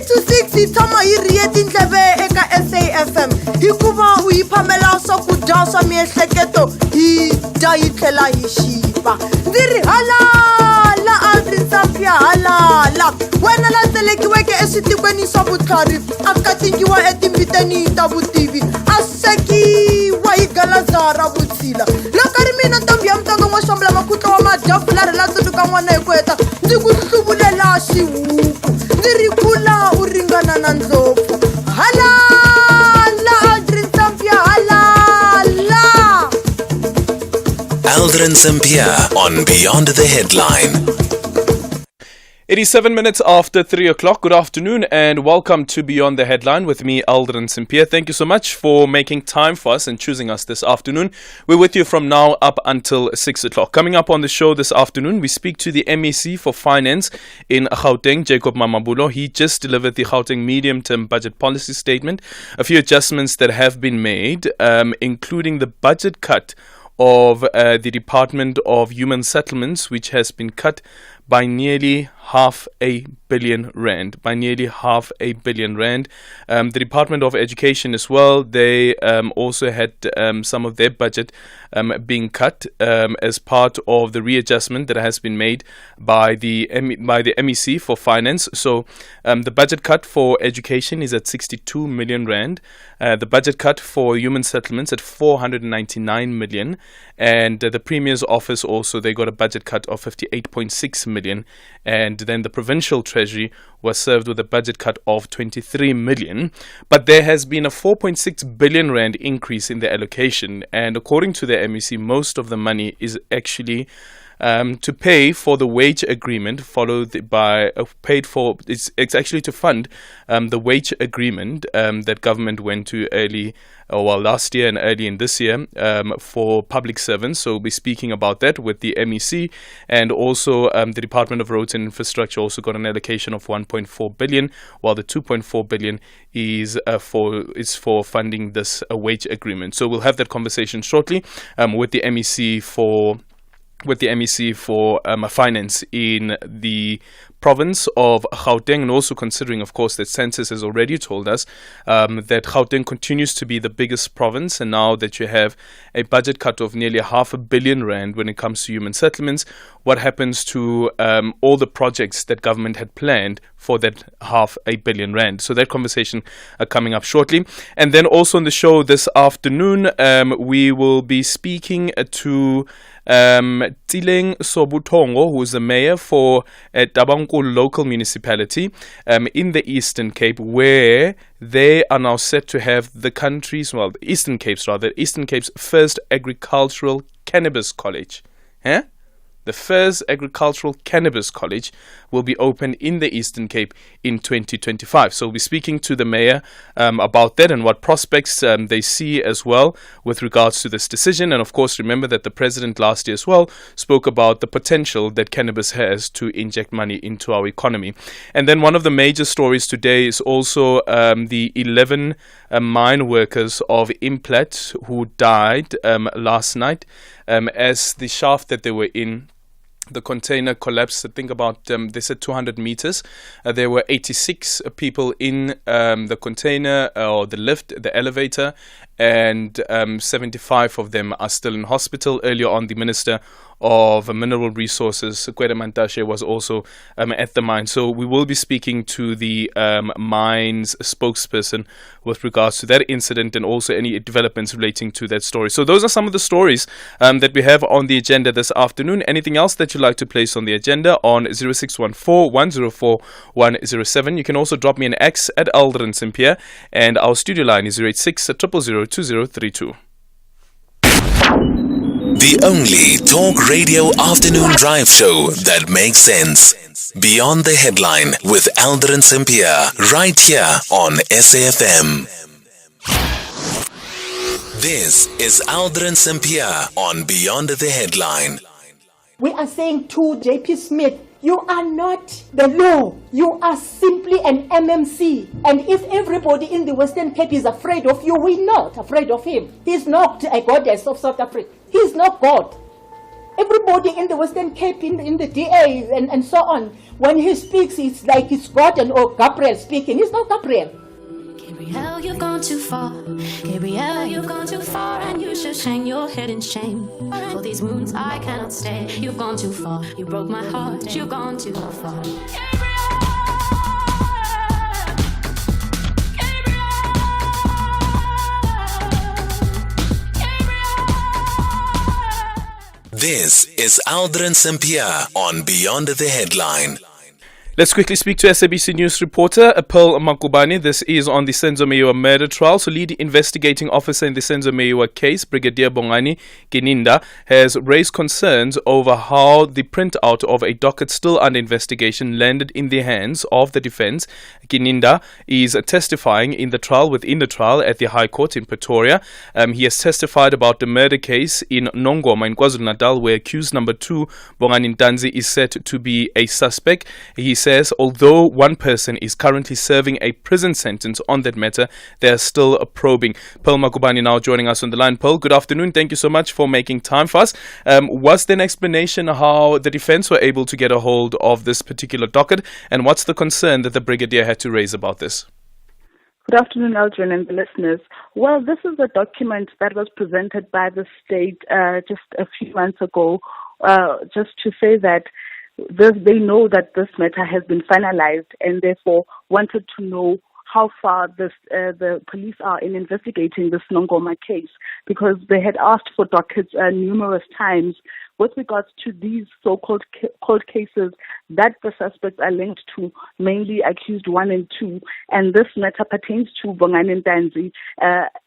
to 6 hi tshama hi riyeti ndleve eka SAFM hikuva u hi phamela swakudya swa miehleketo hi dya hi tlhela hi xiva ndzi ri halala Aldrin Sampear halala wena la tselekiweke eswitikweni swa vutlhari a katingiwa etimbiteni ta vutivi a sekiwa hi galaza ra vutshila loko ri mina ntombi ya mutongo n'wa xambula makhutlo wa madyafula ri la tsundzuka n'wana hi ku heta ndzi ku hluvulela xihuku ndzi ri kula u ringana na ndlopfu halala Aldrin Sampear halala. Aldrin Sampear on Beyond the Headline. 87 minutes after 3 o'clock. Good afternoon and welcome to Beyond the Headline with me, Aldrin Sampear. Thank you so much for making time for us and choosing us this afternoon. We're with you from now up until 6 o'clock. Coming up on the show this afternoon, we speak to the MEC for Finance in Gauteng, Jacob Mamabulo. He just delivered the Gauteng medium-term budget policy statement. A few adjustments that have been made, including the budget cut of the Department of Human Settlements, which has been cut by nearly R500 million. The Department of Education as well, they also had some of their budget being cut as part of the readjustment that has been made by the MEC for Finance. So the budget cut for education is at 62 million rand. The budget cut for human settlements at 499 million. And the Premier's office also, they got a budget cut of 58.6 million. And then the provincial treasury was served with a budget cut of 23 million. But there has been a 4.6 billion rand increase in the allocation. And according to the MEC, most of the money is actually to pay for the wage agreement followed by it's actually to fund the wage agreement that government went to last year and early in this year for public servants. So we'll be speaking about that with the MEC, and also the Department of Roads and Infrastructure also got an allocation of 1.4 billion, while the 2.4 billion is for funding this wage agreement. So we'll have that conversation shortly with the MEC for finance in the province of Gauteng, and also considering, of course, that census has already told us that Gauteng continues to be the biggest province, and now that you have a budget cut of nearly R500 million when it comes to human settlements, what happens to all the projects that government had planned for that R500 million? So that conversation coming up shortly. And then also on the show this afternoon, we will be speaking to Tileng Sobutongo, who is the mayor for Tabankulu local municipality in the Eastern Cape, where they are now set to have the Eastern Cape's first agricultural cannabis college. The first agricultural cannabis college will be opened in the Eastern Cape in 2025. So we'll be speaking to the mayor about that and what prospects they see as well with regards to this decision. And of course, remember that the president last year as well spoke about the potential that cannabis has to inject money into our economy. And then one of the major stories today is also the 11 mine workers of Implat who died last night as the shaft that they were in, the container collapsed. I think about, they said 200 meters. There were 86 people in the container or the lift, the elevator, and 75 of them are still in hospital. Earlier on, the Minister of Mineral Resources, Kwede Mantashe, was also at the mine. So we will be speaking to the mine's spokesperson with regards to that incident and also any developments relating to that story. So those are some of the stories that we have on the agenda this afternoon. Anything else that you'd like to place on the agenda on 0614 104 107. You can also drop me an X at Aldrin Sampear, and our studio line is 086 000 2032. The only talk radio afternoon drive show that makes sense. Beyond the Headline with Aldrin Sampear, right here on SAFM. This is Aldrin Sampear on Beyond the Headline. We are saying to JP Smith, you are not the law. You are simply an MMC. And if everybody in the Western Cape is afraid of you, we're not afraid of him. He's not a goddess of South Africa. He's not God. Everybody in the Western Cape, in the DA and so on, when he speaks, it's like it's Gordon or Gabriel speaking. It's not Gabriel. Gabrielle, you've gone too far. Gabrielle, you've gone too far, and you should hang your head in shame. For these moons I cannot stay. You've gone too far. You broke my heart. You've gone too far. This is Aldrin Sampear on Beyond the Headline. Let's quickly speak to SABC News reporter Pearl Makubane. This is on the Senzo Meyiwa murder trial. So, lead investigating officer in the Senzo Meyiwa case, Brigadier Bongani Gininda, has raised concerns over how the printout of a docket still under investigation landed in the hands of the defense. Gininda is testifying in the trial within the trial at the High Court in Pretoria. He has testified about the murder case in Nongoma in KwaZulu-Natal, where accused number 2, Bongani Ntanzi, is said to be a suspect. He says although one person is currently serving a prison sentence on that matter, they are still probing. Pearl Makubane now joining us on the line. Pearl, good afternoon. Thank you so much for making time for us. Was there an explanation how the defense were able to get a hold of this particular docket, and what's the concern that the Brigadier had to raise about this? Good afternoon, Aldrin and the listeners. Well, this is a document that was presented by the state just a few months ago, just to say that they know that this matter has been finalized and therefore wanted to know how far the police are in investigating this Nongoma case, because they had asked for dockets numerous times with regards to these so-called cold cases that the suspects are linked to, mainly accused 1 and 2. And this matter pertains to Bongani Ntanzi,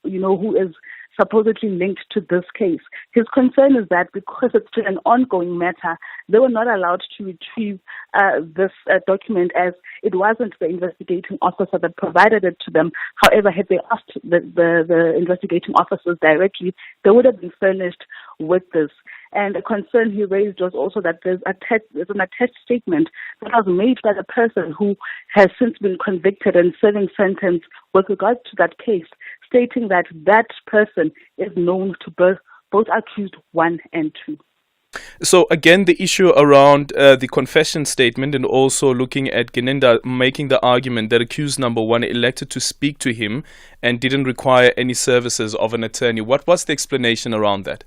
who is supposedly linked to this case. His concern is that because it's still an ongoing matter, they were not allowed to retrieve this document, as it wasn't the investigating officer that provided it to them. However, had they asked the investigating officers directly, they would have been furnished with this. And a concern he raised was also that there's an attached statement that was made by the person who has since been convicted and serving sentence with regard to that case, stating that that person is known to both accused 1 and 2. So again, the issue around the confession statement, and also looking at Gininda making the argument that accused number 1 elected to speak to him and didn't require any services of an attorney. What was the explanation around that?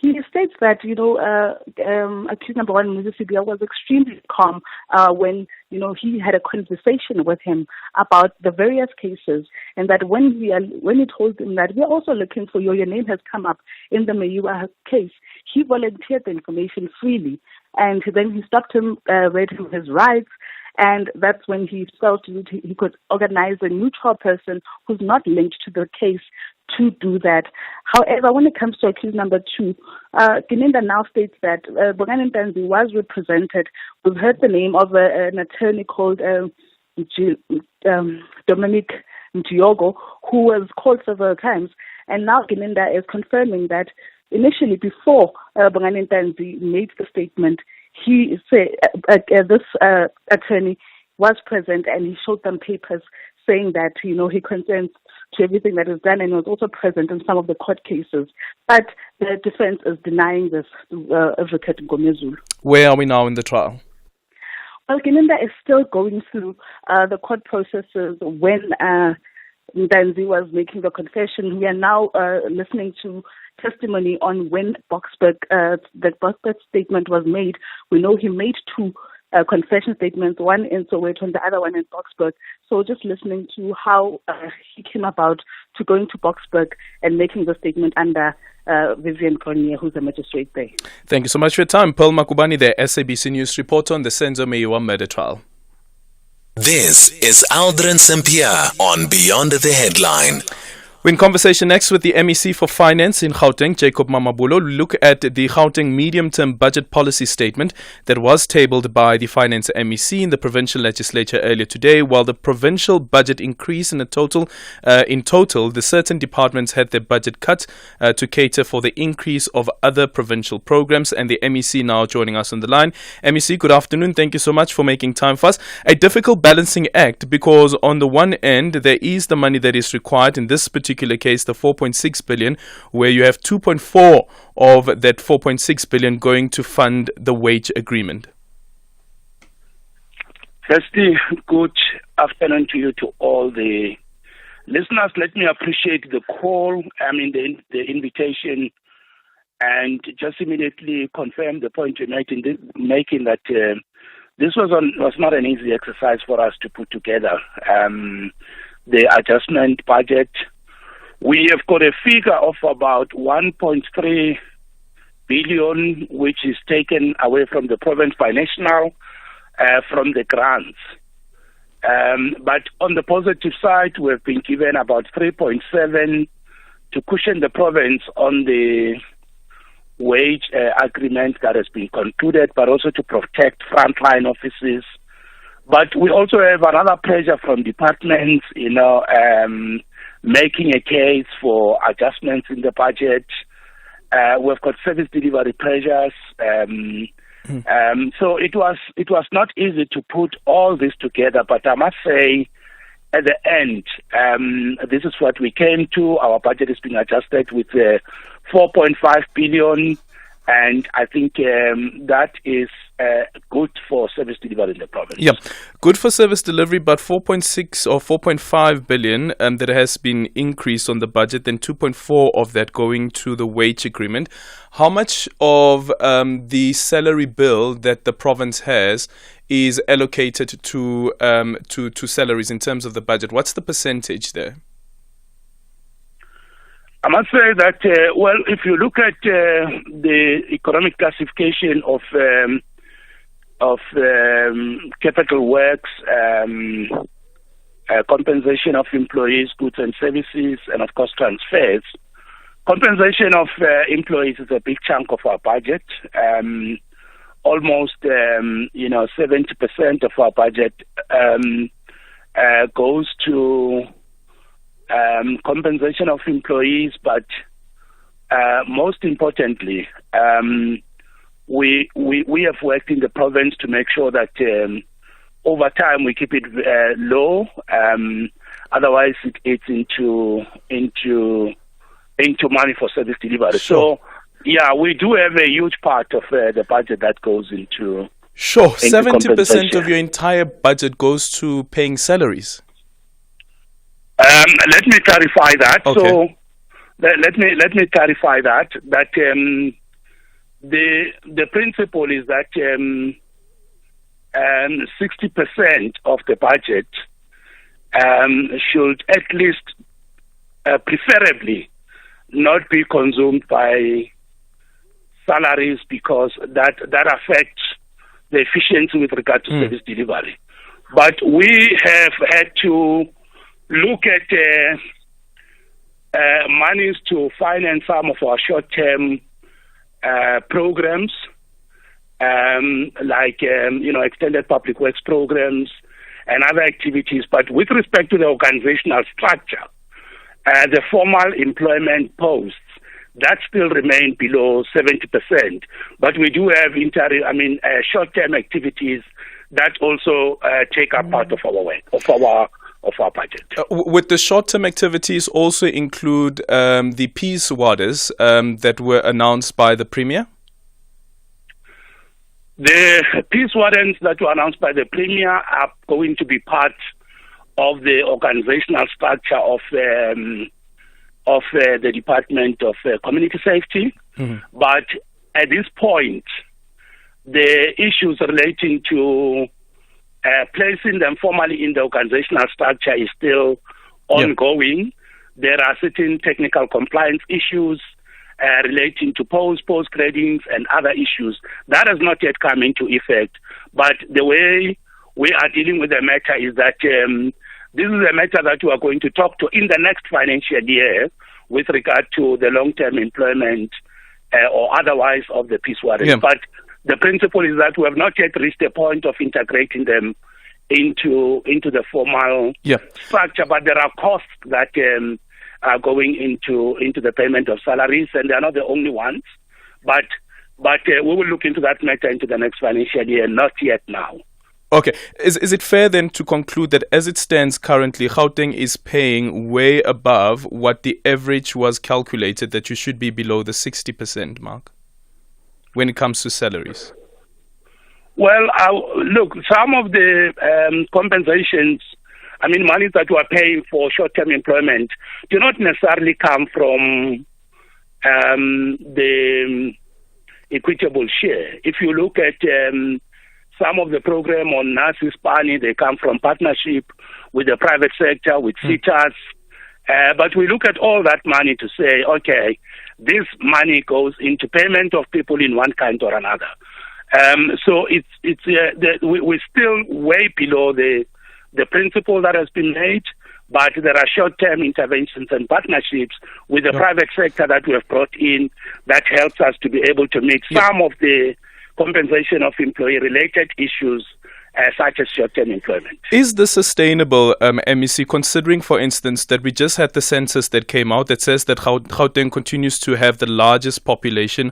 He states that, accused number 1, Moses Sibia, was extremely calm when, he had a conversation with him about the various cases, and that when he told him that we're also looking for you, your name has come up in the Meyiwa case, he volunteered the information freely. And then he stopped him, read him his rights, and that's when he felt he could organize a neutral person who's not linked to the case to do that. However, when it comes to accused number 2, Gininda now states that Bongani Ntanzi was represented. We've heard the name of an attorney called Dominic Ndiogo, who was called several times, and now Gininda is confirming that initially, before Bongani Ntanzi made the statement, he said this attorney was present and he showed them papers saying that, he consents to everything that is done, and was also present in some of the court cases. But the defense is denying this, Advocate Ngomezulu. Where are we now in the trial? Well, Gininda is still going through the court processes. When Ntanzi was making the confession, we are now listening to testimony on when the Boksburg statement was made. We know he made 2 confession statements, one in Soweto and the other one in Boksburg. So just listening to how he came about to going to Boksburg and making the statement under Vivian Cornier, who's a magistrate there. Thank you so much for your time. Pearl Makubane, the SABC News reporter on the Senzo Meyiwa murder trial. This is Aldrin Sampear on Beyond the Headline. We're in conversation next with the MEC for Finance in Gauteng, Jacob Mamabulo. We look at the Gauteng medium-term budget policy statement that was tabled by the Finance MEC in the provincial legislature earlier today. While the provincial budget increased in total, the certain departments had their budget cut to cater for the increase of other provincial programs. And the MEC now joining us on the line. MEC, good afternoon. Thank you so much for making time for us. A difficult balancing act, because on the one end, there is the money that is required in this particular particular case, the 4.6 billion, where you have 2.4 of that 4.6 billion going to fund the wage agreement? Firstly, good afternoon to you, to all the listeners. Let me appreciate the call, the invitation, and just immediately confirm the point you're making that this was not an easy exercise for us to put together. The adjustment budget, we have got a figure of about 1.3 billion, which is taken away from the province by national, from the grants. But on the positive side, we have been given about 3.7 to cushion the province on the wage agreement that has been concluded, but also to protect frontline offices. But we also have another pressure from departments, making a case for adjustments in the budget. We've got service delivery pressures. So it was not easy to put all this together, but I must say, at the end, this is what we came to. Our budget is being adjusted with 4.5 billion, and I think that is good for service delivery in the province. Yeah, good for service delivery, but 4.6 or 4.5 billion that has been increased on the budget, then 2.4 of that going to the wage agreement. How much of the salary bill that the province has is allocated to salaries in terms of the budget? What's the percentage there? I must say that, if you look at the economic classification of capital works, compensation of employees, goods and services, and of course transfers, compensation of employees is a big chunk of our budget. Almost 70% of our budget goes to compensation of employees, but most importantly, we have worked in the province to make sure that over time we keep it low. Otherwise, it eats into money for service delivery. Sure. So, yeah, we do have a huge part of the budget that goes into. Sure, 70% of your entire budget goes to paying salaries. Let me clarify that. Okay. So, let me clarify that. That the principle is that 60% of the budget should at least, preferably, not be consumed by salaries, because that affects the efficiency with regard to service delivery. But we have had to look at monies to finance some of our short-term programs, like extended public works programs and other activities. But with respect to the organizational structure, the formal employment posts, that still remain below 70%. But we do have short-term activities that also take up part of our work, of our budget. Would the short-term activities also include the peace warders that were announced by the Premier? The peace wardens that were announced by the Premier are going to be part of the organizational structure of the Department of Community Safety. Mm-hmm. But at this point, the issues relating to placing them formally in the organizational structure is still ongoing. There are certain technical compliance issues relating to post gradings and other issues. That has not yet come into effect. But the way we are dealing with the matter is that this is a matter that we are going to talk to in the next financial year with regard to the long-term employment or otherwise of the peace wardens. Yeah. But the principle is that we have not yet reached the point of integrating them into the formal structure, but there are costs that are going into the payment of salaries, and they are not the only ones. But we will look into that matter into the next financial year, not yet now. Okay. Is it fair then to conclude that as it stands currently, Gauteng is paying way above what the average was calculated, that you should be below the 60% mark when it comes to salaries? Well, look, some of the compensations, monies that we are paying for short-term employment do not necessarily come from the equitable share. If you look at some of the program on Nasi Spani, they come from partnership with the private sector, with CITAS. But we look at all that money to say, okay, this money goes into payment of people in one kind or another. So we're still way below the principle that has been made, but there are short-term interventions and partnerships with the private sector that we have brought in that helps us to be able to meet some of the compensation of employee-related issues such as short-term employment. Is this sustainable, MEC, considering, for instance, that we just had the census that came out that says that Gauteng continues to have the largest population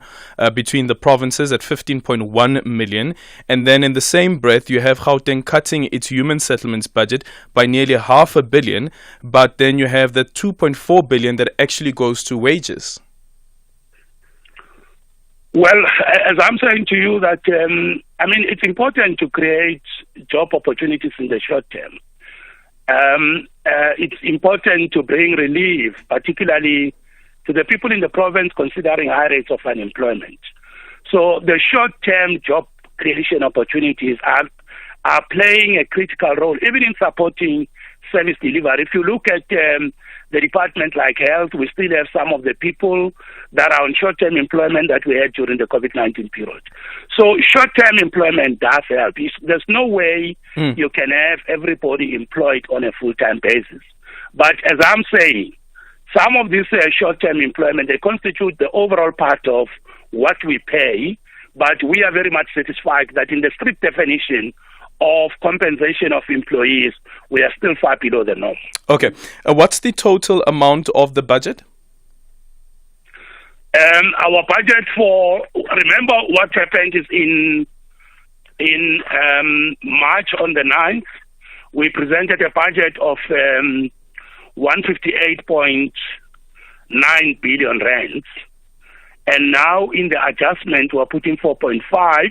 between the provinces at 15.1 million, and then in the same breath you have Gauteng cutting its human settlements budget by nearly 500 million, but then you have the 2.4 billion that actually goes to wages? Well, as I'm saying to you that, it's important to create job opportunities in the short term. It's important to bring relief, particularly to the people in the province considering high rates of unemployment. So the short-term job creation opportunities are playing a critical role, even in supporting service delivery. If you look at the department like health, we still have some of the people that are on short-term employment that we had during the COVID-19 period. So short-term employment does help. There's no way you can have everybody employed on a full-time basis. But as I'm saying, some of these short-term employment, they constitute the overall part of what we pay, but we are very much satisfied that in the strict definition of compensation of employees, we are still far below the norm. Okay. What's the total amount of the budget? Our budget remember what happened is in March on the 9th, we presented a budget of 158.9 billion rands. And now in the adjustment, we're putting 4.5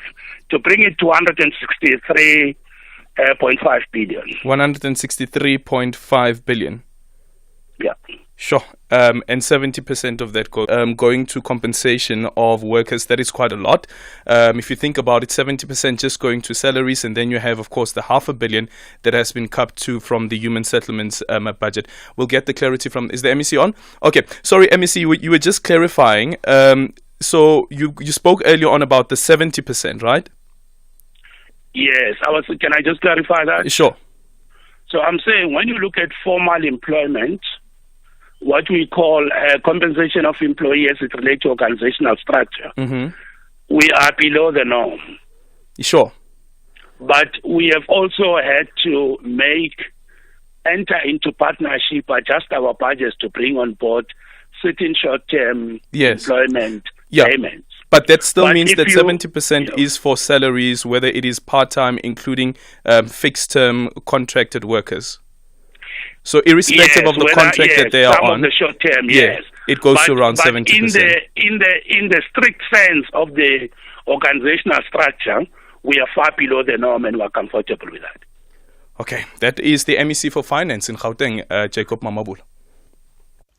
to bring it to 163.5 billion. 163.5 billion. Yeah. Sure. And 70% of that going to compensation of workers. That is quite a lot. If you think about it, 70% just going to salaries, and then you have, of course, the 500 million that has been cut to from the human settlements budget. We'll get the clarity from. Is the MEC on? Okay. Sorry, MEC, you were just clarifying. So you spoke earlier on about the 70%, right? Yes. Can I just clarify that? Sure. So I'm saying when you look at formal employment, what we call compensation of employees as it relates to organizational structure, we are below the norm. Sure. But we have also had to enter into partnership, adjust our budgets to bring on board certain short-term employment payments. But that still means that 70% is for salaries, whether it is part-time, including fixed-term contracted workers. So irrespective of the contract that they are on, some of the short term, it goes to around 70%. In the strict sense of the organizational structure, we are far below the norm, and we are comfortable with that. Okay, that is the MEC for Finance in Gauteng, Jacob Mamabula.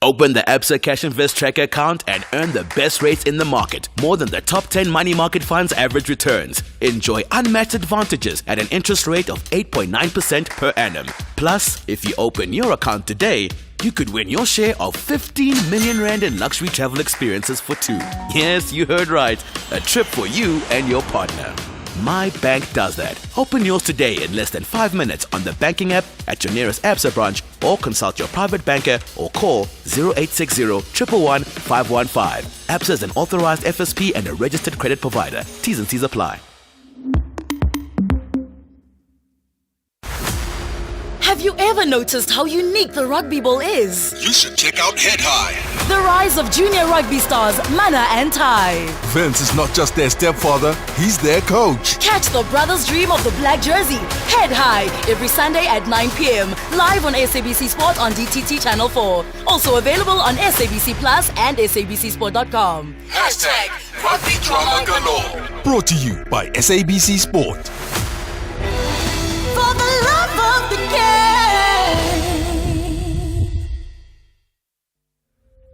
Open the Absa Cash Invest Tracker account and earn the best rates in the market, more than the top 10 money market funds' average returns. Enjoy unmatched advantages at an interest rate of 8.9% per annum. Plus, if you open your account today, you could win your share of 15 million rand in luxury travel experiences for two. Yes, you heard right. A trip for you and your partner. My bank does that. Open yours today in less than 5 minutes on the banking app at your nearest Absa branch, or consult your private banker or call 0860 111 515. Absa is an authorized FSP and a registered credit provider. T's and C's apply. Have you ever noticed how unique the rugby ball is? You should check out Head High. The rise of junior rugby stars Mana and Tai. Vince is not just their stepfather, he's their coach. Catch the brothers' dream of the black jersey, Head High, every Sunday at 9 p.m. Live on SABC Sport on DTT Channel 4. Also available on SABC Plus and SABCSport.com. # Rugby Drama Galore. Brought to you by SABC Sport. For the love of the game.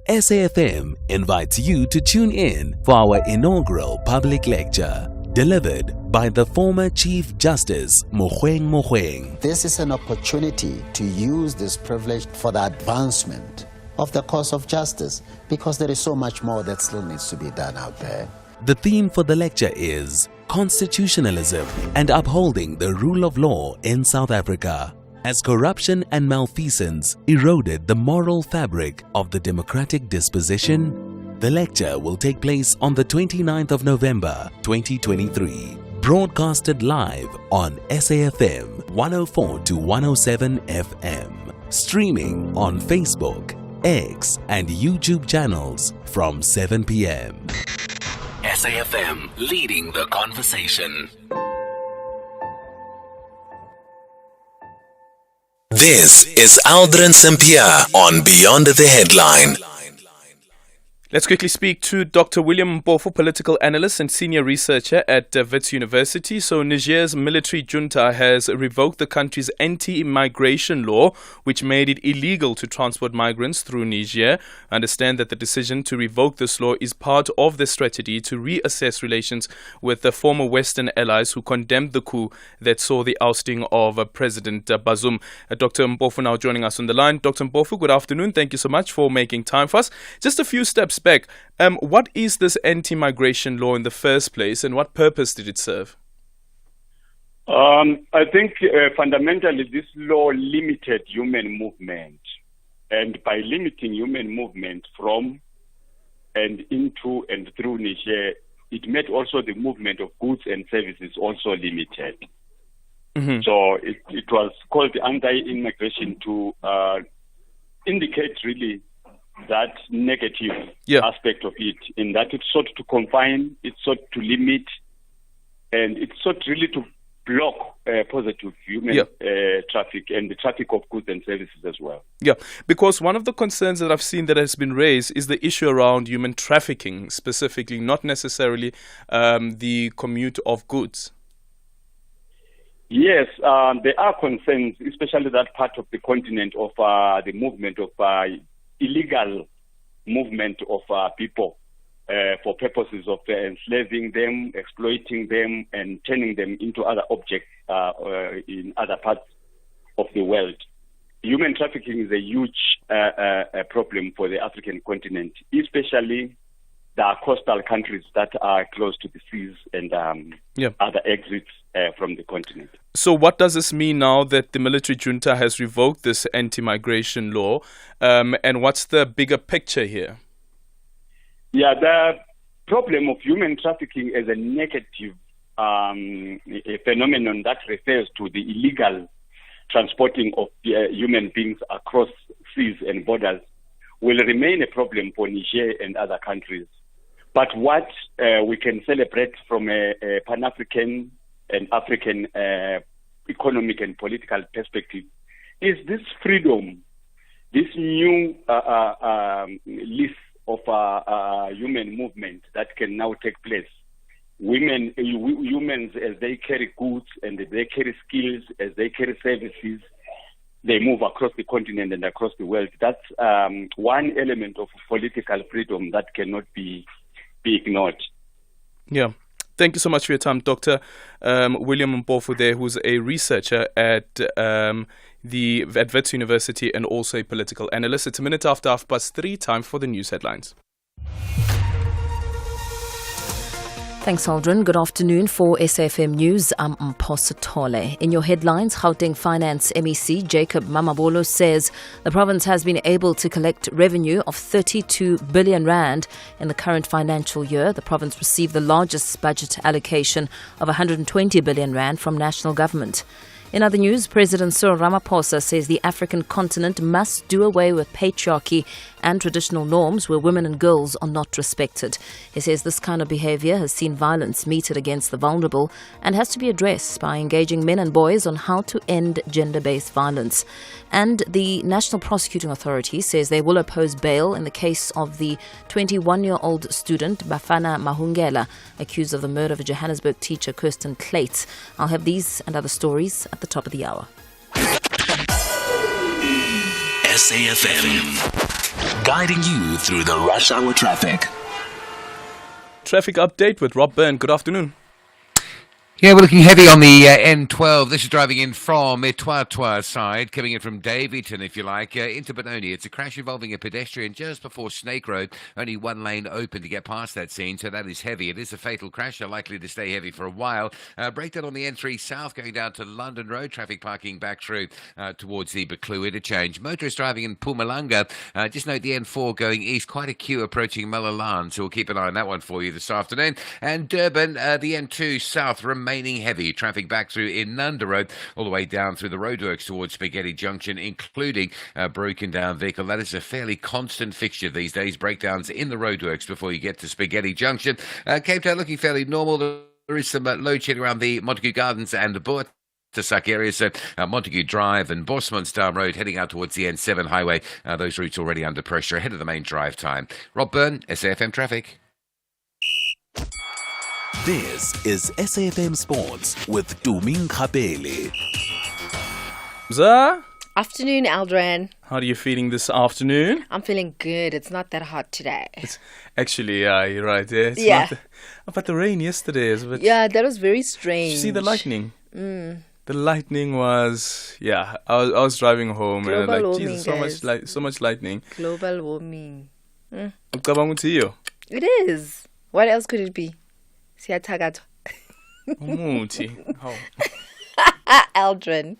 SAFM invites you to tune in for our inaugural public lecture, delivered by the former Chief Justice Mogoeng Mogoeng. This is an opportunity to use this privilege for the advancement of the cause of justice, because there is so much more that still needs to be done out there. The theme for the lecture is Constitutionalism and Upholding the Rule of Law in South Africa, as corruption and malfeasance eroded the moral fabric of the democratic disposition. The lecture will take place on the 29th of November 2023, broadcasted live on SAFM 104 to 107 FM, streaming on Facebook, X and YouTube channels from 7 p.m. SAFM, leading the conversation. This is Aldrin Sampear on Beyond the Headline. Let's quickly speak to Dr. William Mpofu, political analyst and senior researcher at Wits University. So Niger's military junta has revoked the country's anti-migration law, which made it illegal to transport migrants through Niger. I understand that the decision to revoke this law is part of the strategy to reassess relations with the former Western allies who condemned the coup that saw the ousting of President Bazoum. Dr. Mpofu now joining us on the line. Dr. Mpofu, good afternoon. Thank you so much for making time for us. Just a few steps back. What is this anti-migration law in the first place, and what purpose did it serve? I think fundamentally this law limited human movement, and by limiting human movement from and into and through Niger, it made also the movement of goods and services also limited. Mm-hmm. So it was called anti-immigration to indicate really that negative aspect of it, in that it sought to confine, it sought to limit, and it sought really to block positive human traffic and the traffic of goods and services as well. Yeah, because one of the concerns that I've seen that has been raised is the issue around human trafficking specifically, not necessarily the commute of goods. Yes, there are concerns, especially that part of the continent of the movement of illegal movement of people for purposes of enslaving them, exploiting them, and turning them into other objects in other parts of the world. Human trafficking is a huge problem for the African continent, especially the coastal countries that are close to the seas and other exits from the continent. So what does this mean now that the military junta has revoked this anti-migration law, and what's the bigger picture here? Yeah, the problem of human trafficking is a negative a phenomenon that refers to the illegal transporting of human beings across seas and borders will remain a problem for Niger and other countries. But what we can celebrate from a Pan-African and African economic and political perspective is this freedom, this new list of human movement that can now take place. Humans, as they carry goods and as they carry skills, as they carry services, they move across the continent and across the world. That's one element of political freedom that cannot be ignored. Yeah. Thank you so much for your time, Dr. William Mpofu there, who's a researcher at Wits University and also a political analyst. It's a minute after 3:30, time for the news headlines. Thanks, Aldrin. Good afternoon. For SAFM News, I'm Mphosa Tole. In your headlines, Gauteng Finance MEC Jacob Mamabolo says the province has been able to collect revenue of 32 billion rand in the current financial year. The province received the largest budget allocation of 120 billion rand from national government. In other news, President Cyril Ramaphosa says the African continent must do away with patriarchy and traditional norms where women and girls are not respected. He says this kind of behavior has seen violence meted against the vulnerable and has to be addressed by engaging men and boys on how to end gender-based violence. And the National Prosecuting Authority says they will oppose bail in the case of the 21-year-old student Bafana Mahungela, accused of the murder of a Johannesburg teacher, Kirsten Klate. I'll have these and other stories at the top of the hour. SAFM, guiding you through the rush hour traffic. Traffic update with Rob Byrne. Good afternoon. Yeah, we're looking heavy on the N12. This is driving in from Etwatwa side, coming in from Davyton, if you like, into Benoni. It's a crash involving a pedestrian just before Snake Road. Only one lane open to get past that scene, so that is heavy. It is a fatal crash, likely to stay heavy for a while. Breakdown on the N3 South going down to London Road. Traffic parking back through towards the Buccleuch interchange. Motorists driving in Mpumalanga. Just note the N4 going east, quite a queue approaching Malalan, so we'll keep an eye on that one for you this afternoon. And Durban, the N2 South remaining heavy. Traffic back through in Nanda Road, all the way down through the roadworks towards Spaghetti Junction, including a broken down vehicle. That is a fairly constant fixture these days. Breakdowns in the roadworks before you get to Spaghetti Junction. Cape Town looking fairly normal. There is some load shedding around the Montague Gardens and the Boort to Suck area, so Montague Drive and Bosmansdam Road heading out towards the N7 highway. Those routes already under pressure ahead of the main drive time. Rob Byrne, SAFM Traffic. This is SAFM Sports with Tuming Kapele. Afternoon, Aldrin. How are you feeling this afternoon? I'm feeling good. It's not that hot today. It's actually, you're right. Yeah. But the rain yesterday is a bit... Yeah, that was very strange. Did you see the lightning? Mm. The lightning was... Yeah, I was driving home Global and I was like, warming, Jesus, so much lightning. Global warming. Mm. It is. What else could it be? Siyathagatha. Oh. Aldrin.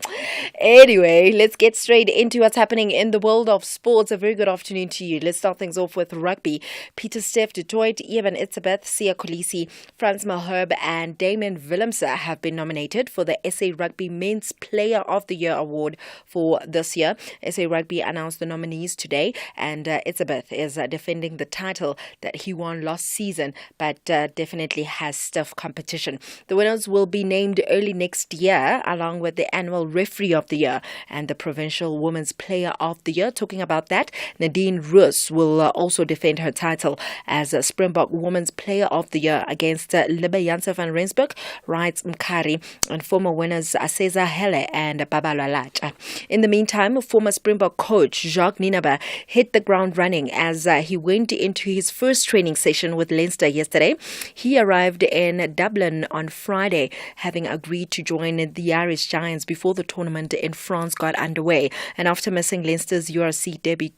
Anyway, let's get straight into what's happening in the world of sports. A very good afternoon to you. Let's start things off with rugby. Peter Steff, Detroit, Eben Itzebeth, Sia Kolisi, Frans Malherbe and Damien Willemse have been nominated for the SA Rugby Men's Player of the Year award for this year. SA Rugby announced the nominees today, and Itzebeth is defending the title that he won last season, but definitely has stiff competition. The winners will be named early next year, along with the annual Referee of the Year and the Provincial Women's Player of the Year. Talking about that, Nadine Roos will also defend her title as a Springbok Women's Player of the Year against Libbe Janse van Rensburg, Rights Mkari, and former winners Cesar Hele and Babalwa Latja. In the meantime, former Springbok coach Jacques Nienaber hit the ground running as he went into his first training session with Leinster yesterday. He arrived in Dublin on Friday, having agreed to join the Irish Giants before the tournament in France got underway. And after missing Leinster's URC derby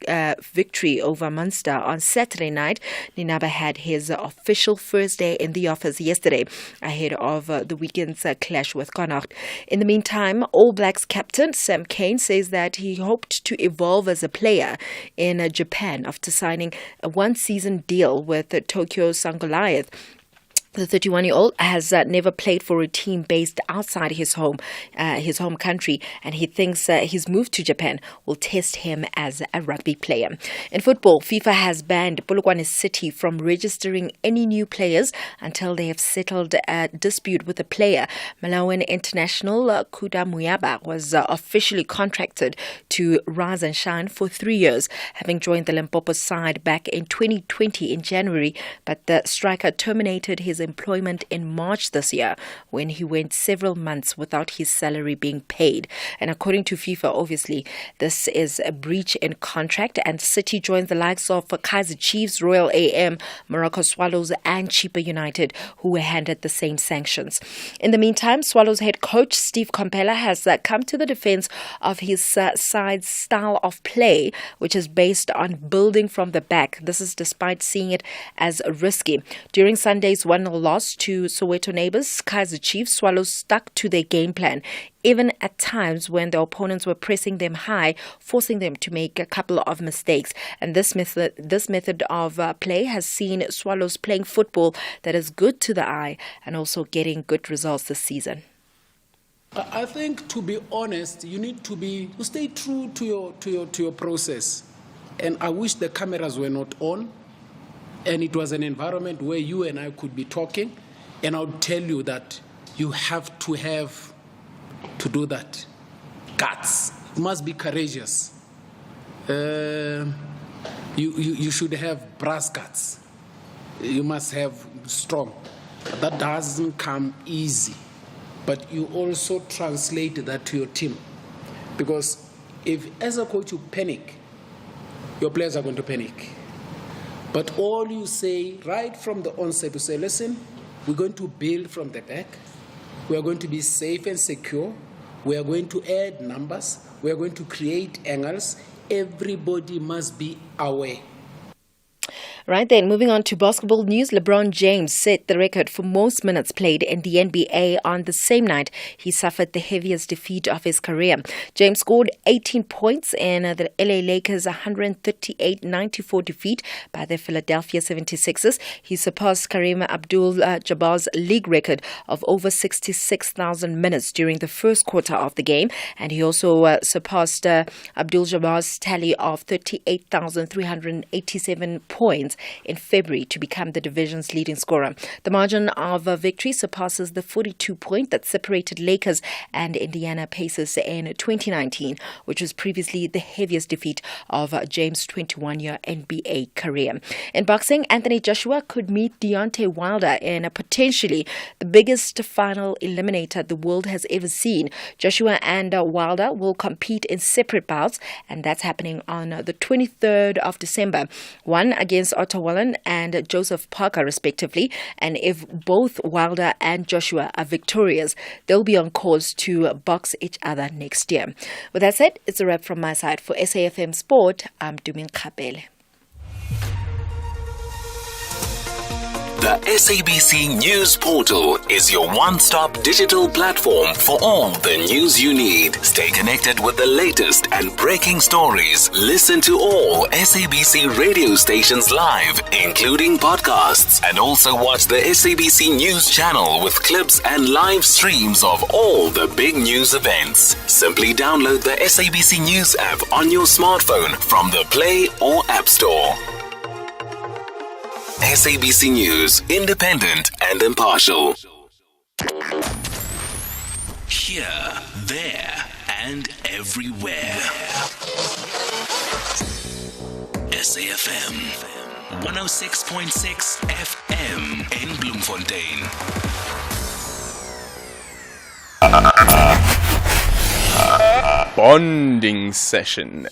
victory over Munster on Saturday night, Nienaber had his official first day in the office yesterday ahead of the weekend's clash with Connacht. In the meantime, All Blacks captain Sam Cane says that he hoped to evolve as a player in Japan after signing a one-season deal with Tokyo Sun Goliath. The 31-year-old has never played for a team based outside his home country, and he thinks his move to Japan will test him as a rugby player. In football, FIFA has banned Polokwane City from registering any new players until they have settled a dispute with a player. Malawian international Kuda Muyaba was officially contracted to rise and shine for 3 years, having joined the Limpopo side back in 2020 in January, but the striker terminated his employment in March this year when he went several months without his salary being paid. And according to FIFA, obviously, this is a breach in contract, and City joins the likes of Kaizer Chiefs, Royal AM, Morocco Swallows and Chippa United, who were handed the same sanctions. In the meantime, Swallows head coach Steve Kompella has come to the defense of his side's style of play, which is based on building from the back. This is despite seeing it as risky. During Sunday's 1-0 loss to Soweto neighbours, Kaizer Chiefs, Swallows stuck to their game plan, even at times when the opponents were pressing them high, forcing them to make a couple of mistakes. And this method of play has seen Swallows playing football that is good to the eye and also getting good results this season. I think, to be honest, you need to stay true to your process. And I wish the cameras were not on, and it was an environment where you and I could be talking, and I would tell you that you have to do that. Guts. You must be courageous. You should have brass guts. You must have strong. That doesn't come easy. But you also translate that to your team. Because if, as a coach, you panic, your players are going to panic. But all you say right from the onset, you say, listen, we're going to build from the back. We are going to be safe and secure. We are going to add numbers. We are going to create angles. Everybody must be aware. Right then, moving on to basketball news, LeBron James set the record for most minutes played in the NBA on the same night he suffered the heaviest defeat of his career. James scored 18 points in the LA Lakers' 138-94 defeat by the Philadelphia 76ers. He surpassed Kareem Abdul-Jabbar's league record of over 66,000 minutes during the first quarter of the game, and he also surpassed Abdul-Jabbar's tally of 38,387 points in February to become the division's leading scorer. The margin of victory surpasses the 42 point that separated Lakers and Indiana Pacers in 2019, which was previously the heaviest defeat of James' 21-year NBA career. In boxing, Anthony Joshua could meet Deontay Wilder in potentially the biggest final eliminator the world has ever seen. Joshua and Wilder will compete in separate bouts, and that's happening on the 23rd of December. One against Otto Wallen and Joseph Parker, respectively. And if both Wilder and Joshua are victorious, they'll be on course to box each other next year. With that said, it's a wrap from my side. For SAFM Sport, I'm Dumin Kapele. The SABC News Portal is your one-stop digital platform for all the news you need. Stay connected with the latest and breaking stories. Listen to all SABC radio stations live, including podcasts, and also watch the SABC News channel with clips and live streams of all the big news events. Simply download the SABC News app on your smartphone from the Play or App Store. SABC News, independent and impartial. Here, there, and everywhere. SAFM 106.6 FM in Bloemfontein. Bonding session.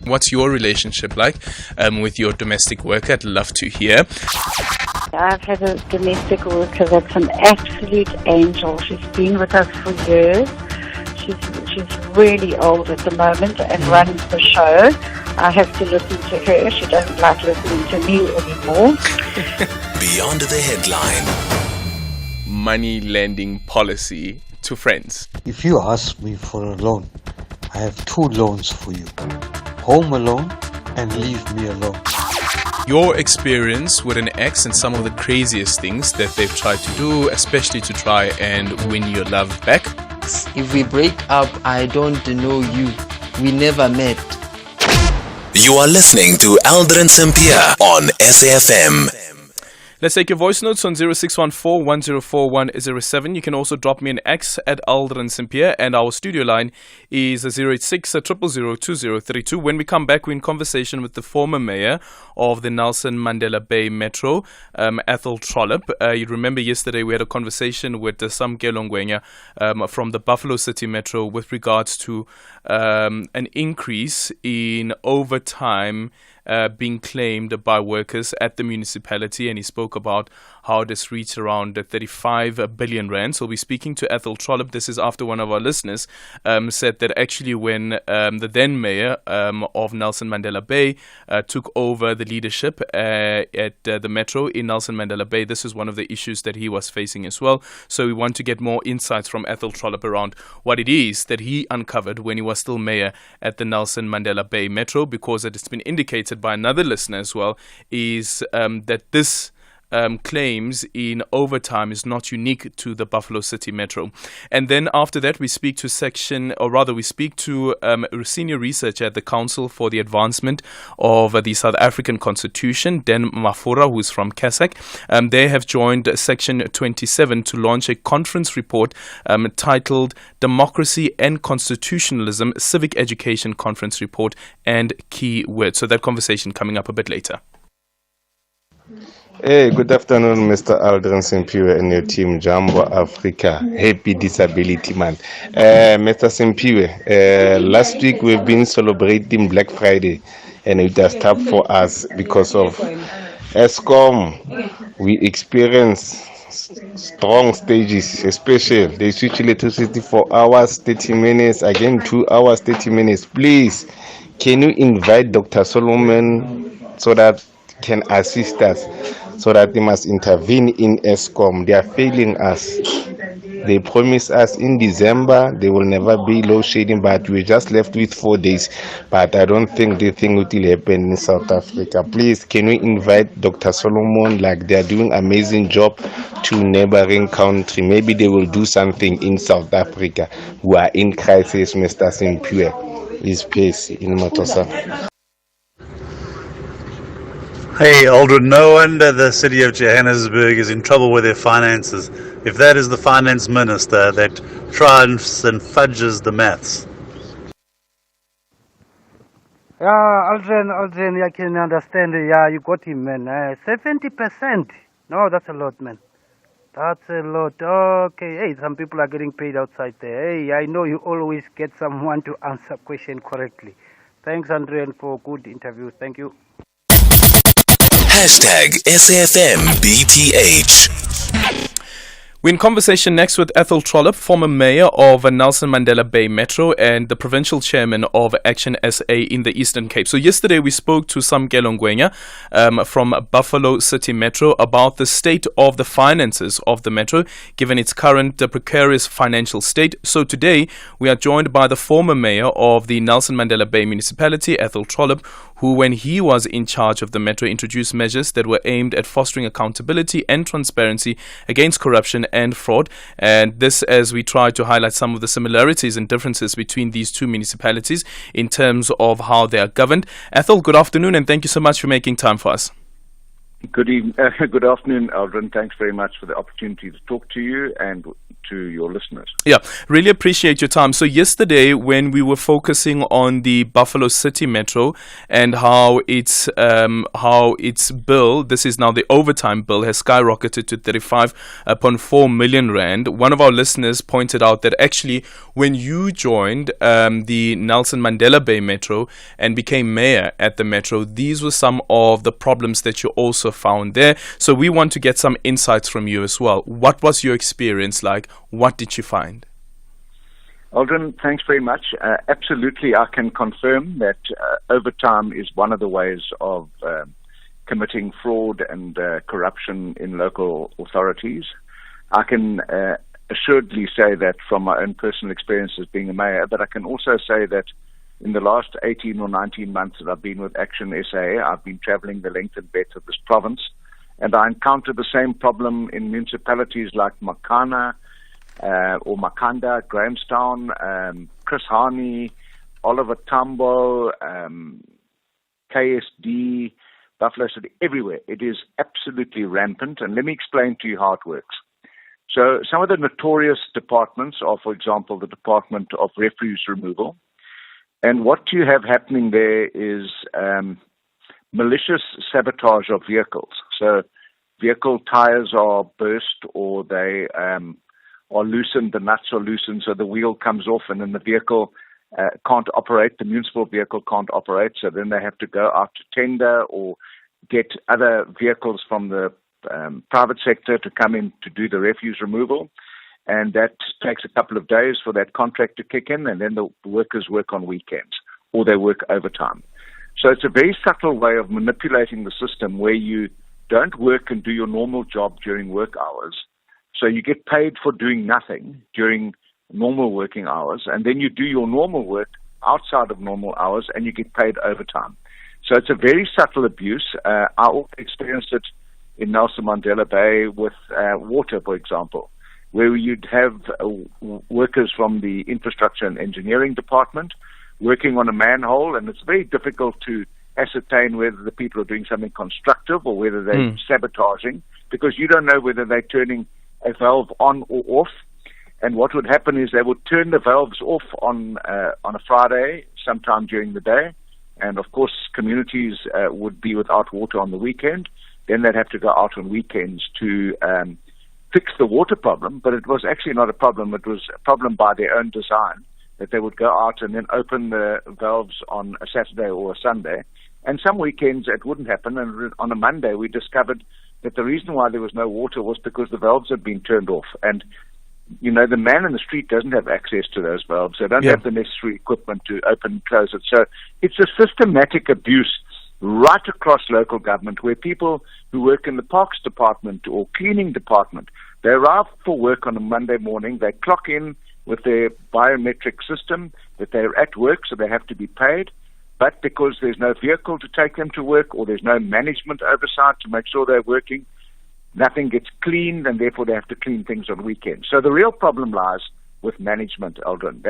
What's your relationship like with your domestic worker? I'd love to hear. I've had a domestic worker that's an absolute angel. She's been with us for years. She's really old at the moment and runs the show. I have to listen to her. She doesn't like listening to me anymore. Beyond the headline. Money lending policy to friends. If you ask me for a loan, I have two loans for you. Home alone and leave me alone. Your experience with an ex and some of the craziest things that they've tried to do, especially to try and win your love back. If we break up, I don't know you. We never met. You are listening to Aldrin Sampear on SAFM. Let's take your voice notes on 0614-104107. You can also drop me an X at Aldrin Sampear, and our studio line is 086-000-2032. When we come back, we're in conversation with the former mayor of the Nelson Mandela Bay Metro, Ethel Trollip. You remember yesterday we had a conversation with Samkelo Ngwenya from the Buffalo City Metro with regards to an increase in overtime being claimed by workers at the municipality, and he spoke about how this reached around 35 billion rand. So we're speaking to Ethel Trollip. This is after one of our listeners said that actually when the then mayor of Nelson Mandela Bay took over the leadership at the Metro in Nelson Mandela Bay, this is one of the issues that he was facing as well. So we want to get more insights from Ethel Trollip around what it is that he uncovered when he was still mayor at the Nelson Mandela Bay Metro, because it's been indicated by another listener as well, is that this claims in overtime is not unique to the Buffalo City Metro. And then after that, we speak to senior researcher at the Council for the Advancement of the South African Constitution, Dan Mafura, who's from CASAC. They have joined Section 27 to launch a conference report titled Democracy and Constitutionalism, Civic Education Conference Report and Key Words. So that conversation coming up a bit later. Hey, good afternoon, Mr. Aldrin Sampear and your team, Jambo Africa. Happy Disability Month. Mr. Sampear, last week we've been celebrating Black Friday, and it has stopped for us because of ESCOM. We experience strong stages, especially they switch electricity for hours, 30 minutes, again 2 hours, 30 minutes. Please, can you invite Dr. Solomon so that can assist us, so that they must intervene in ESCOM. They are failing us. They promised us in December there will never be load shedding, but we're just left with 4 days. But I don't think the thing will happen in South Africa. Please, can we invite Dr. Solomon, like they are doing amazing job to neighboring country? Maybe they will do something in South Africa. We are in crisis, Mr. Sampear. Is peace in Motosa. Hey Aldrin, no wonder the city of Johannesburg is in trouble with their finances. If that is the finance minister that triumphs and fudges the maths. Yeah, Aldrin, I can understand. Yeah, you got him, man. 70%. No, that's a lot, man. That's a lot. Okay, hey, some people are getting paid outside there. Hey, I know you always get someone to answer question correctly. Thanks, Aldrin, for good interviews. Thank you. #SAFMBTH. We're in conversation next with Ethel Trollip, former mayor of Nelson Mandela Bay Metro and the provincial chairman of Action SA in the Eastern Cape. So yesterday we spoke to Samkelo Ngwenya from Buffalo City Metro about the state of the finances of the metro, given its current precarious financial state. So today we are joined by the former mayor of the Nelson Mandela Bay municipality, Ethel Trollip, who, when he was in charge of the metro, introduced measures that were aimed at fostering accountability and transparency against corruption and fraud. And this as we try to highlight some of the similarities and differences between these two municipalities in terms of how they are governed. Ethel, good afternoon, and thank you so much for making time for us. Good afternoon, Aldrin. Thanks very much for the opportunity to talk to you and to your listeners. Yeah, really appreciate your time. So yesterday, when we were focusing on the Buffalo City Metro and how its bill, this is now the overtime bill, has skyrocketed to 35.4 million rand. One of our listeners pointed out that actually, when you joined the Nelson Mandela Bay Metro and became mayor at the Metro, these were some of the problems that you also found there. So we want to get some insights from you as well. What was your experience like? What did you find? Aldrin, thanks very much. Absolutely, I can confirm that overtime is one of the ways of committing fraud and corruption in local authorities. I can assuredly say that from my own personal experience as being a mayor, but I can also say that in the last 18 or 19 months that I've been with Action SA, I've been traveling the length and breadth of this province, and I encounter the same problem in municipalities like Makana, or Makanda, Grahamstown, Chris Harney, Oliver Tambo, KSD, Buffalo City, everywhere. It is absolutely rampant, and let me explain to you how it works. So some of the notorious departments are, for example, the Department of Refuse Removal, and what you have happening there is malicious sabotage of vehicles. So vehicle tires are burst, or they are loosened, the nuts are loosened, so the wheel comes off, and then the vehicle can't operate, the municipal vehicle can't operate, so then they have to go out to tender or get other vehicles from the private sector to come in to do the refuse removal, and that takes a couple of days for that contract to kick in, and then the workers work on weekends, or they work overtime. So it's a very subtle way of manipulating the system where you don't work and do your normal job during work hours, so you get paid for doing nothing during normal working hours, and then you do your normal work outside of normal hours and you get paid overtime. So it's a very subtle abuse. I also experienced it in Nelson Mandela Bay with water, for example, where you'd have workers from the infrastructure and engineering department working on a manhole, and it's very difficult to ascertain whether the people are doing something constructive or whether they're sabotaging, because you don't know whether they're turning a valve on or off. And what would happen is they would turn the valves off on a Friday, sometime during the day, and of course communities would be without water on the weekend. Then they'd have to go out on weekends to fix the water problem, but it was actually not a problem. It was a problem by their own design, that they would go out and then open the valves on a Saturday or a Sunday. And some weekends it wouldn't happen, and on a Monday we discovered that the reason why there was no water was because the valves had been turned off. And, you know, the man in the street doesn't have access to those valves. They don't have the necessary equipment to open and close it. So it's a systematic abuse right across local government, where people who work in the parks department or cleaning department, they arrive for work on a Monday morning, they clock in with their biometric system that they're at work, so they have to be paid. But because there's no vehicle to take them to work, or there's no management oversight to make sure they're working, nothing gets cleaned, and therefore they have to clean things on weekends. So the real problem lies with management, Aldrin.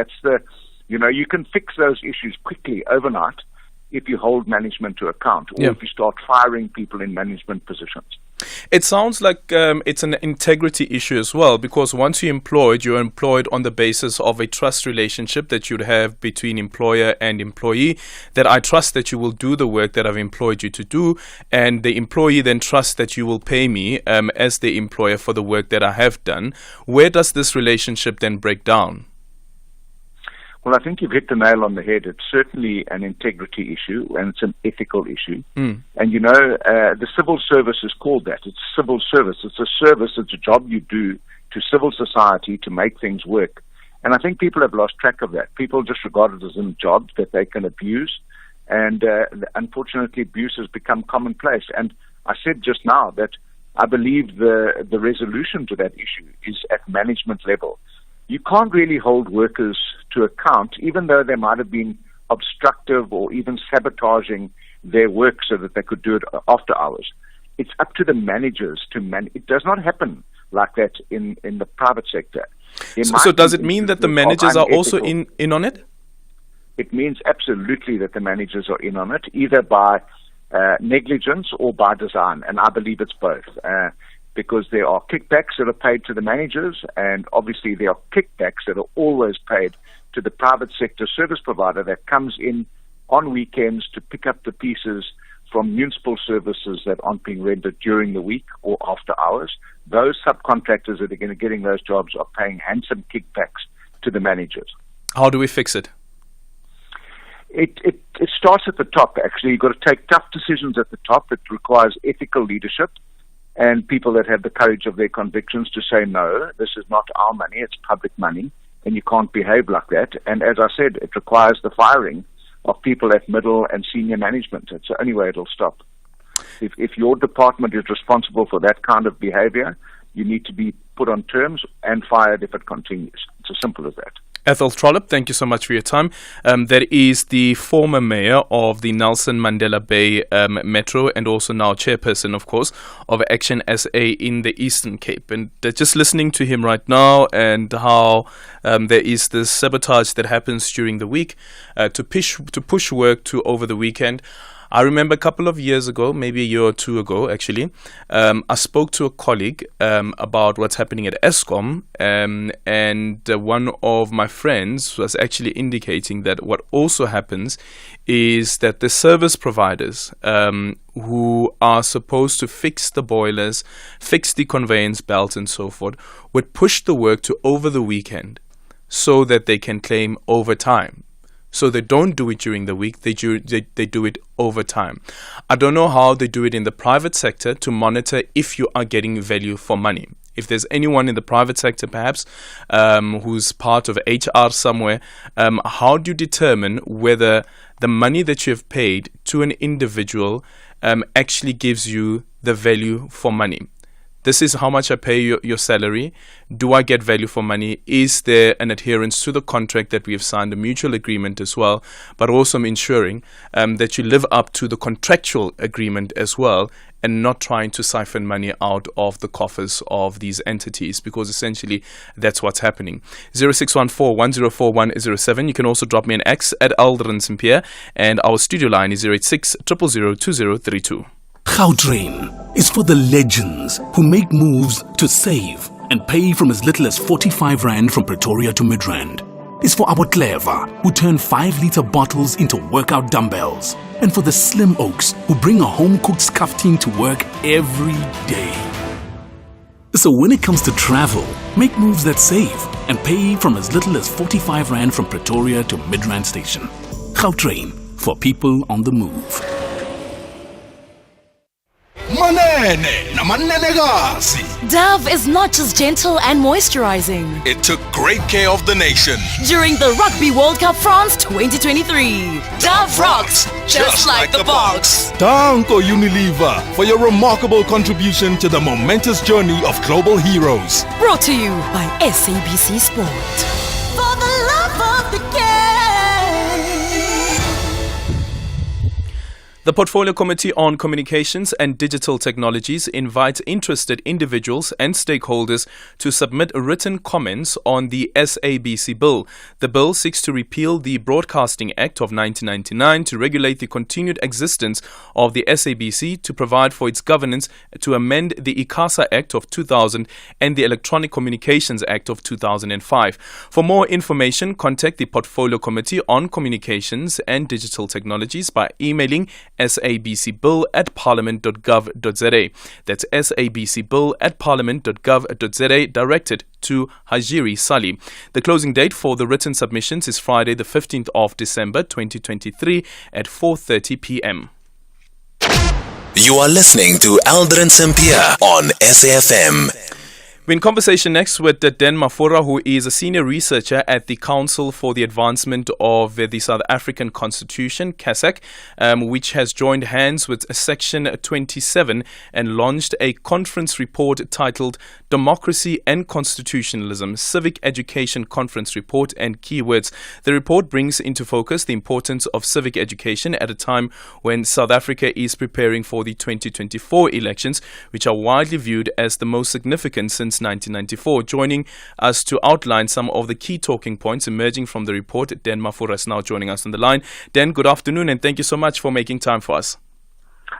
You can fix those issues quickly overnight if you hold management to account, or if you start firing people in management positions. It sounds like it's an integrity issue as well, because once you're employed on the basis of a trust relationship that you'd have between employer and employee, that I trust that you will do the work that I've employed you to do, and the employee then trusts that you will pay me as the employer for the work that I have done. Where does this relationship then break down? Well, I think you've hit the nail on the head. It's certainly an integrity issue, and it's an ethical issue. And, the civil service is called that. It's civil service. It's a service. It's a job you do to civil society to make things work. And I think people have lost track of that. People just regard it as a job that they can abuse. And unfortunately, abuse has become commonplace. And I said just now that I believe the resolution to that issue is at management level. You can't really hold workers to account, even though they might have been obstructive or even sabotaging their work so that they could do it after hours. It's up to the managers to manage. It does not happen like that in the private sector. So does it mean that the managers are also in on it? It means absolutely that the managers are in on it, either by negligence or by design, and I believe it's both. Because there are kickbacks that are paid to the managers, and obviously there are kickbacks that are always paid to the private sector service provider that comes in on weekends to pick up the pieces from municipal services that aren't being rendered during the week or after hours. Those subcontractors that are getting those jobs are paying handsome kickbacks to the managers. How do we fix it? It starts at the top, actually. You've got to take tough decisions at the top. It requires ethical leadership and people that have the courage of their convictions to say, no, this is not our money, it's public money, and you can't behave like that. And as I said, it requires the firing of people at middle and senior management. It's the only way it'll stop. If your department is responsible for that kind of behavior, you need to be put on terms and fired if it continues. It's as simple as that. Ethel Trollip, thank you so much for your time. That is the former mayor of the Nelson Mandela Bay Metro, and also now chairperson, of course, of Action SA in the Eastern Cape. And just listening to him right now, and how there is this sabotage that happens during the week to push work to over the weekend. I remember a couple of years ago, maybe a year or two ago, actually, I spoke to a colleague about what's happening at Eskom, and one of my friends was actually indicating that what also happens is that the service providers who are supposed to fix the boilers, fix the conveyance belt and so forth, would push the work to over the weekend so that they can claim overtime. So they don't do it during the week, they do it over time. I don't know how they do it in the private sector to monitor if you are getting value for money. If there's anyone in the private sector perhaps who's part of HR somewhere, how do you determine whether the money that you have paid to an individual actually gives you the value for money? this is how much I pay your salary. Do I get value for money? Is there an adherence to the contract that we have signed, a mutual agreement as well, but also ensuring that you live up to the contractual agreement as well, and not trying to siphon money out of the coffers of these entities, because essentially that's what's happening. 0614-104107. You can also drop me an X at Aldrin Sampear, and our studio line is 086 000 2032. Gautrain is for the legends who make moves to save and pay from as little as 45 Rand from Pretoria to Midrand. It's for our clever who turn 5-liter bottles into workout dumbbells. And for the slim oaks who bring a home-cooked skafteen to work every day. So when it comes to travel, make moves that save and pay from as little as 45 Rand from Pretoria to Midrand Station. Gautrain, for people on the move. Manene namanenekazi. Dove is not just gentle and moisturizing. It took great care of the nation During the Rugby World Cup France 2023. Dove rocks, just like the box. Danko Unilever for your remarkable contribution to the momentous journey of global heroes. Brought to you by SABC Sport. For the love of the game. The Portfolio Committee on Communications and Digital Technologies invites interested individuals and stakeholders to submit written comments on the SABC bill. The bill seeks to repeal the Broadcasting Act of 1999 to regulate the continued existence of the SABC, to provide for its governance, to amend the ICASA Act of 2000 and the Electronic Communications Act of 2005. For more information, contact the Portfolio Committee on Communications and Digital Technologies by emailing sabcbill@parliament.gov.za. That's sabcbill@parliament.gov.za, directed to Hajiri Sali. The closing date for the written submissions is Friday, the 15th of December 2023 at 4:30 p.m. You are listening to Aldrin Sampear on SAFM. We're in conversation next with Den Mafura, who is a senior researcher at the Council for the Advancement of the South African Constitution, CASAC, which has joined hands with Section 27 and launched a conference report titled Democracy and Constitutionalism, Civic Education Conference Report and Keywords. The report brings into focus the importance of civic education at a time when South Africa is preparing for the 2024 elections, which are widely viewed as the most significant since 1994. Joining us to outline some of the key talking points emerging from the report, Den Mafura is now joining us on the line. Den, good afternoon, and thank you so much for making time for us.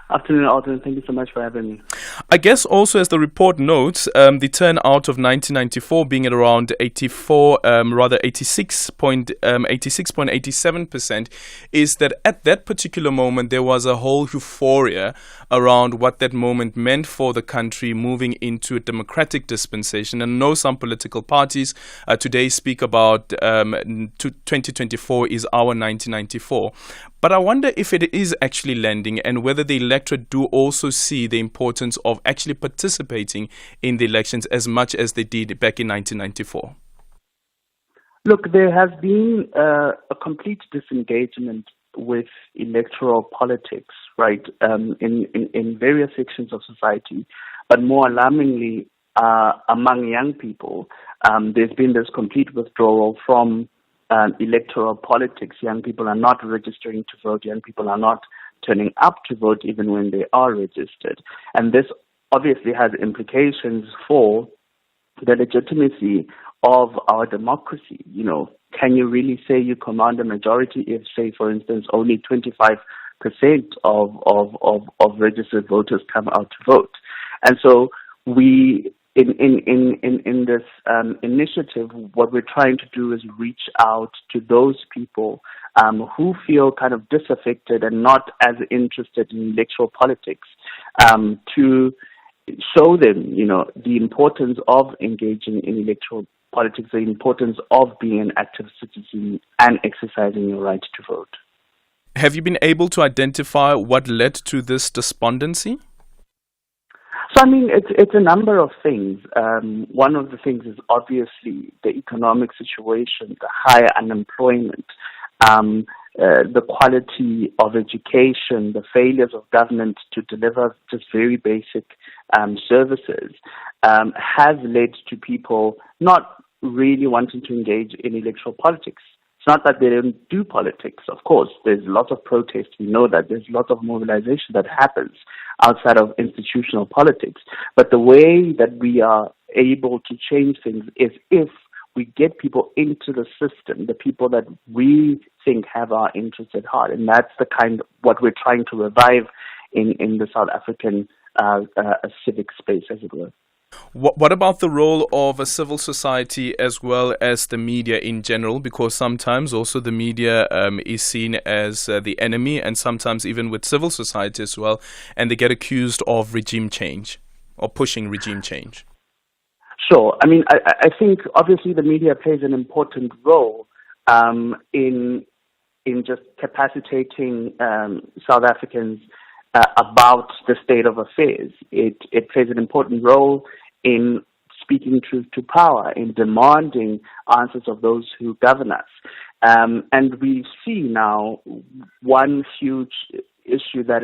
Afternoon, Aldrin. Thank you so much for having me. I guess also, as the report notes, the turnout of 1994 being at around 86.87%, is that at that particular moment there was a whole euphoria around what that moment meant for the country moving into a democratic dispensation. And I know some political parties today speak about 2024 is our 1994. But I wonder if it is actually landing, and whether the electorate do also see the importance of actually participating in the elections as much as they did back in 1994. Look, there has been a complete disengagement with electoral politics, right, in various sections of society, but more alarmingly among young people. There's been this complete withdrawal from electoral politics. Young people are not registering to vote. Young people are not turning up to vote even when they are registered. And this obviously has implications for the legitimacy of our democracy. You know, can you really say you command a majority if, say, for instance, only 25% of registered voters come out to vote? And so we, in this initiative, what we're trying to do is reach out to those people who feel kind of disaffected and not as interested in electoral politics, to show them, you know, the importance of engaging in electoral politics, the importance of being an active citizen and exercising your right to vote. Have you been able to identify what led to this despondency? So, I mean, it's a number of things. One of the things is obviously the economic situation, the higher unemployment, the quality of education, the failures of government to deliver just very basic services, has led to people not really wanting to engage in electoral politics. It's not that they don't do politics. Of course, there's lots of protest. We know that there's lots of mobilization that happens outside of institutional politics. But the way that we are able to change things is if we get people into the system, the people that we think have our interests at heart. And that's the kind of what we're trying to revive in the South African civic space, as it were. What about the role of a civil society as well as the media in general? Because sometimes also the media is seen as the enemy, and sometimes even with civil society as well, and they get accused of regime change or pushing regime change. Sure. I mean, I think obviously the media plays an important role in just capacitating South Africans about the state of affairs. It plays an important role in speaking truth to power, in demanding answers of those who govern us. And we see now one huge issue that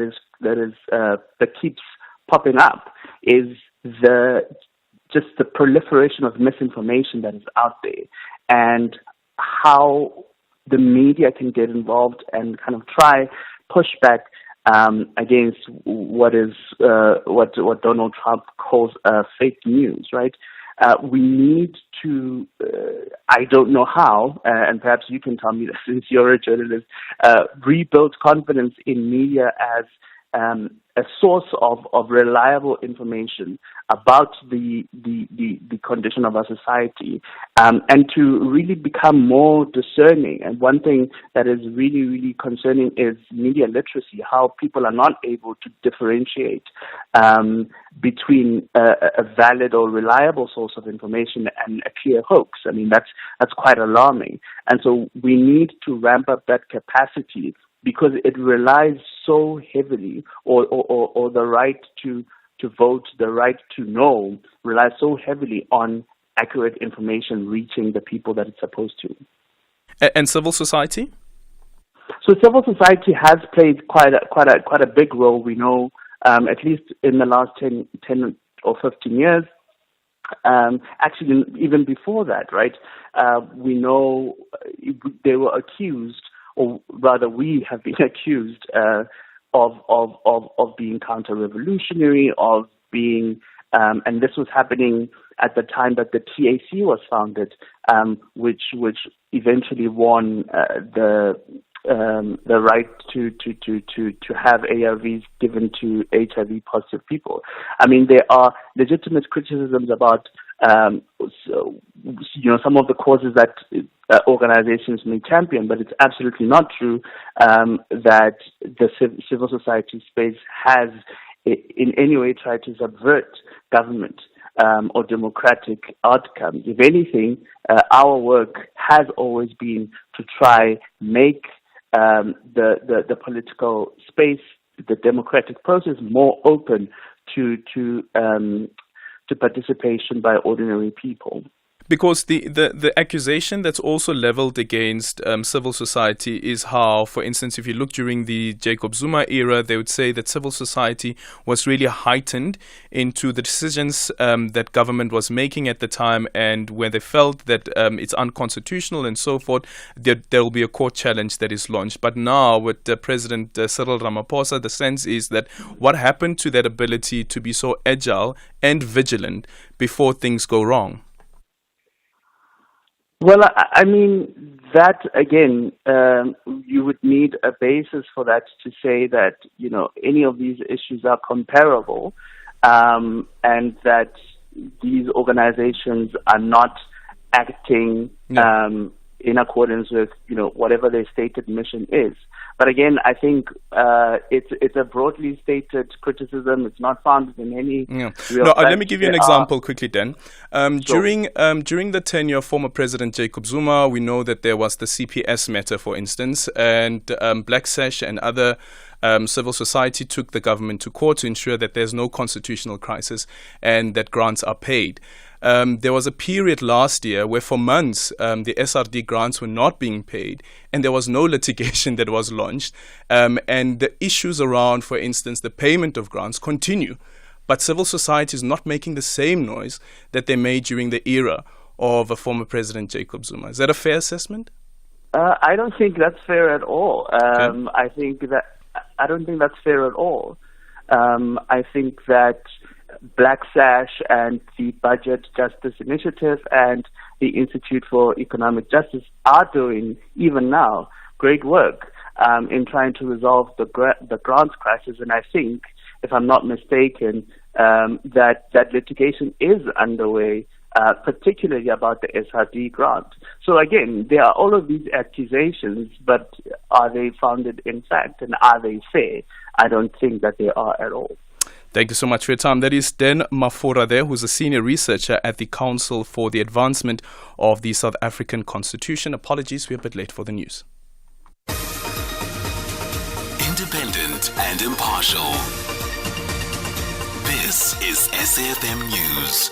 keeps popping up is just the proliferation of misinformation that is out there, and how the media can get involved and kind of try push back against what Donald Trump calls fake news, right? We need to, I don't know how, and perhaps you can tell me this since you're a journalist, rebuild confidence in media as a source of reliable information about the condition of our society, and to really become more discerning. And one thing that is really, really concerning is media literacy, how people are not able to differentiate between a valid or reliable source of information and a clear hoax. I mean, that's quite alarming. And so we need to ramp up that capacity, because it relies so heavily, or the right to vote, the right to know, relies so heavily on accurate information reaching the people that it's supposed to. And civil society? So civil society has played quite a big role. We know, at least in the last 10 or 15 years, actually even before that, right? We know they were accused, or rather we have been accused of being counter-revolutionary, of being, and this was happening at the time that the TAC was founded, which eventually won the right to have ARVs given to HIV positive people. I mean, there are legitimate criticisms about some of the causes that organizations may champion, but it's absolutely not true that the civil society space has in any way tried to subvert government or democratic outcomes. If anything, our work has always been to try make the political space, the democratic process, more open to participation by ordinary people. Because the accusation that's also leveled against civil society is how, for instance, if you look during the Jacob Zuma era, they would say that civil society was really heightened into the decisions that government was making at the time, and where they felt that it's unconstitutional and so forth, there will be a court challenge that is launched. But now with President Cyril Ramaphosa, the sense is that what happened to that ability to be so agile and vigilant before things go wrong? Well, I mean, that again, you would need a basis for that to say that, any of these issues are comparable, and that these organizations are not acting in accordance with, whatever their stated mission is. But again, I think it's a broadly stated criticism. It's not founded in any real fact. Let me give you an example quickly, Dan. During the tenure of former President Jacob Zuma, we know that there was the CPS matter, for instance, and Black Sash and other civil society took the government to court to ensure that there's no constitutional crisis and that grants are paid. There was a period last year where for months the SRD grants were not being paid and there was no litigation that was launched. And the issues around, for instance, the payment of grants continue. But civil society is not making the same noise that they made during the era of former President Jacob Zuma. Is that a fair assessment? I don't think that's fair at all. I don't think that's fair at all. I think that Black Sash and the Budget Justice Initiative and the Institute for Economic Justice are doing, even now, great work in trying to resolve the grants crisis. And I think, if I'm not mistaken, that litigation is underway, particularly about the SRD grant. So again, there are all of these accusations, but are they founded in fact, and are they fair? I don't think that they are at all. Thank you so much for your time. That is Den Mafora there, who's a senior researcher at the Council for the Advancement of the South African Constitution. Apologies, we're a bit late for the news. Independent and impartial. This is SAFM News.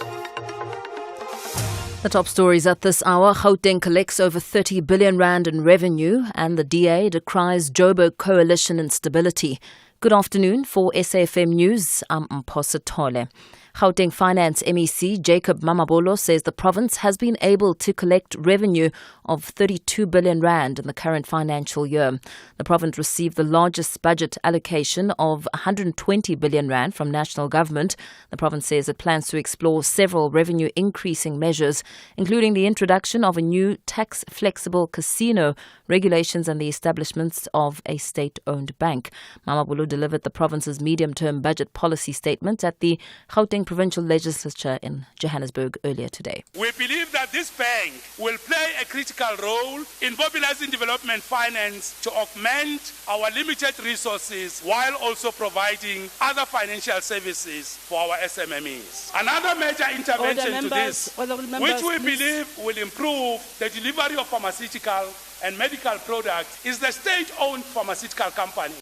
The top stories at this hour. Gauteng collects over 30 billion rand in revenue and the DA decries Joburg coalition instability. Good afternoon. For SAFM News, I'm Mphosa Thole. Gauteng Finance MEC Jacob Mamabolo says the province has been able to collect revenue of 32 billion rand in the current financial year. The province received the largest budget allocation of 120 billion rand from national government. The province says it plans to explore several revenue increasing measures, including the introduction of a new tax-flexible casino, regulations and the establishment of a state-owned bank. Mamabolo delivered the province's medium-term budget policy statement at the Gauteng Provincial Legislature in Johannesburg earlier today. We believe that this bank will play a critical role in mobilizing development finance to augment our limited resources while also providing other financial services for our SMMEs. Another major intervention to this, which we believe will improve the delivery of pharmaceutical and medical products, is the state-owned pharmaceutical company.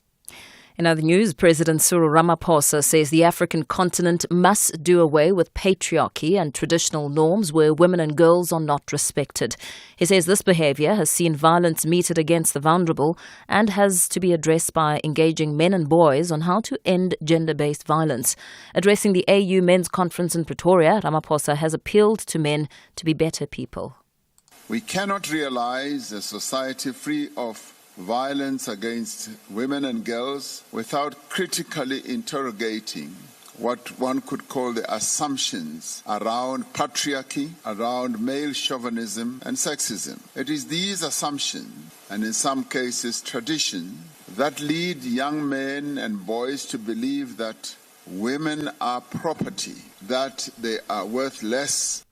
In other news, President Cyril Ramaphosa says the African continent must do away with patriarchy and traditional norms where women and girls are not respected. He says this behavior has seen violence meted against the vulnerable and has to be addressed by engaging men and boys on how to end gender-based violence. Addressing the AU Men's Conference in Pretoria, Ramaphosa has appealed to men to be better people. We cannot realize a society free of violence against women and girls without critically interrogating what one could call the assumptions around patriarchy, around male chauvinism and sexism. It is these assumptions, and in some cases tradition, that lead young men and boys to believe that women are property, that they are worth less.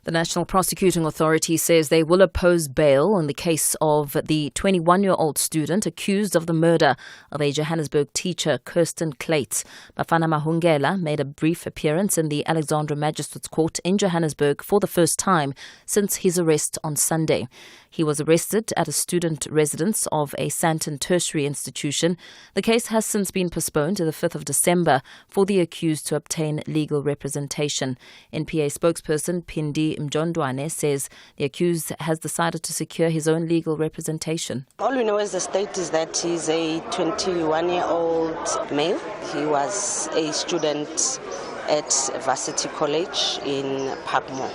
The National Prosecuting Authority says they will oppose bail in the case of the 21-year-old student accused of the murder of a Johannesburg teacher, Kirsten Clates. Bafana Mahungela made a brief appearance in the Alexandra Magistrates Court in Johannesburg for the first time since his arrest on Sunday. He was arrested at a student residence of a Sandton tertiary institution. The case has since been postponed to the 5th of December for the accused to obtain legal representation. NPA spokesperson Pindi Mjondwane says the accused has decided to secure his own legal representation. All we know as the state is that he's a 21-year-old male. He was a student at Varsity College in Parkmore.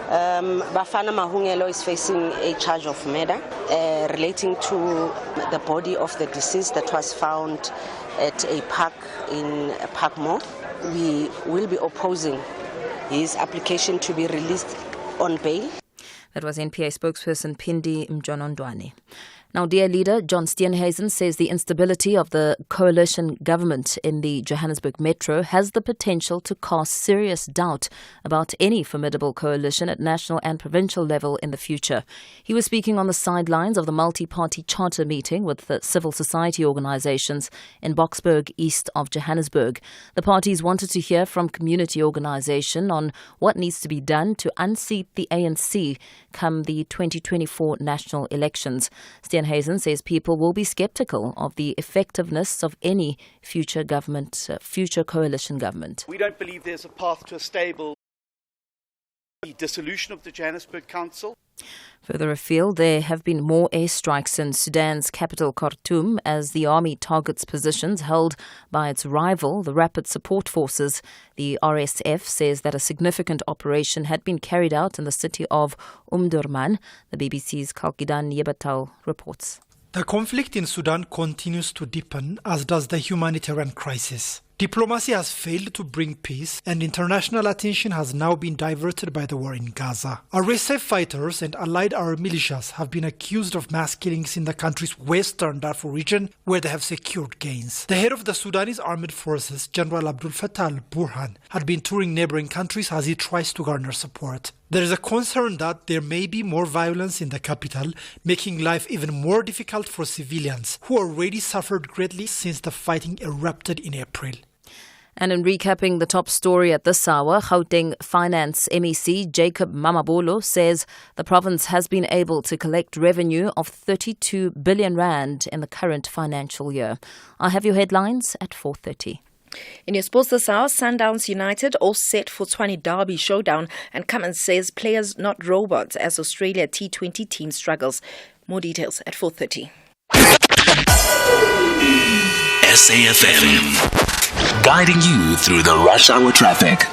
Bafana Mahungelo is facing a charge of murder relating to the body of the deceased that was found at a park in Parkmore. We will be opposing his application to be released on bail. That was NPA spokesperson Pindi Mjondwane. Now, DA leader John Steenhuisen says the instability of the coalition government in the Johannesburg Metro has the potential to cast serious doubt about any formidable coalition at national and provincial level in the future. He was speaking on the sidelines of the multi-party charter meeting with the civil society organizations in Boksburg, east of Johannesburg. The parties wanted to hear from community organization on what needs to be done to unseat the ANC come the 2024 national elections. Steenhuisen says people will be sceptical of the effectiveness of any future coalition government. We don't believe there's a path to a stable dissolution of the Johannesburg Council. Further afield, there have been more airstrikes in Sudan's capital Khartoum as the army targets positions held by its rival, the Rapid Support Forces. The RSF says that a significant operation had been carried out in the city of Omdurman. The BBC's Kalkidan Yebatal reports. The conflict in Sudan continues to deepen, as does the humanitarian crisis. Diplomacy has failed to bring peace, and international attention has now been diverted by the war in Gaza. RSF fighters and allied Arab militias have been accused of mass killings in the country's western Darfur region, where they have secured gains. The head of the Sudanese armed forces, General Abdul Fattah al-Burhan, had been touring neighboring countries as he tries to garner support. There is a concern that there may be more violence in the capital, making life even more difficult for civilians, who already suffered greatly since the fighting erupted in April. And in recapping the top story at this hour, Gauteng Finance MEC Jacob Mamabolo says the province has been able to collect revenue of 32 billion rand in the current financial year. I have your headlines at 4:30. In your sports this hour, Sundowns United all set for Tshwane Derby showdown, and Cummins says players not robots as Australia T20 team struggles. More details at 4:30. SAFM, guiding you through the rush hour traffic.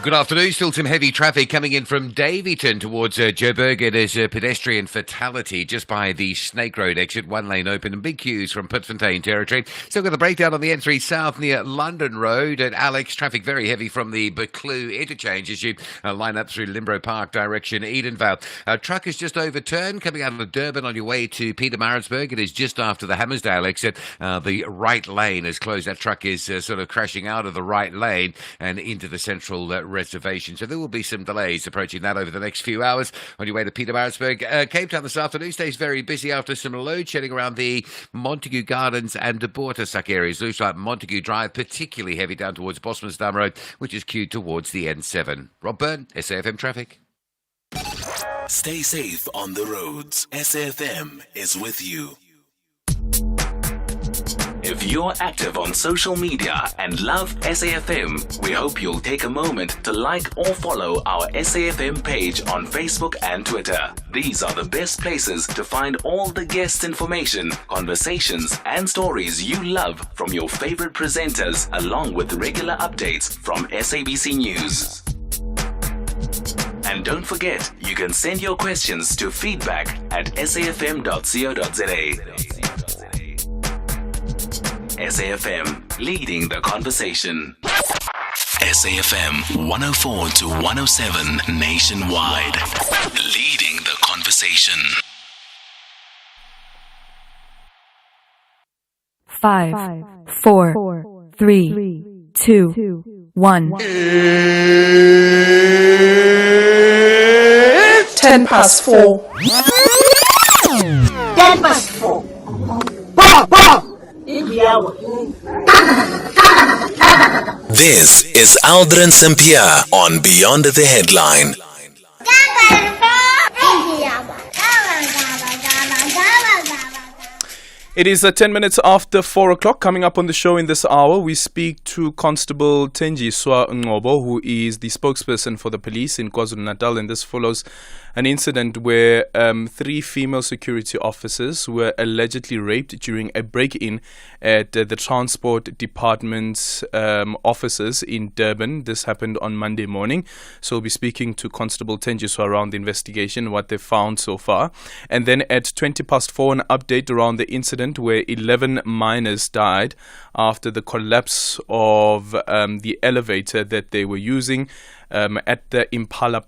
Good afternoon. Still some heavy traffic coming in from Daveyton towards Joburg. It is a pedestrian fatality just by the Snake Road exit. One lane open and big queues from Pitfontein territory. Still got the breakdown on the N3 South near London Road. And Alex, traffic very heavy from the Buccleuch interchange as you line up through Limbro Park direction Edenvale. A truck is just overturned coming out of Durban on your way to Pietermaritzburg. It is just after the Hammersdale exit. The right lane is closed. That truck is sort of crashing out of the right lane and into the central reservation. So there will be some delays approaching that over the next few hours on your way to Pietermaritzburg. Cape Town this afternoon stays very busy after some load shedding around the Montague Gardens and De Bortersuk areas. Looks like Montague Drive particularly heavy down towards Bosmansdam Road, which is queued towards the N7. Rob Byrne, SAFM Traffic. Stay safe on the roads. SAFM is with you. If you're active on social media and love SAFM, we hope you'll take a moment to like or follow our SAFM page on Facebook and Twitter. These are the best places to find all the guest information, conversations, and stories you love from your favorite presenters, along with regular updates from SABC News. And don't forget, you can send your questions to feedback@safm.co.za. SAFM, leading the conversation. SAFM 104 to 107 nationwide, leading the conversation. 5, 4, 3, 2, 1. 10 past 4. 10 past 4. This is Aldrin Sampear on Beyond the Headline. It is 10 minutes after 4 o'clock. Coming up on the show in this hour, we speak to Constable Thenjiswa Ngobo, who is the spokesperson for the police in KwaZulu-Natal, and this follows an incident where 3 female security officers were allegedly raped during a break-in at the Transport Department's offices in Durban. This happened on Monday morning. So we'll be speaking to Constable Thenjiswa around the investigation, what they found so far. And then at 20 past 4, an update around the incident where 11 miners died after the collapse of the elevator that they were using at the Impala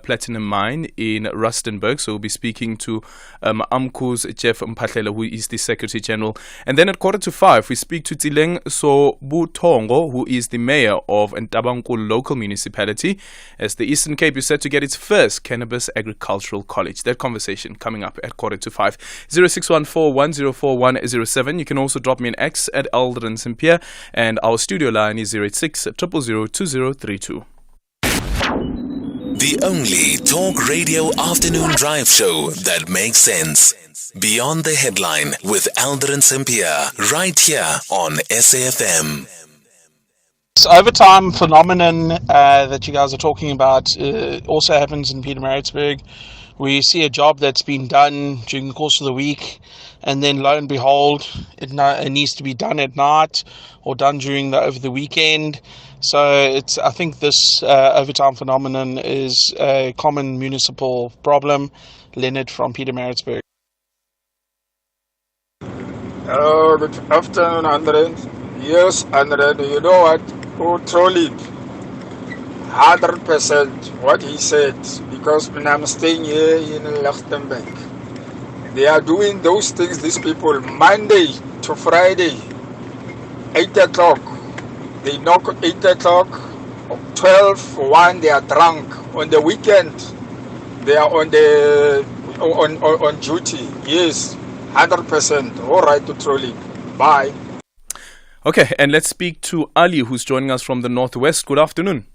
Platinum Mine in Rustenburg. So we'll be speaking to AMCU's Jeff Mpahlela, who is the Secretary General. And then at 4:45, we speak to Tsileng Sobuthongo, who is the Mayor of Ntabankulu local municipality, as the Eastern Cape is set to get its first cannabis agricultural college. That conversation coming up at 4:45. 0614104107. You can also drop me an X at Aldrin Sampear, and our studio line is 086 000 2032. The only talk radio afternoon drive show that makes sense. Beyond the Headline with Aldrin Sampear, right here on SAFM. This overtime phenomenon that you guys are talking about also happens in Pietermaritzburg. We see a job that's been done during the course of the week, and then lo and behold, it needs to be done at night or done over the weekend. So I think this overtime phenomenon is a common municipal problem. Leonard from Pietermaritzburg. Hello, good afternoon, Andre. Yes, Andre, you know what? Who troll it? 100% what he said, because when I'm staying here in Lichtenberg, they are doing those things, these people, Monday to Friday, 8 o'clock. They knock 8 o'clock, 12, 1, they are drunk. On the weekend, they are on duty. Yes, 100%. All right to trolling. Bye. Okay, and let's speak to Ali, who's joining us from the Northwest. Good afternoon.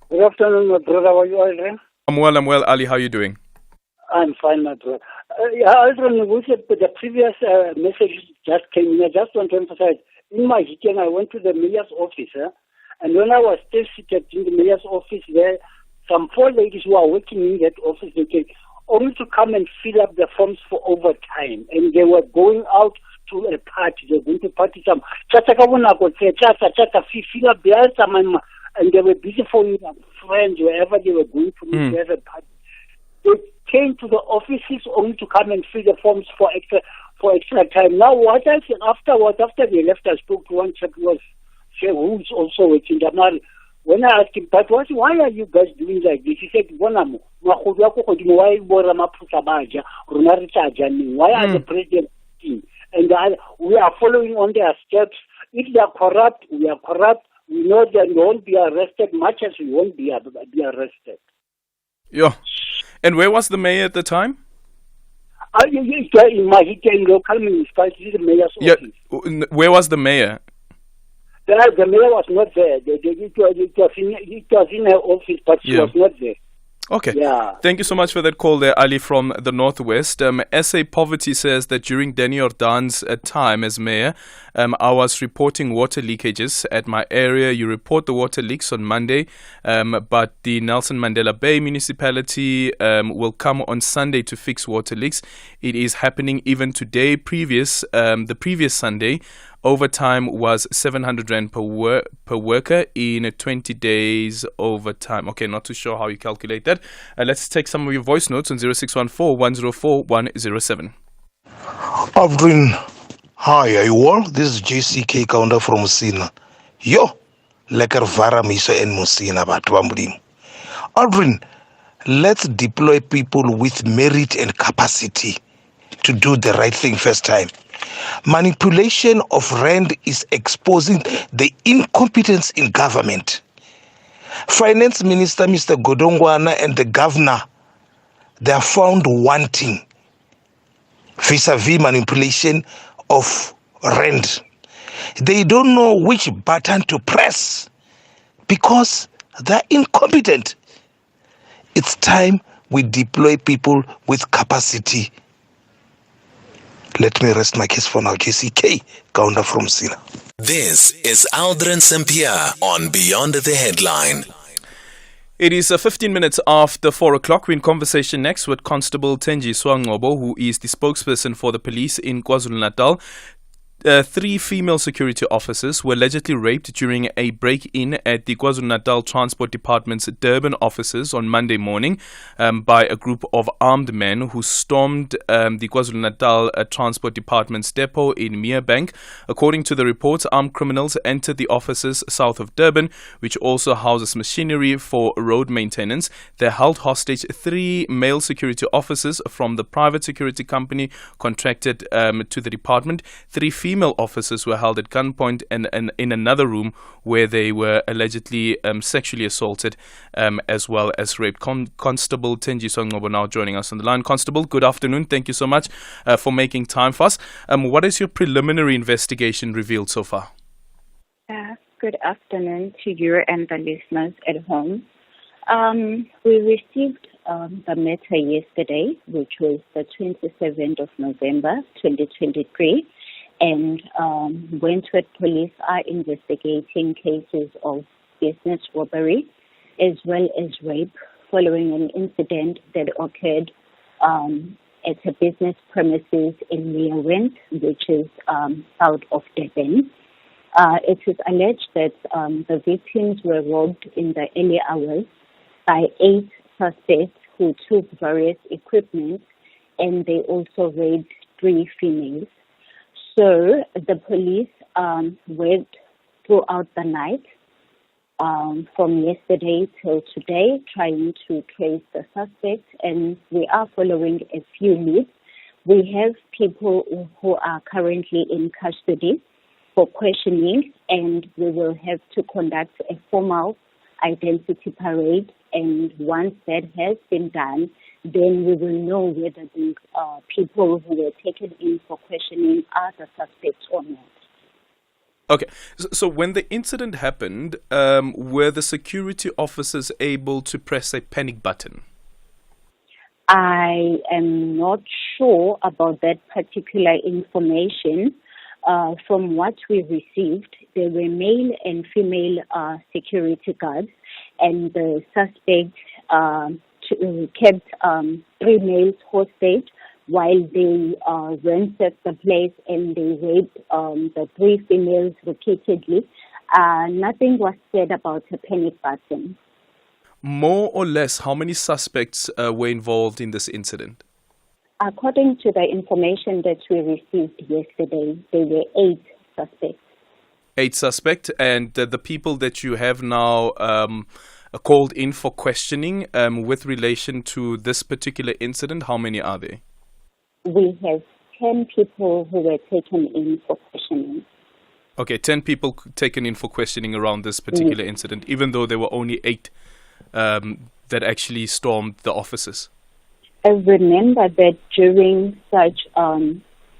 Good afternoon, my brother. How are you, Aldrin? I'm well. Ali, how are you doing? I'm fine, my brother. Aldrin, with the previous message just came in, I just want to emphasize, in my weekend, I went to the mayor's office, and when I was still seated in the mayor's office there, some 4 ladies who are working in that office, they came only to come and fill up the forms for overtime, and they were going out to a party. They were going to party some. Fill up there, and they were busy phoning up friends wherever they were going to meet to have a party. They came to the offices only to come and fill the forms for extra time. Now, what I said afterwards, after they left, I spoke to one chap who's also working there. When I asked him, but why are you guys doing like this? He said, why are the president? And we are following on their steps. If they are corrupt, we are corrupt. We know that we won't be arrested, much as we won't be arrested. Yeah. And where was the mayor at the time? In my local municipality, the mayor's office. Where was the mayor? The mayor was not there. It was in her office, but she was not there. Okay. Yeah. Thank you so much for that call there, Ali from the Northwest. SA Poverty says that during Danny Jordan's time as mayor, I was reporting water leakages at my area. You report the water leaks on Monday, but the Nelson Mandela Bay municipality will come on Sunday to fix water leaks. It is happening even today. The previous Sunday, overtime was 700 Rand per worker in 20 days overtime. Okay, not too sure how you calculate that. Let's take some of your voice notes on 0614-104-107. Aldrin, hi, are you well? This is JCK Kaunda from Musina. Yo, lekker vara miso en Musina batwambulim. Aldrin, let's deploy people with merit and capacity to do the right thing first time. Manipulation of rand is exposing the incompetence in government. Finance Minister Mr. Godongwana and the governor, they are found wanting vis-a-vis manipulation of rand. They don't know which button to press because they're incompetent. It's time we deploy people with capacity. Let me rest my case for now. JCK, Kaunda from Sina. This is Aldrin Sampear on Beyond the Headline. It is 15 minutes after 4 o'clock. We're in conversation next with Constable Tenji Swangqobo, who is the spokesperson for the police in KwaZulu-Natal. 3 female security officers were allegedly raped during a break-in at the KwaZulu-Natal Transport Department's Durban offices on Monday morning by a group of armed men who stormed the KwaZulu-Natal Transport Department's depot in Merebank. According to the reports, armed criminals entered the offices south of Durban, which also houses machinery for road maintenance. They held hostage 3 male security officers from the private security company contracted to the department. 3 female officers were held at gunpoint and in another room where they were allegedly sexually assaulted as well as raped. Constable Tenji Swangqobo now joining us on the line. Constable, good afternoon. Thank you so much for making time for us. What has your preliminary investigation revealed so far? Good afternoon to you and the listeners at home. We received the matter yesterday, which was the 27th of November, 2023, and Wentworth Police are investigating cases of business robbery as well as rape following an incident that occurred at a business premises in Leeuwen, which is south of Durban. It is alleged that the victims were robbed in the early hours by 8 suspects who took various equipment, and they also raped 3 females. So the police worked throughout the night from yesterday till today, trying to trace the suspects, and we are following a few leads. We have people who are currently in custody for questioning, and we will have to conduct a formal identity parade, and once that has been done, then we will know whether the people who were taken in for questioning are the suspects or not. Okay, so when the incident happened, were the security officers able to press a panic button? I am not sure about that particular information. From what we received, there were male and female security guards, and the suspect kept 3 males hostage while they ransacked the place and they raped the 3 females repeatedly. Nothing was said about a panic button. More or less, how many suspects were involved in this incident? According to the information that we received yesterday, there were 8 suspects. 8 suspects, and the people that you have now called in for questioning with relation to this particular incident, how many are there? We have 10 people who were taken in for questioning. Okay, 10 people taken in for questioning around this particular incident, even though there were only 8 that actually stormed the offices. Remember that during such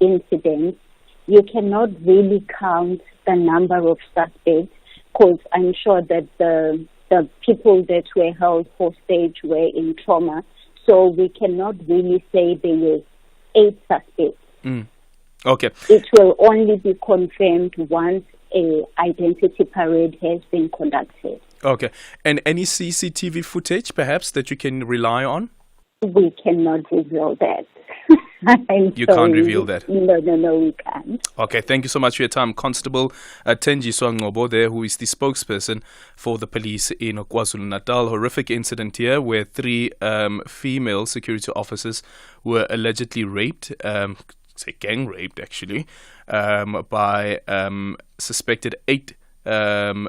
incidents, you cannot really count the number of suspects, because I'm sure that the people that were held hostage were in trauma, so we cannot really say there were 8 suspects. Okay. It will only be confirmed once an identity parade has been conducted. Okay. And any CCTV footage, perhaps, that you can rely on? We cannot reveal that. You can't reveal that? No, we can't. Okay, thank you so much for your time. Constable Thenjiswa Ngcobo there, who is the spokesperson for the police in KwaZulu-Natal. Horrific incident here where 3 female security officers were allegedly raped, gang raped actually, by suspected 8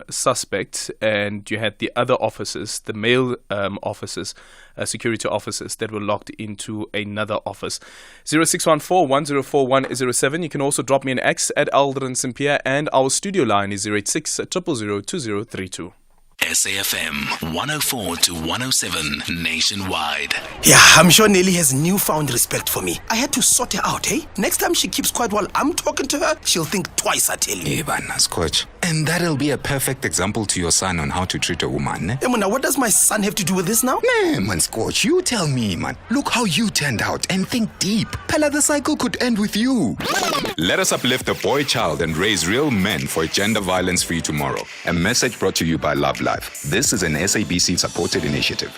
suspects, and you had the other officers, the male officers, security officers that were locked into another office. 0614-104107. You can also drop me an X at Aldrin Sampear, and our studio line is 086 000 2032. SAFM 104 to 107 nationwide. Yeah, I'm sure Nelly has newfound respect for me. I had to sort her out, hey? Next time she keeps quiet while I'm talking to her, she'll think twice, I tell you. Coach. And that'll be a perfect example to your son on how to treat a woman. Now, what does my son have to do with this now? Man, Coach, you tell me, man. Look how you turned out and think deep. Pella, the cycle could end with you. Let us uplift the boy child and raise real men for a gender violence-free tomorrow. A message brought to you by Love Life. This is an SABC-supported initiative.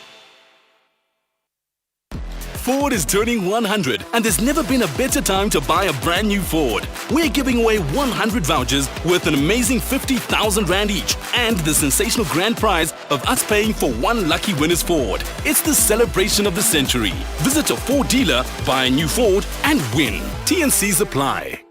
Ford is turning 100, and there's never been a better time to buy a brand new Ford. We're giving away 100 vouchers worth an amazing 50,000 Rand each, and the sensational grand prize of us paying for 1 lucky winner's Ford. It's the celebration of the century. Visit a Ford dealer, buy a new Ford, and win. T&Cs apply.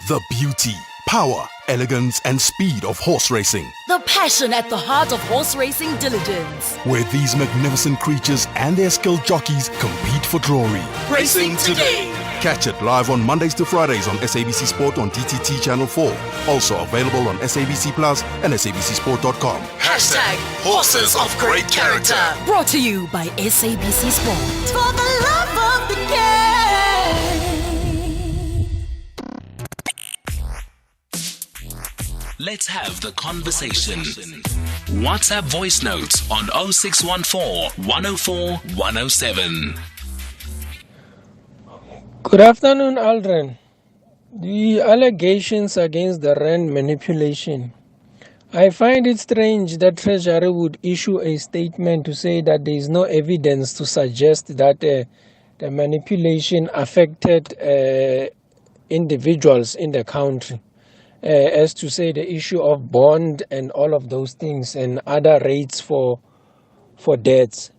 The beauty, power, elegance and speed of horse racing. The passion at the heart of horse racing diligence. Where these magnificent creatures and their skilled jockeys compete for glory. Racing today. Catch it live on Mondays to Fridays on SABC Sport on DTT Channel 4. Also available on SABC Plus and SABCSport.com. #Horses of Great Character. Brought to you by SABC Sport. For the love of the game. Let's have the conversation. WhatsApp voice notes on 0614 104 107. Good afternoon, Aldrin. The allegations against the rand manipulation. I find it strange that Treasury would issue a statement to say that there is no evidence to suggest that the manipulation affected individuals in the country. As to say the issue of bond and all of those things and other rates for debts.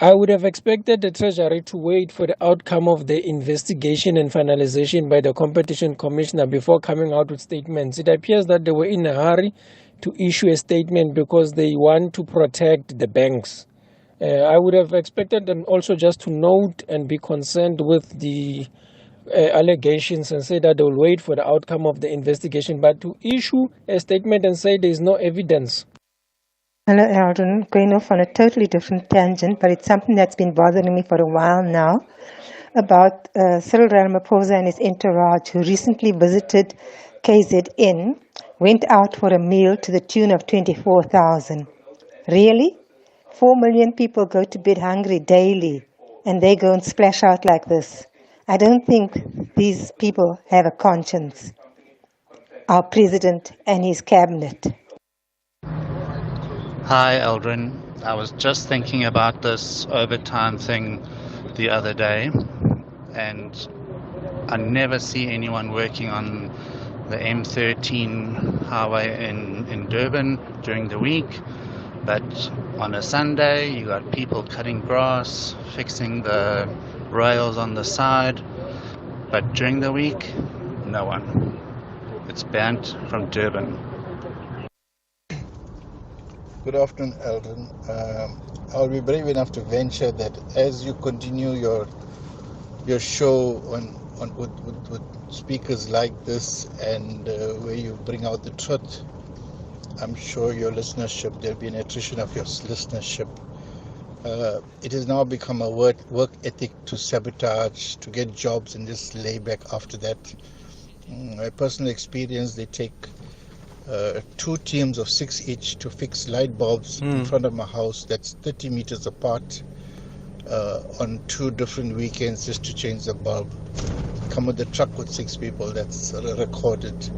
I would have expected the Treasury to wait for the outcome of the investigation and finalization by the Competition Commissioner before coming out with statements. It appears that they were in a hurry to issue a statement because they want to protect the banks. I would have expected them also just to note and be concerned with the allegations and say that they will wait for the outcome of the investigation, but to issue a statement and say there is no evidence. Hello, Aldrin. Going off on a totally different tangent, but it's something that's been bothering me for a while now, about Cyril Ramaphosa and his entourage who recently visited KZN, went out for a meal to the tune of 24,000. Really? 4 million people go to bed hungry daily, and they go and splash out like this. I don't think these people have a conscience, our president and his cabinet. Hi, Aldrin. I was just thinking about this overtime thing the other day, and I never see anyone working on the M13 highway in Durban during the week. But on a Sunday, you got people cutting grass, fixing the rails on the side. But during the week, no one. It's banned from Durban. Good afternoon, Aldrin. I'll be brave enough to venture that as you continue your show with speakers like this and where you bring out the truth, I'm sure your listenership, there'll be an attrition of your listenership. It has now become a work ethic to sabotage, to get jobs and just lay back after that. My personal experience, they take 2 teams of 6 each to fix light bulbs in front of my house that's 30 meters apart on 2 different weekends just to change the bulb. Come with the truck with 6 people, that's recorded.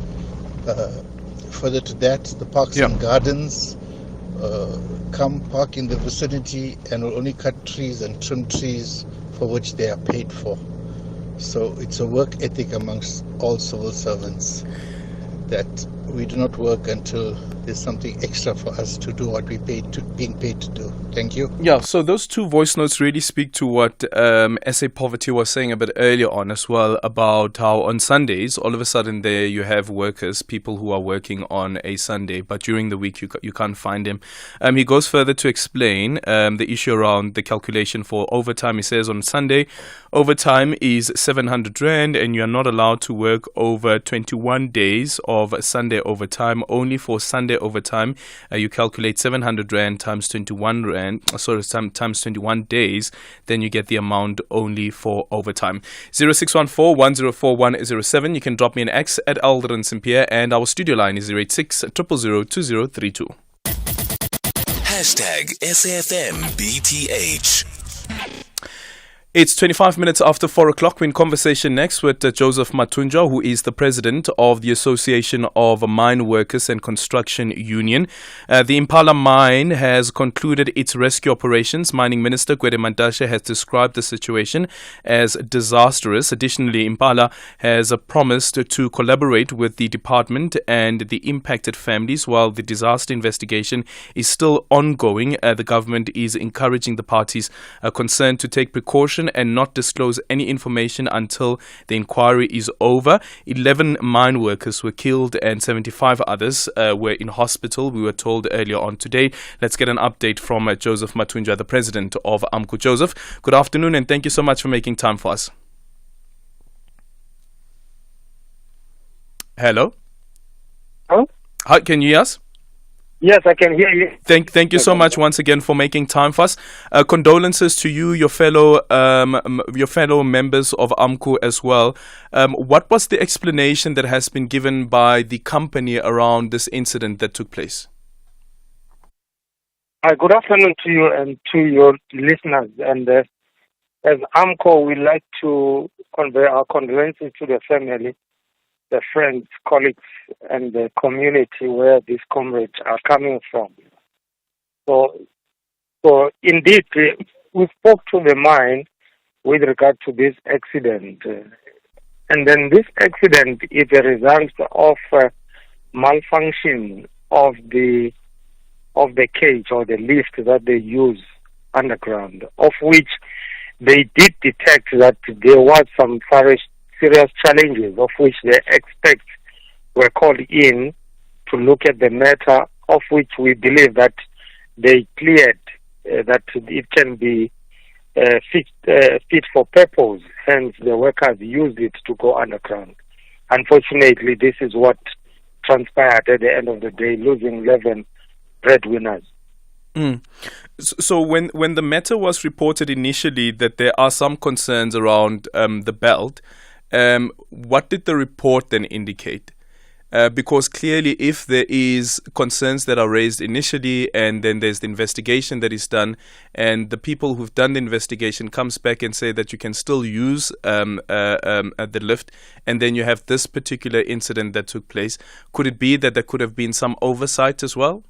Further to that, the parks and gardens come park in the vicinity and will only cut trees and trim trees for which they are paid for. So it's a work ethic amongst all civil servants that we do not work until there's something extra for us to do what we're being paid to do. Thank you. Yeah, so those 2 voice notes really speak to what SA Poverty was saying a bit earlier on as well, about how on Sundays, all of a sudden there you have workers, people who are working on a Sunday, but during the week you can't find them. He goes further to explain the issue around the calculation for overtime. He says on Sunday, overtime is 700 Rand and you are not allowed to work over 21 days of Sunday overtime. Only for Sunday overtime, you calculate 700 Rand times 21 Rand, times 21 days, then you get the amount only for overtime. 0614 104 107. You can drop me an X at Aldrin Sampear, and our studio line is 086 000 2032. #SAFMBTH. It's 25 minutes after 4 o'clock. We're in conversation next with Joseph Matunja, who is the president of the Association of Mine Workers and Construction Union. The Impala mine has concluded its rescue operations. Mining Minister Gwede Mantashe has described the situation as disastrous. Additionally, Impala has promised to collaborate with the department and the impacted families while the disaster investigation is still ongoing. The government is encouraging the parties concerned to take precaution and not disclose any information until the inquiry is over. 11 mine workers were killed and 75 others were in hospital, we were told earlier on today. Let's get an update from Joseph Matunja, the president of AMCU. Joseph, good afternoon and thank you so much for making time for us. Hello? Hello? Hi, can you hear us? Yes, I can hear you. Thank you so much once again for making time for us. Condolences to you, your fellow members of AMCU as well. What was the explanation that has been given by the company around this incident that took place? Good afternoon to you and to your listeners. And as AMCO, we'd like to convey our condolences to the family, the friends, colleagues, and the community where these comrades are coming from. So indeed, we spoke to the mine with regard to this accident. And then this accident is a result of malfunction of the cage or the lift that they use underground, of which they did detect that there was some very serious challenges, of which the experts were called in to look at the matter, of which we believe that they cleared that it can be fit for purpose. Hence, the workers used it to go underground. Unfortunately, this is what transpired at the end of the day, losing 11 breadwinners. So when the matter was reported initially that there are some concerns around the belt, what did the report then indicate? Because clearly if there is concerns that are raised initially and then there's the investigation that is done and the people who've done the investigation comes back and say that you can still use the lift, and then you have this particular incident that took place, could it be that there could have been some oversight as well?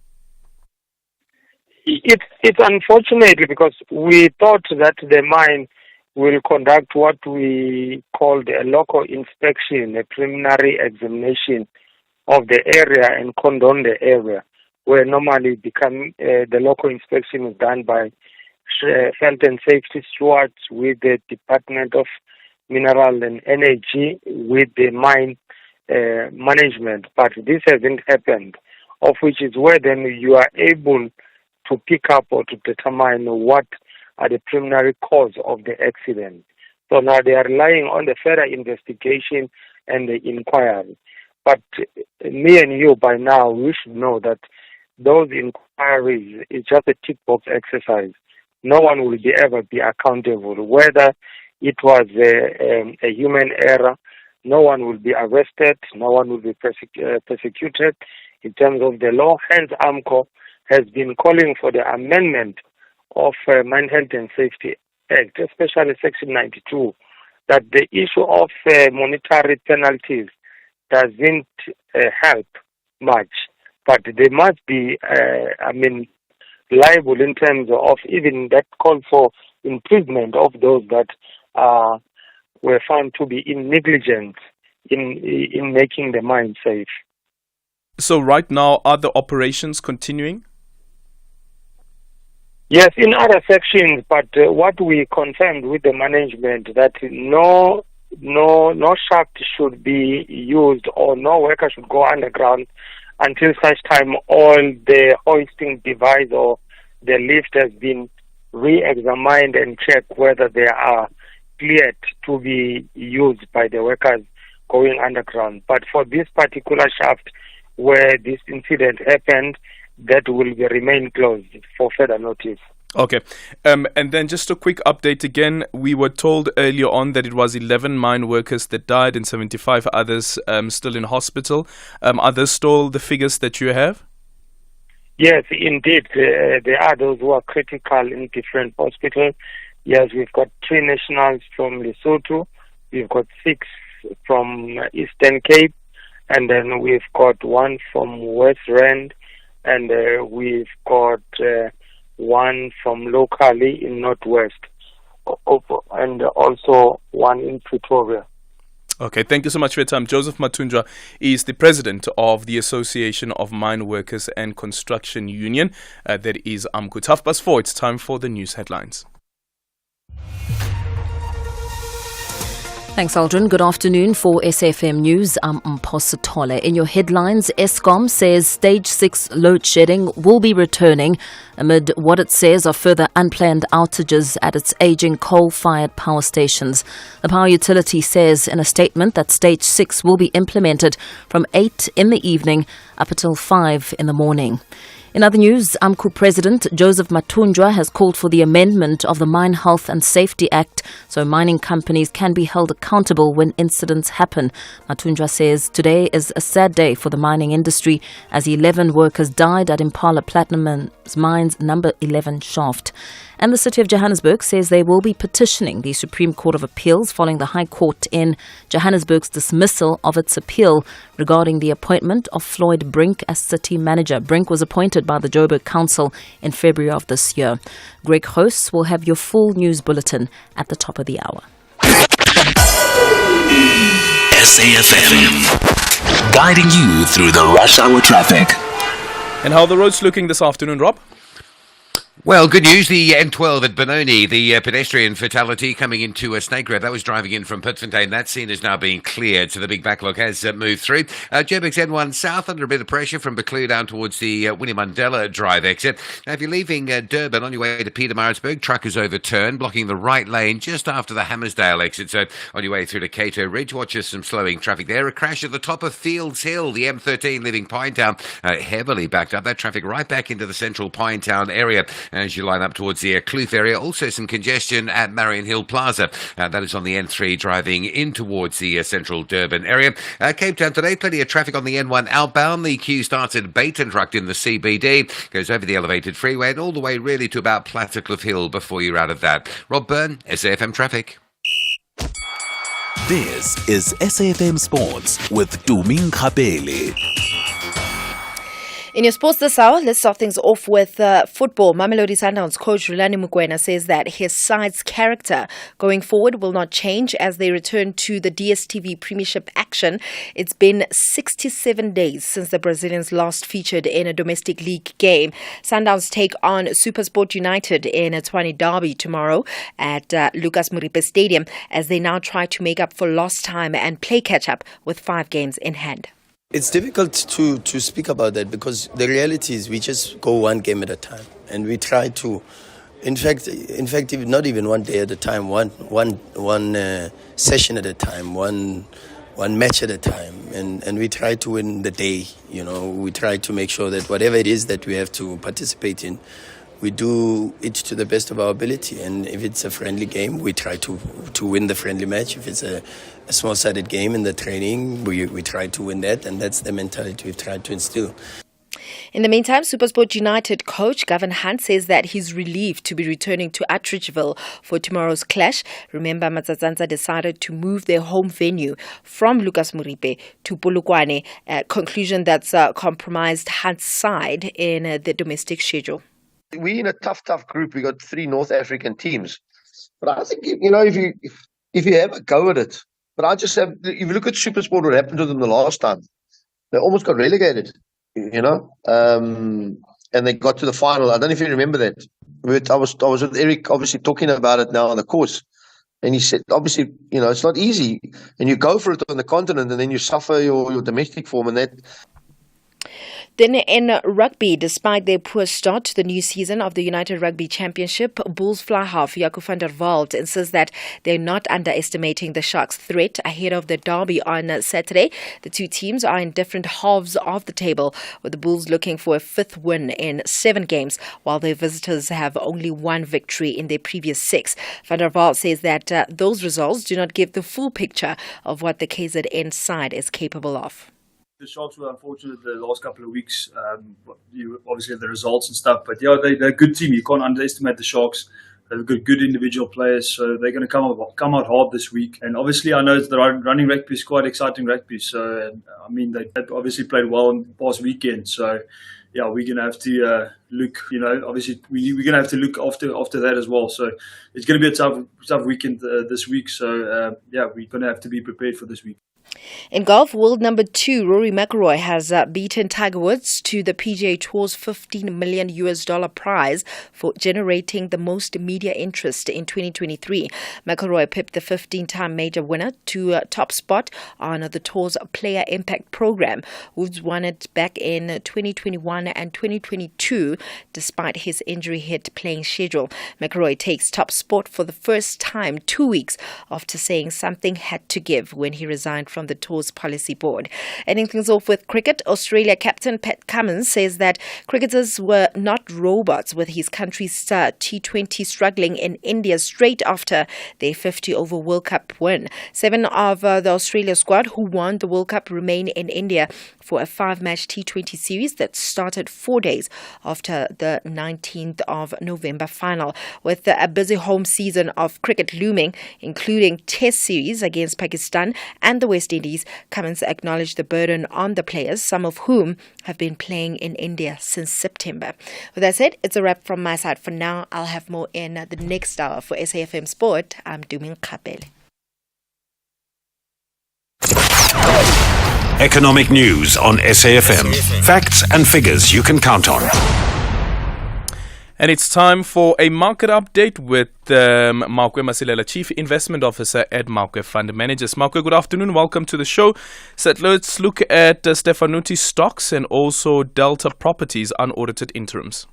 It's unfortunately because we thought that the mine will conduct what we called a local inspection, a preliminary examination of the area and condone the area, where normally the local inspection is done by health and safety stewards with the Department of Mineral and Energy, with the mine management. But this hasn't happened, of which is where then you are able to pick up or to determine what are the preliminary cause of the accident. So now they are relying on the further investigation and the inquiry. But me and you by now, we should know that those inquiries is just a tick box exercise. No one will ever be accountable. Whether it was a human error, no one will be arrested, no one will be persecuted in terms of the law. Hence, AMCO has been calling for the amendment of Mine Health and Safety Act, especially Section 92, that the issue of monetary penalties doesn't help much, but they must be, liable in terms of even that call for imprisonment of those that were found to be in negligence in making the mine safe. So right now, are the operations continuing? Yes, in other sections, but what we confirmed with the management that no shaft should be used or no worker should go underground until such time all the hoisting device or the lift has been re-examined and checked whether they are cleared to be used by the workers going underground. But for this particular shaft where this incident happened, that will remain closed for further notice. Okay. And then just a quick update again. We were told earlier on that it was 11 mine workers that died and 75 others still in hospital. Are those still the figures that you have? Yes, indeed. There are those who are critical in different hospitals. Yes, we've got 3 nationals from Lesotho. We've got 6 from Eastern Cape. And then we've got 1 from West Rand. And we've got 1 from locally in Northwest. And also 1 in Pretoria. Okay, thank you so much for your time. Joseph Matunjwa is the president of the Association of Mine Workers and Construction Union. That is AMCO. 4:30. It's time for the news headlines. Thanks, Aldrin. Good afternoon. For SFM News, I'm Mphosa Tole. In your headlines, Eskom says Stage 6 load shedding will be returning amid what it says are further unplanned outages at its aging coal-fired power stations. The power utility says in a statement that Stage 6 will be implemented from 8 in the evening up until 5 in the morning. In other news, AMCU President Joseph Mathunjwa has called for the amendment of the Mine Health and Safety Act so mining companies can be held accountable when incidents happen. Mathunjwa says today is a sad day for the mining industry as 11 workers died at Impala Platinum Mine's number 11 shaft. And the City of Johannesburg says they will be petitioning the Supreme Court of Appeals following the High Court in Johannesburg's dismissal of its appeal regarding the appointment of Floyd Brink as city manager. Brink was appointed by the Joburg Council in February of this year. Greg Hosts will have your full news bulletin at the top of the hour. SAFM, guiding you through the rush hour traffic. And how are the roads looking this afternoon, Rob? Well, good news. The N12 at Benoni, the pedestrian fatality coming into Snake Grove. That was driving in from Pitfontein. That scene is now being cleared, so the big backlog has moved through. Joburg's N1 South under a bit of pressure from Buccleuch down towards the Winnie Mandela Drive exit. Now, if you're leaving Durban on your way to Pietermaritzburg, truck is overturned, blocking the right lane just after the Hammersdale exit. So on your way through to Cato Ridge, watch some slowing traffic there. A crash at the top of Fields Hill, the M13 leaving Pinetown, heavily backed up. That traffic right back into the central Pinetown area as you line up towards the Kloof area. Also some congestion at Marion Hill Plaza. That is on the N3 driving in towards the central Durban area. Cape Town today, plenty of traffic on the N1 outbound. The queue starts at Baton-Truck in the CBD, goes over the elevated freeway and all the way really to about Plattercliff Hill before you're out of that. Rob Byrne, SAFM Traffic. This is SAFM Sports with Tuming Kapele. In your sports this hour, let's start things off with football. Mamelodi Sundowns coach Rulani Mokoena says that his side's character going forward will not change as they return to the DStv Premiership action. It's been 67 days since the Brazilians last featured in a domestic league game. Sundowns take on SuperSport United in a Tshwane derby tomorrow at Lucas Moripe Stadium as they now try to make up for lost time and play catch-up with 5 games in hand. It's difficult to speak about that because the reality is we just go one game at a time and we try to, in fact, not even one day at a time, one session at a time, one match at a time, and we try to win the day. You know, we try to make sure that whatever it is that we have to participate in, we do it to the best of our ability. And if it's a friendly game, we try to win the friendly match. If it's a small-sided game in the training, we try to win that, and that's the mentality we've tried to instill. In the meantime, SuperSport United coach Gavin Hunt says that he's relieved to be returning to Atteridgeville for tomorrow's clash. Remember, Matsatsantsa decided to move their home venue from Lucas Moripe to Polokwane, a conclusion that's compromised Hunt's side in the domestic schedule. We're in a tough group. We got 3 North African teams, but I think if you have a go at it, but I just have. If you look at SuperSport, what happened to them the last time, they almost got relegated, and they got to the final. I don't know if you remember that. I was with Eric, obviously talking about it now on the course, and he said, obviously, it's not easy, and you go for it on the continent, and then you suffer your domestic form, and that. Then in rugby, despite their poor start to the new season of the United Rugby Championship, Bulls fly half Jaco van der Walt insists that they're not underestimating the Sharks' threat ahead of the derby on Saturday. The two teams are in different halves of the table, with the Bulls looking for a 5th win in 7 games, while their visitors have only 1 victory in their previous 6. Van der Walt says that those results do not give the full picture of what the KZN side is capable of. The Sharks were unfortunate the last couple of weeks. You obviously have the results and stuff, but yeah, they're a good team. You can't underestimate the Sharks. They've got good individual players, so they're going to come out hard this week. And obviously, I know the running rugby is quite exciting rugby. So they obviously played well in the past weekend. So yeah, we're going to have to look. Obviously, we're going to have to look after that as well. So it's going to be a tough weekend this week. So yeah, we're going to have to be prepared for this week. In golf, world number 2 Rory McIlroy has beaten Tiger Woods to the PGA Tour's $15 million prize for generating the most media interest in 2023. McIlroy pipped the 15-time major winner to a top spot on the tour's Player Impact program. Woods won it back in 2021 and 2022 despite his injury-hit playing schedule. McIlroy takes top sport for the first time 2 weeks after saying something had to give when he resigned from the tour's policy board. Ending things off with cricket, Australia captain Pat Cummins says that cricketers were not robots, with his country's star T20 struggling in India straight after their 50-over World Cup win. 7 of the Australia squad who won the World Cup remain in India for a 5-match T20 series that started 4 days after the 19th of November final. With a busy home season of cricket looming, including Test series against Pakistan and the West Indies, Cummins acknowledged the burden on the players, some of whom have been playing in India since September. With that said, it's a wrap from my side for now. I'll have more in the next hour. For SAFM Sport, I'm Dumin Kapel. Economic news on SAFM. Facts and figures you can count on. And it's time for a market update with Maukwe Masilela, Chief Investment Officer at Maukwe Fund Managers. Maukwe, good afternoon. Welcome to the show. So let's look at Stefanuti stocks and also Delta Properties unaudited interims.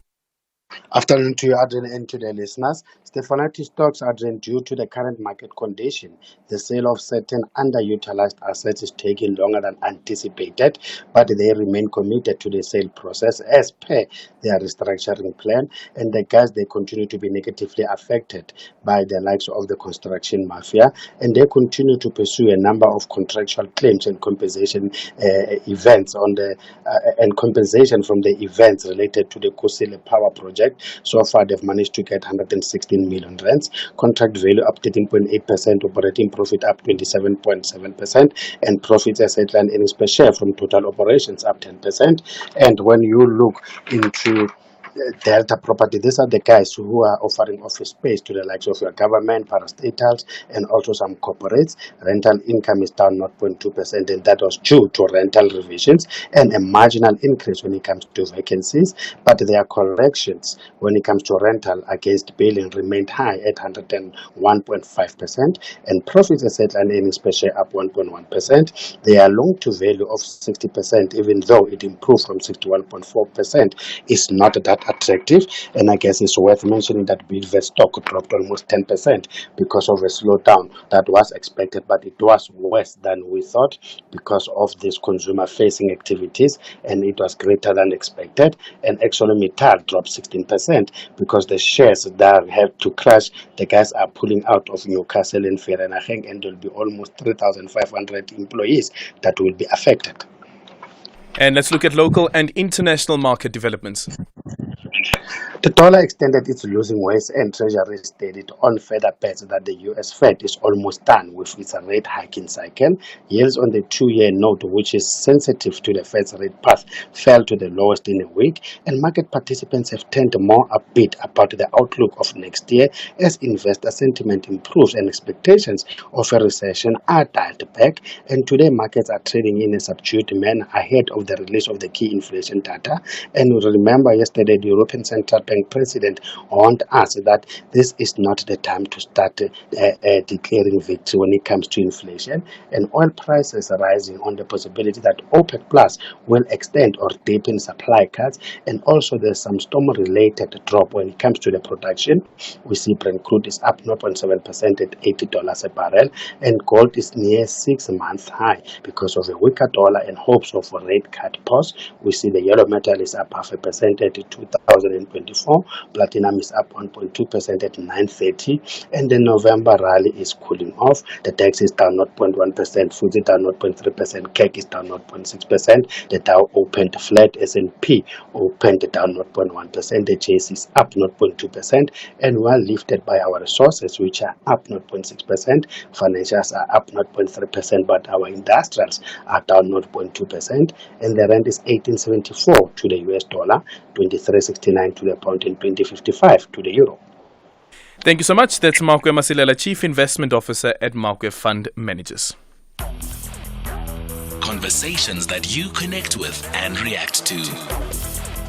Afternoon to you, Adrian, and to the listeners. Stefanati stocks, Adrian, due to the current market condition. The sale of certain underutilized assets is taking longer than anticipated, but they remain committed to the sale process as per their restructuring plan. And the guys, they continue to be negatively affected by the likes of the construction mafia, and they continue to pursue a number of contractual claims and compensation events on the and compensation from the events related to the Kusile Power Project. So far, they've managed to get 116 million rands, contract value up 13.8%, operating profit up 27.7%, and profits as headline earnings per share from total operations up 10%. And when you look into Delta Property, these are the guys who are offering office space to the likes of your government, parastatals, and also some corporates. Rental income is down 0.2%, and that was due to rental revisions and a marginal increase when it comes to vacancies. But their collections when it comes to rental against billing remained high at 101.5%, and profits as headline earnings per share up 1.1%. Their loan to value of 60%, even though it improved from 61.4%, is not that attractive. And I guess it's worth mentioning that Bidvet stock dropped almost 10% because of a slowdown that was expected, but it was worse than we thought because of these consumer-facing activities, and it was greater than expected. And ArcelorMittal dropped 16% because the shares that have to crash, the guys are pulling out of Newcastle and Vereeniging, and there will be almost 3,500 employees that will be affected. And let's look at local and international market developments. The dollar extended its losing ways, and Treasury stated on further bets that the US Fed is almost done with its rate hiking cycle. Yields on the 2-year note, which is sensitive to the Fed's rate path, fell to the lowest in a week, and market participants have turned more upbeat about the outlook of next year as investor sentiment improves and expectations of a recession are dialed back. And today markets are trading in a subdued manner ahead of the release of the key inflation data. And remember, yesterday the European Central Bank president warned us that this is not the time to start declaring victory when it comes to inflation, and oil prices are rising on the possibility that OPEC Plus will extend or deepen supply cuts, and also there's some storm-related drop when it comes to the production. We see Brent crude is up 0.7% at $80 a barrel, and gold is near 6-month high because of a weaker dollar and hopes of a rate cut pause. We see the yellow metal is up 0.5% at 2024. Platinum is up 1.2% at 930, and the November rally is cooling off. The DAX is down 0.1%, FTSE down 0.3%, CAC is down 0.6%. The Dow opened flat, S&P opened down 0.1%, the JS is up 0.2%, and well lifted by our resources, which are up 0.6%. Financials are up 0.3%, but our industrials are down 0.2%, and the rand is 18.74 to the US dollar, 23.69 to the pound, and 20.55 to the euro. Thank you so much. That's Maukwe Masilela, Chief Investment Officer at Maukwe Fund Managers. Conversations that you connect with and react to.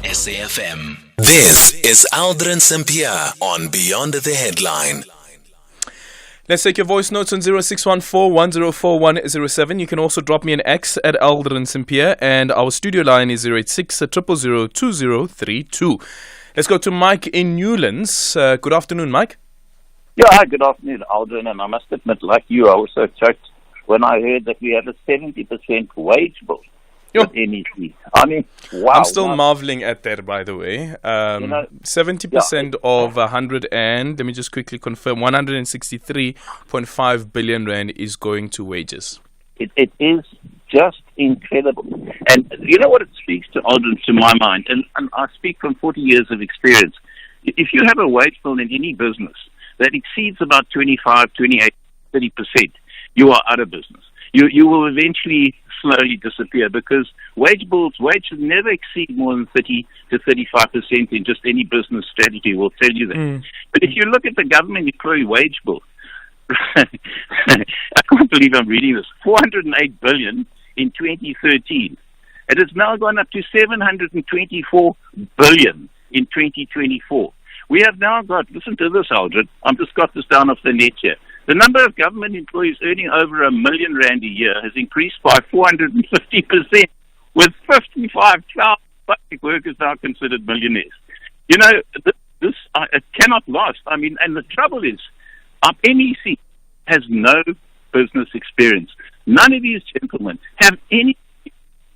SAFM. This is Aldrin Sampear on Beyond the Headline. Let's take your voice notes on 0614-104107. You can also drop me an X at Aldrin Sampear, and our studio line is 086-000-2032. Let's go to Mike in Newlands. Good afternoon, Mike. Yeah, hi, good afternoon, Aldrin. And I must admit, like you, I was so choked when I heard that we had a 70% wage bill with NEC. I mean, wow. I'm still marveling at that, by the way. 70% of 100 and, let me just quickly confirm, 163.5 billion rand is going to wages. It is just incredible. And you know what it speaks to, Aldrin, to my mind, and I speak from 40 years of experience. If you have a wage bill in any business that exceeds about 25, 28, 30%, you are out of business. You will eventually slowly disappear because wage should never exceed more than 30 to 35% in just any business strategy will tell you that. But if you look at the government employee wage bill, I can't believe I'm reading this, 408 billion in 2013. It has now gone up to 724 billion in 2024. We have now got, listen to this, Aldrin, I've just got this down off the net here. The number of government employees earning over R1 million a year has increased by 450%, with 55,000 public workers now considered millionaires. You know, this it cannot last. I mean, and the trouble is, NEC has no business experience. None of these gentlemen have any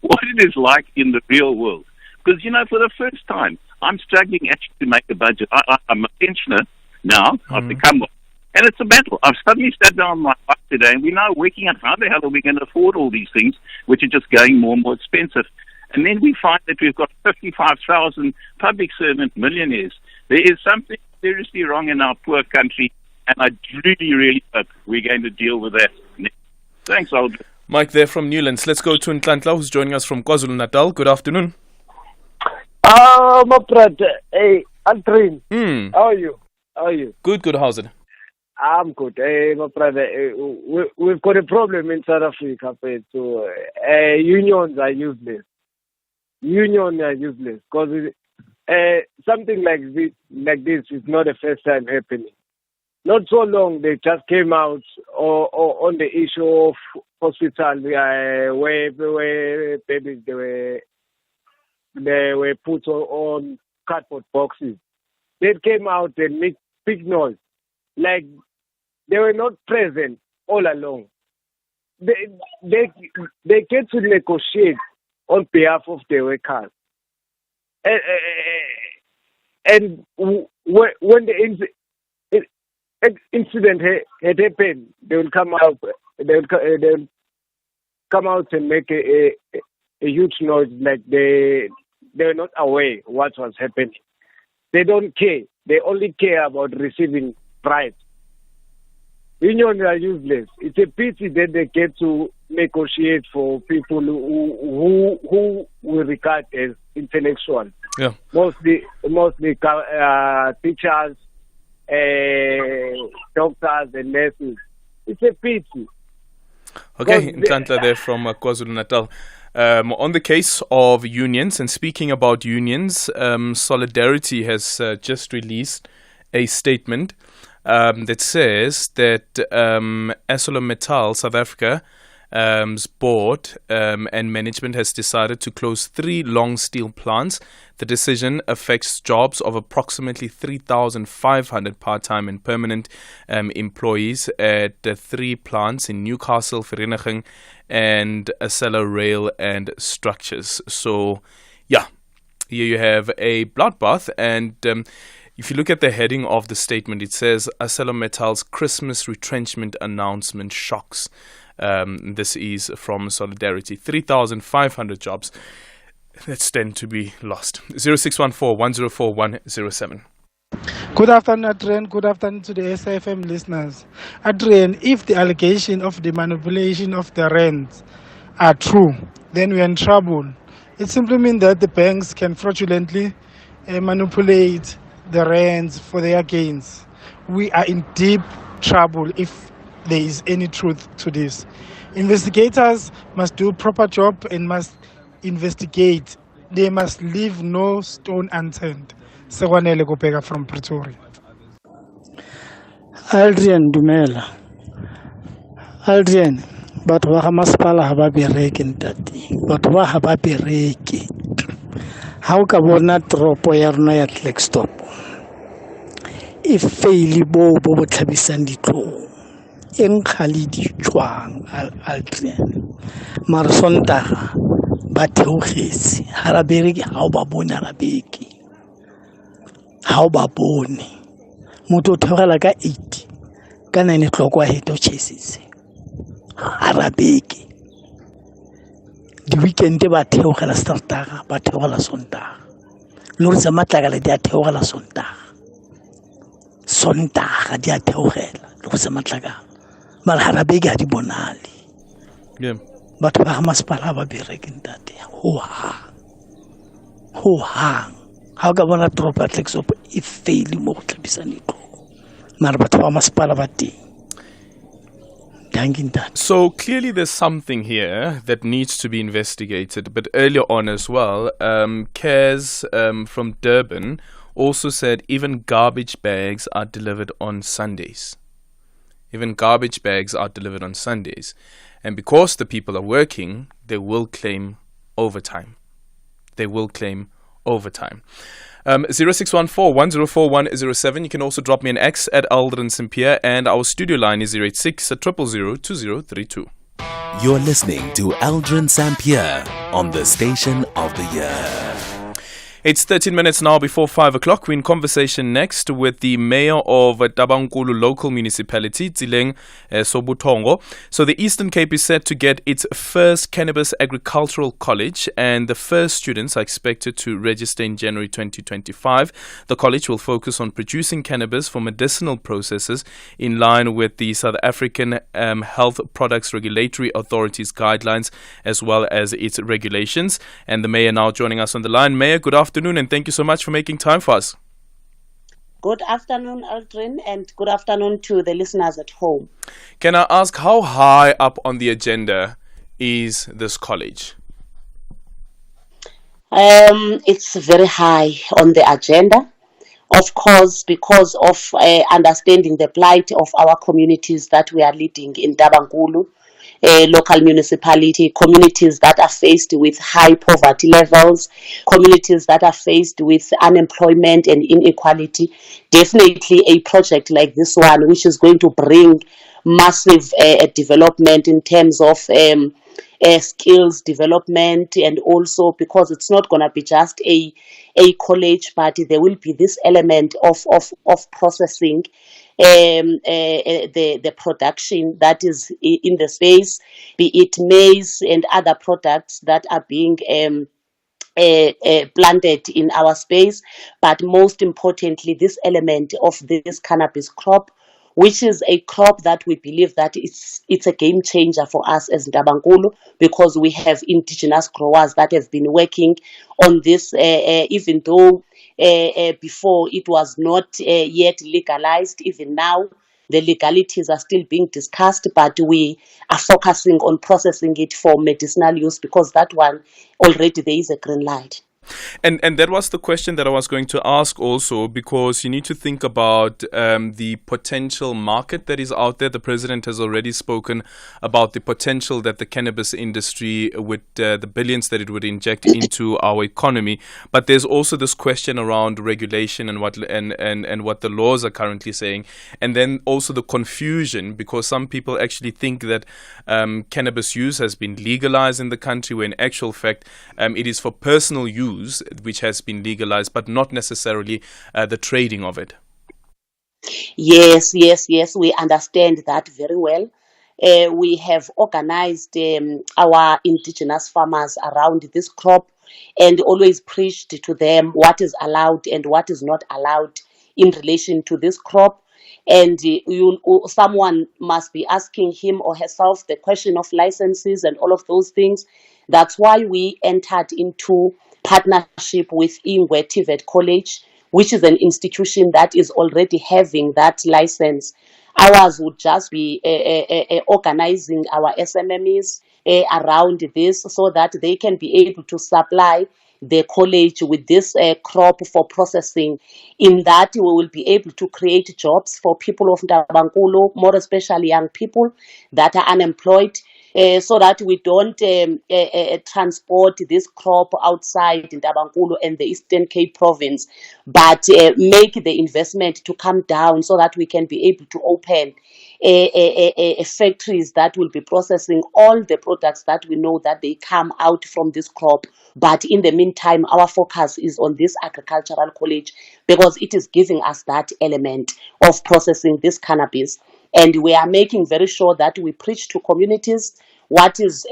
what it is like in the real world. Because, you know, for the first time, I'm struggling actually to make a budget. I'm a pensioner now. I've become one. And it's a battle. I've suddenly sat down on my bike today, and we're now working out how the hell are we going to afford all these things, which are just going more and more expensive. And then we find that we've got 55,000 public servant millionaires. There is something seriously wrong in our poor country, and I really, really hope we're going to deal with that next. Thanks, Aldrin. Mike there from Newlands. Let's go to Ntlantla, who's joining us from KwaZulu-Natal. Good afternoon. My brother. Hey, Aldrin. How are you? Good. How's it? I'm good. Hey, my brother. We've got a problem in South Africa. So, unions are useless. Because something like this is not the first time happening. Not so long, they just came out on the issue of hospital where babies they were put on cardboard boxes. They came out and made big noise, like they were not present all along. They get to negotiate on behalf of the workers, and when the incident had happened, they will come out. They'll come out and make a huge noise, like they're not aware what was happening. They don't care. They only care about receiving bribes. Unions are useless. It's a pity that they get to negotiate for people who we regard as intellectuals. Yeah. Mostly teachers, doctors and nurses. It's a pity. Okay, Ntlantla there from KwaZulu-Natal. On the case of unions, and speaking about unions, Solidarity has just released a statement that says that ArcelorMittal South Africa board and management has decided to close 3 long steel plants. The decision affects jobs of approximately 3,500 part-time and permanent employees at 3 plants in Newcastle, Vereeniging, and Acela Rail and Structures. So, yeah, here you have a bloodbath. And if you look at the heading of the statement, it says ArcelorMittal's Christmas retrenchment announcement shocks. This is from Solidarity. 3,500 jobs that stand to be lost. 0614-104-107. Good afternoon, Adrian. Good afternoon to the SAFM listeners. Adrian, if the allegation of the manipulation of the rents are true, then we are in trouble. It simply means that the banks can fraudulently manipulate the rents for their gains. We are in deep trouble if there is any truth to this. Investigators must do a proper job and must investigate. They must leave no stone unturned. Sekwanele Kopeka from Pretoria. Aldrin Dumela. Aldrin, batho ba ga masepala ga ba bereke ntate, batho ba ga ba bereke. Ha o ka bona toropo ya rona ya Klerksdorp e faile bo tlhabisang ditlong, e nkga le ditšhwang Aldrin, mare Sontaga ba theogetse, ga ra bereke, ga o ba bone ga beke, ga o ba bone. Motho o theogela ka 8 ka 9 o'clock wa heta o chesitse, ga ra beke. Di-weekend ba theogela Saterdaga, ba theogela Sontaga. Lori tsa Matlakala di a theogela Sontaga di a theogela lori tsa Matlakala, mara ga ra beke ga di bonale. Yeah. Batho ba ga masepala ba bereke ntate, ho hang. Ha o ka bona toropo ya Klerksdorp e faile mo go tlhabisang ditlong, mara batho ba masepala ba teng. So clearly there's something here that needs to be investigated. But earlier on as well, Kez from Durban also said even garbage bags are delivered on Sundays. Even garbage bags are delivered on Sundays. And because the people are working, they will claim overtime. 0614-104-107. You can also drop me an X at Aldrin Sampear, and our studio line is 086 000 2032. You're listening to Aldrin Sampear on the Station of the Year. It's 13 minutes now before 5 o'clock. We're in conversation next with the mayor of Tabankulu local municipality, Tsileng Sobutongo. So the Eastern Cape is set to get its first cannabis agricultural college, and the first students are expected to register in January 2025. The college will focus on producing cannabis for medicinal processes in line with the South African Health Products Regulatory Authority's guidelines as well as its regulations. And the mayor now joining us on the line. Mayor, good afternoon, and thank you so much for making time for us. Good afternoon, Aldrin, and good afternoon to the listeners at home. Can I ask, how high up on the agenda is this college? It's very high on the agenda, of course, because of understanding the plight of our communities that we are leading in Tabankulu, a local municipality, communities that are faced with high poverty levels, communities that are faced with unemployment and inequality. Definitely a project like this one, which is going to bring massive development in terms of skills development, and also because it's not going to be just a college, but there will be this element of processing the production that is in the space, be it maize and other products that are being planted in our space, but most importantly, this element of this cannabis crop, which is a crop that we believe that it's a game changer for us as Tabankulu, because we have indigenous growers that have been working on this, even though before it was not yet legalized. Even now, the legalities are still being discussed, but we are focusing on processing it for medicinal use, because that one already there is a green light. And that was the question that I was going to ask also, because you need to think about the potential market that is out there. The president has already spoken about the potential that the cannabis industry, with the billions that it would inject into our economy. But there's also this question around regulation and what the laws are currently saying. And then also the confusion, because some people actually think that cannabis use has been legalized in the country, when in actual fact it is for personal use, which has been legalized, but not necessarily the trading of it. Yes, we understand that very well. We have organized our indigenous farmers around this crop and always preached to them what is allowed and what is not allowed in relation to this crop. And someone must be asking him or herself the question of licenses and all of those things. That's why we entered into partnership with Ingwe TVET College, which is an institution that is already having that license. Ours would just be organizing our SMMEs around this, so that they can be able to supply the college with this crop for processing, in that we will be able to create jobs for people of Ndabankulu, more especially young people that are unemployed, so that we don't transport this crop outside Ndabankulu and the Eastern Cape province, but make the investment to come down so that we can be able to open factories that will be processing all the products that we know that they come out from this crop. But in the meantime, our focus is on this agricultural college because it is giving us that element of processing this cannabis. And we are making very sure that we preach to communities what is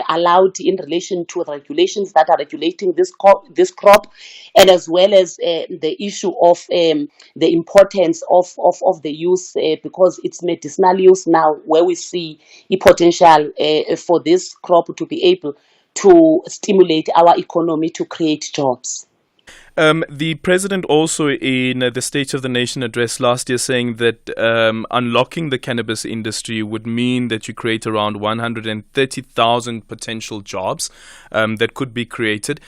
allowed in relation to regulations that are regulating this crop, and as well as the issue of the importance of the use, because it's medicinal use now, where we see a potential for this crop to be able to stimulate our economy to create jobs. The president also in the State of the Nation address last year saying that unlocking the cannabis industry would mean that you create around 130,000 potential jobs that could be created.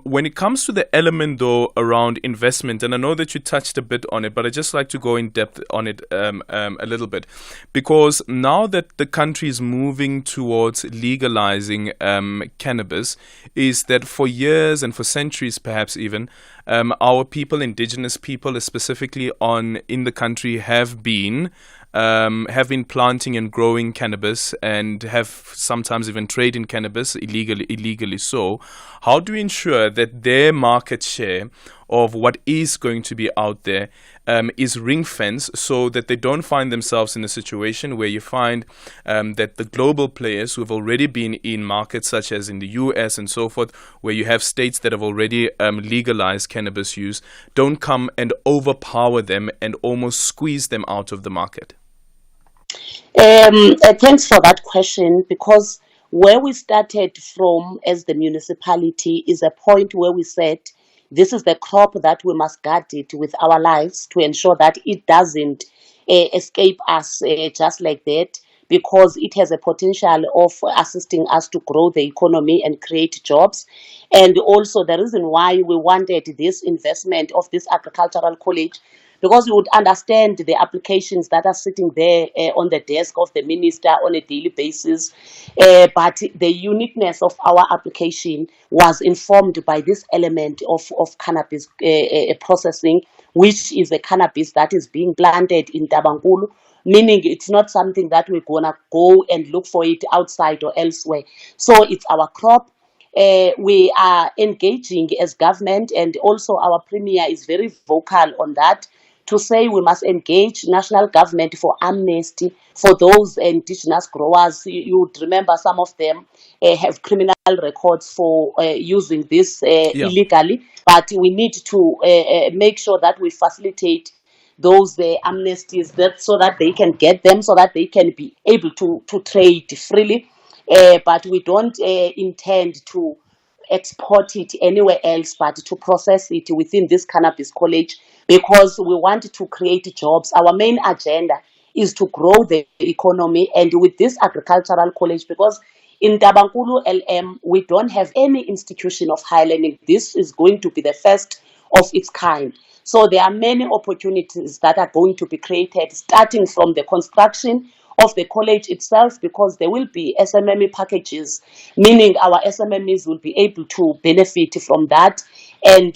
When it comes to the element, though, around investment, and I know that you touched a bit on it, but I'd just like to go in depth on it a little bit, because now that the country is moving towards legalizing cannabis, is that for years and for centuries perhaps even, our people, indigenous people specifically in the country, have been planting and growing cannabis and have sometimes even trade in cannabis illegally so. How do we ensure that their market share of what is going to be out there is ring-fenced, so that they don't find themselves in a situation where you find that the global players who have already been in markets such as in the US and so forth, where you have states that have already legalized cannabis use, don't come and overpower them and almost squeeze them out of the market? Thanks for that question, because where we started from as the municipality is a point where we said this is the crop that we must guard it with our lives to ensure that it doesn't escape us just like that, because it has a potential of assisting us to grow the economy and create jobs. And also the reason why we wanted this investment of this agricultural college, because we would understand the applications that are sitting there on the desk of the minister on a daily basis. But the uniqueness of our application was informed by this element of cannabis processing, which is a cannabis that is being planted in Ndabankulu, meaning it's not something that we're going to go and look for it outside or elsewhere. So it's our crop. We are engaging as government, and also our premier is very vocal on that, to say we must engage national government for amnesty for those indigenous growers. You would remember some of them have criminal records for using this illegally, but we need to make sure that we facilitate those amnesties, that so that they can get them, so that they can be able to trade freely. But we don't intend to export it anywhere else, but to process it within this cannabis college, because we want to create jobs. Our main agenda is to grow the economy, and with this agricultural college, because in Ndabankulu LM, we don't have any institution of higher learning. This is going to be the first of its kind. So there are many opportunities that are going to be created, starting from the construction of the college itself, because there will be SMME packages, meaning our SMMEs will be able to benefit from that, and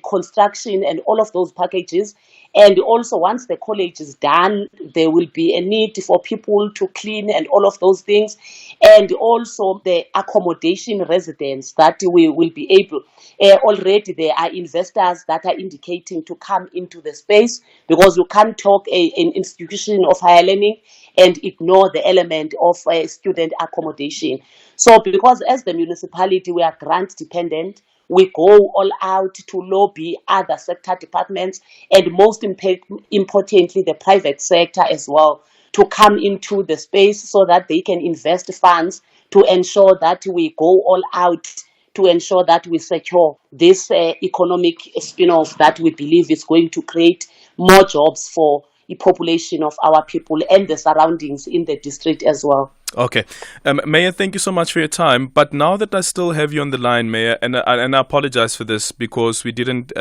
construction and all of those packages. And also, once the college is done, there will be a need for people to clean and all of those things, and also the accommodation residents that we will be able. Already there are investors that are indicating to come into the space, because you can't talk an institution of higher learning and ignore the element of student accommodation. So because as the municipality, we are grant dependent, we go all out to lobby other sector departments, and most importantly, the private sector as well, to come into the space so that they can invest funds to ensure that we go all out to ensure that we secure this economic spin-off that we believe is going to create more jobs for the population of our people and the surroundings in the district as well. Okay. Mayor, thank you so much for your time. But now that I still have you on the line, Mayor, and I apologize for this because I didn't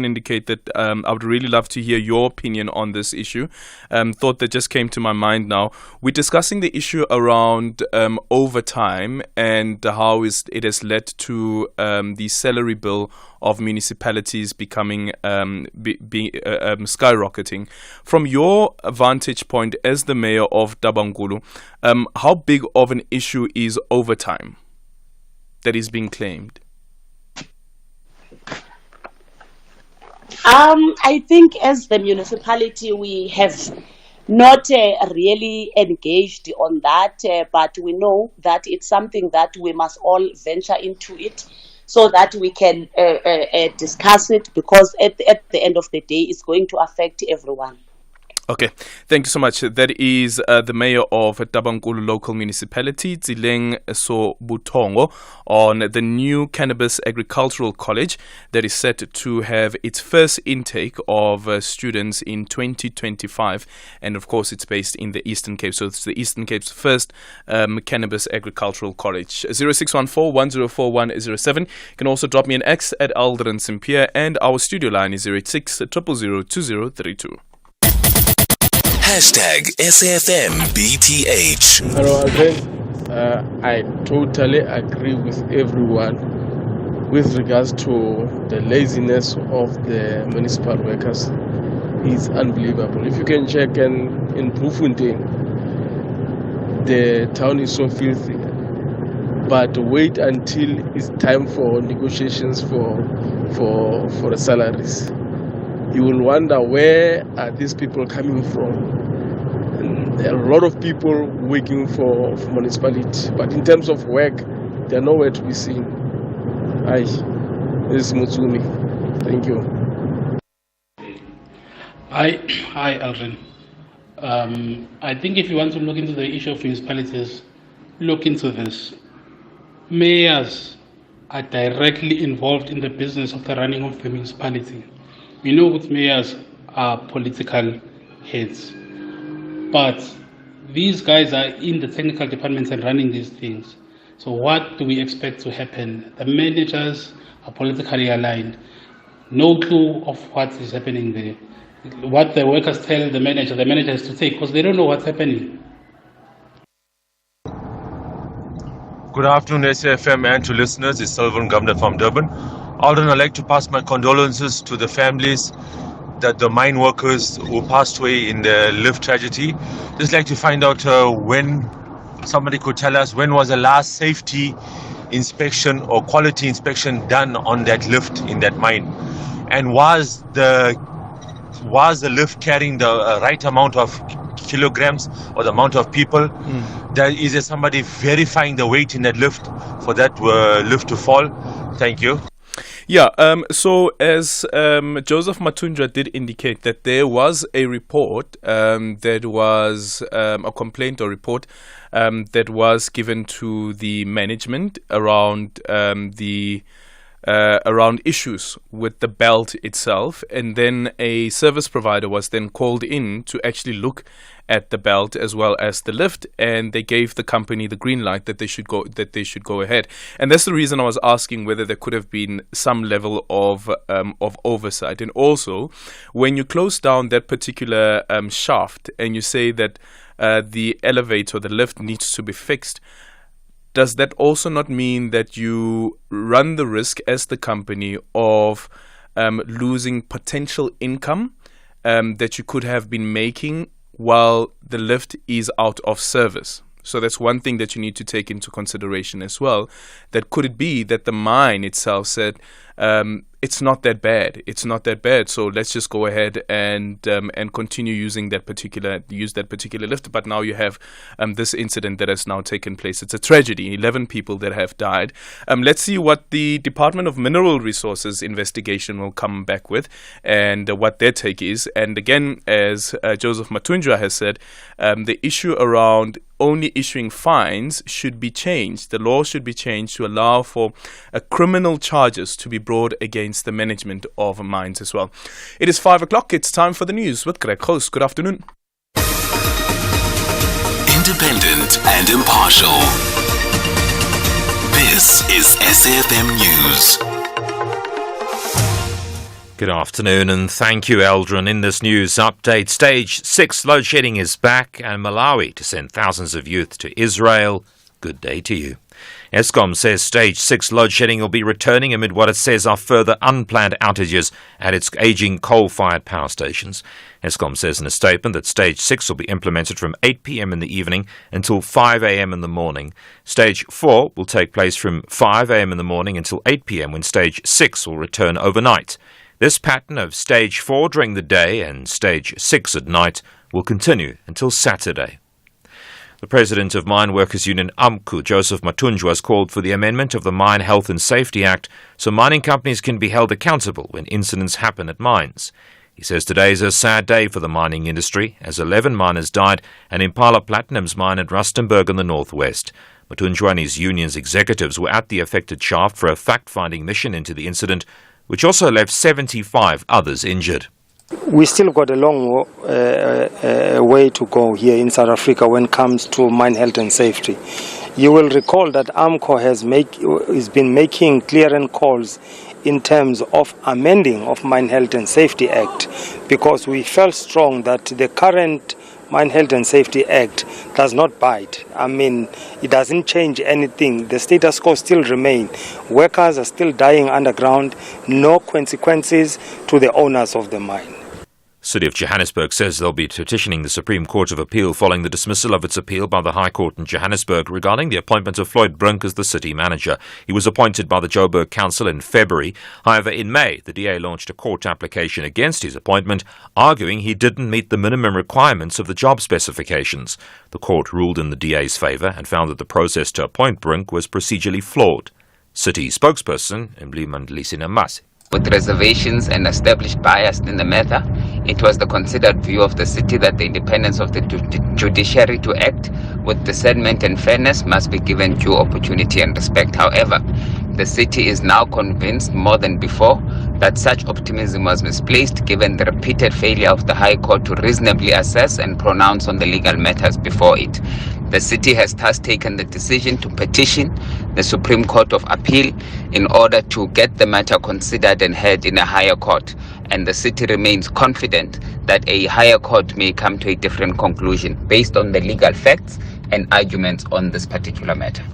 indicate that I would really love to hear your opinion on this issue. Thought that just came to my mind now. We're discussing the issue around overtime and how it has led to the salary bill of municipalities becoming skyrocketing. From your vantage point as the mayor of Dabangulu, how big of an issue is overtime that is being claimed? I think as the municipality, we have not really engaged on that, but we know that it's something that we must all venture into it so that we can discuss it, because at the end of the day, it's going to affect everyone. Okay, thank you so much. That is the mayor of Dabangulu local municipality, Tsileng Sobutongo, on the new Cannabis Agricultural College that is set to have its first intake of students in 2025. And of course, it's based in the Eastern Cape. So it's the Eastern Cape's first Cannabis Agricultural College. 0614-104107. You can also drop me an X at Aldrin Sampear, and our studio line is 086 000 2032. #SAFMBTH. Hello, Aldrin. I totally agree with everyone with regards to the laziness of the municipal workers. It's unbelievable. If you can check in Bloemfontein, the town is so filthy. But wait until it's time for negotiations for the salaries. You will wonder, where are these people coming from? And there are a lot of people working for municipality, but in terms of work, they are nowhere to be seen. Hi, this is Mutsumi. Thank you. Hi, Aldrin. I think if you want to look into the issue of municipalities, look into this. Mayors are directly involved in the business of the running of the municipality. We know that mayors are political heads, but these guys are in the technical departments and running these things. So what do we expect to happen? The managers are politically aligned. No clue of what is happening there. What the workers tell the manager has to take, because they don't know what's happening. Good afternoon, SAFM, and to listeners. It's Sylvan Gumner from Durban. Aldrin, I'd like to pass my condolences to the families, that the mine workers who passed away in the lift tragedy. Just like to find out when somebody could tell us when was the last safety inspection or quality inspection done on that lift in that mine, and was the lift carrying the right amount of kilograms or the amount of people? Is there somebody verifying the weight in that lift for that lift to fall? Thank you. Yeah, so as Joseph Matundra did indicate that there was a report, that was a complaint or report that was given to the management around around issues with the belt itself, and then a service provider was then called in to actually look at the belt as well as the lift, and they gave the company the green light that they should go ahead. And that's the reason I was asking whether there could have been some level of oversight. And also, when you close down that particular shaft and you say that the elevator or the lift needs to be fixed, does that also not mean that you run the risk as the company of losing potential income that you could have been making while the lift is out of service? So that's one thing that you need to take into consideration as well. That could it be that the mine itself said, it's not that bad. It's not that bad. So let's just go ahead and continue using that particular lift. But now you have this incident that has now taken place. It's a tragedy. 11 people that have died. Let's see what the Department of Mineral Resources investigation will come back with and what their take is. And again, as Joseph Matundra has said, the issue around only issuing fines should be changed. The law should be changed to allow for criminal charges to be brought against the management of mines as well. It is 5 o'clock. It's time for the news with Greg Host. Good afternoon. independent and impartial. This is SAFM News. Good afternoon and thank you, Aldrin. In this news update, Stage 6 load shedding is back and Malawi to send thousands of youth to Israel. Good day to you. Eskom says Stage 6 load shedding will be returning amid what it says are further unplanned outages at its aging coal-fired power stations. Eskom says in a statement that Stage 6 will be implemented from 8 p.m. in the evening until 5 a.m. in the morning. Stage 4 will take place from 5 a.m. in the morning until 8 p.m. when Stage 6 will return overnight. This pattern of Stage 4 during the day and Stage 6 at night will continue until Saturday. The president of Mine Workers Union AMCU, Joseph Matunjwa, has called for the amendment of the Mine Health and Safety Act so mining companies can be held accountable when incidents happen at mines. He says today is a sad day for the mining industry as 11 miners died at Impala Platinum's mine at Rustenburg in the northwest. Matunjwa and his union's executives were at the affected shaft for a fact-finding mission into the incident, which also left 75 others injured. We still got a long way to go here in South Africa when it comes to mine health and safety. You will recall that AMCO has been making clearance calls in terms of amending of Mine Health and Safety Act because we felt strong that the current Mine Health and Safety Act does not bite. I mean, it doesn't change anything. The status quo still remain. Workers are still dying underground. No consequences to the owners of the mine. City of Johannesburg says they'll be petitioning the Supreme Court of Appeal following the dismissal of its appeal by the High Court in Johannesburg regarding the appointment of Floyd Brink as the city manager. He was appointed by the Joburg Council in February. However, in May, the DA launched a court application against his appointment, arguing he didn't meet the minimum requirements of the job specifications. The court ruled in the DA's favour and found that the process to appoint Brink was procedurally flawed. City spokesperson Emily Mandlisina Masi. With reservations and established bias in the matter, it was the considered view of the city that the independence of the judiciary to act with discernment and fairness must be given due opportunity and respect. However, the city is now convinced more than before that such optimism was misplaced given the repeated failure of the High Court to reasonably assess and pronounce on the legal matters before it. The city has thus taken the decision to petition the Supreme Court of Appeal in order to get the matter considered and heard in a higher court, and the city remains confident that a higher court may come to a different conclusion based on the legal facts and arguments on this particular matter.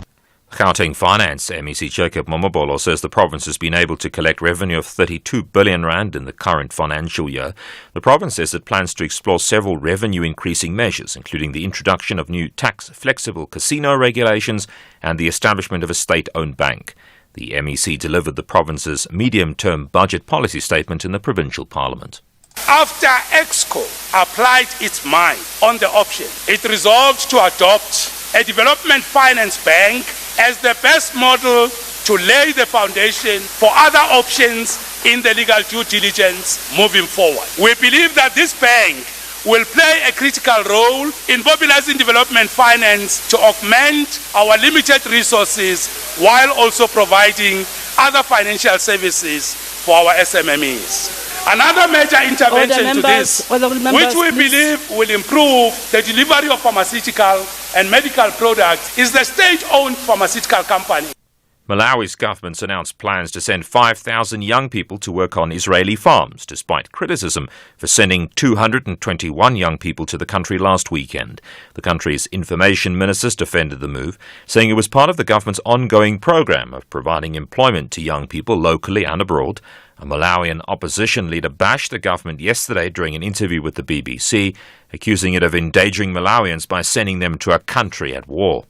Gauteng Finance MEC Jacob Momobolo says the province has been able to collect revenue of 32 billion rand in the current financial year. The province says it plans to explore several revenue-increasing measures, including the introduction of new tax-flexible casino regulations and the establishment of a state-owned bank. The MEC delivered the province's medium-term budget policy statement in the provincial parliament. After EXCO applied its mind on the option, it resolved to adopt a development finance bank as the best model to lay the foundation for other options in the legal due diligence moving forward. We believe that this bank will play a critical role in mobilizing development finance to augment our limited resources while also providing other financial services for our SMMEs. Another major intervention to this, which we believe will improve the delivery of pharmaceutical and medical products, is the state-owned pharmaceutical company. Malawi's government's announced plans to send 5,000 young people to work on Israeli farms, despite criticism for sending 221 young people to the country last weekend. The country's information ministers defended the move, saying it was part of the government's ongoing program of providing employment to young people locally and abroad. A Malawian opposition leader bashed the government yesterday during an interview with the BBC, accusing it of endangering Malawians by sending them to a country at war.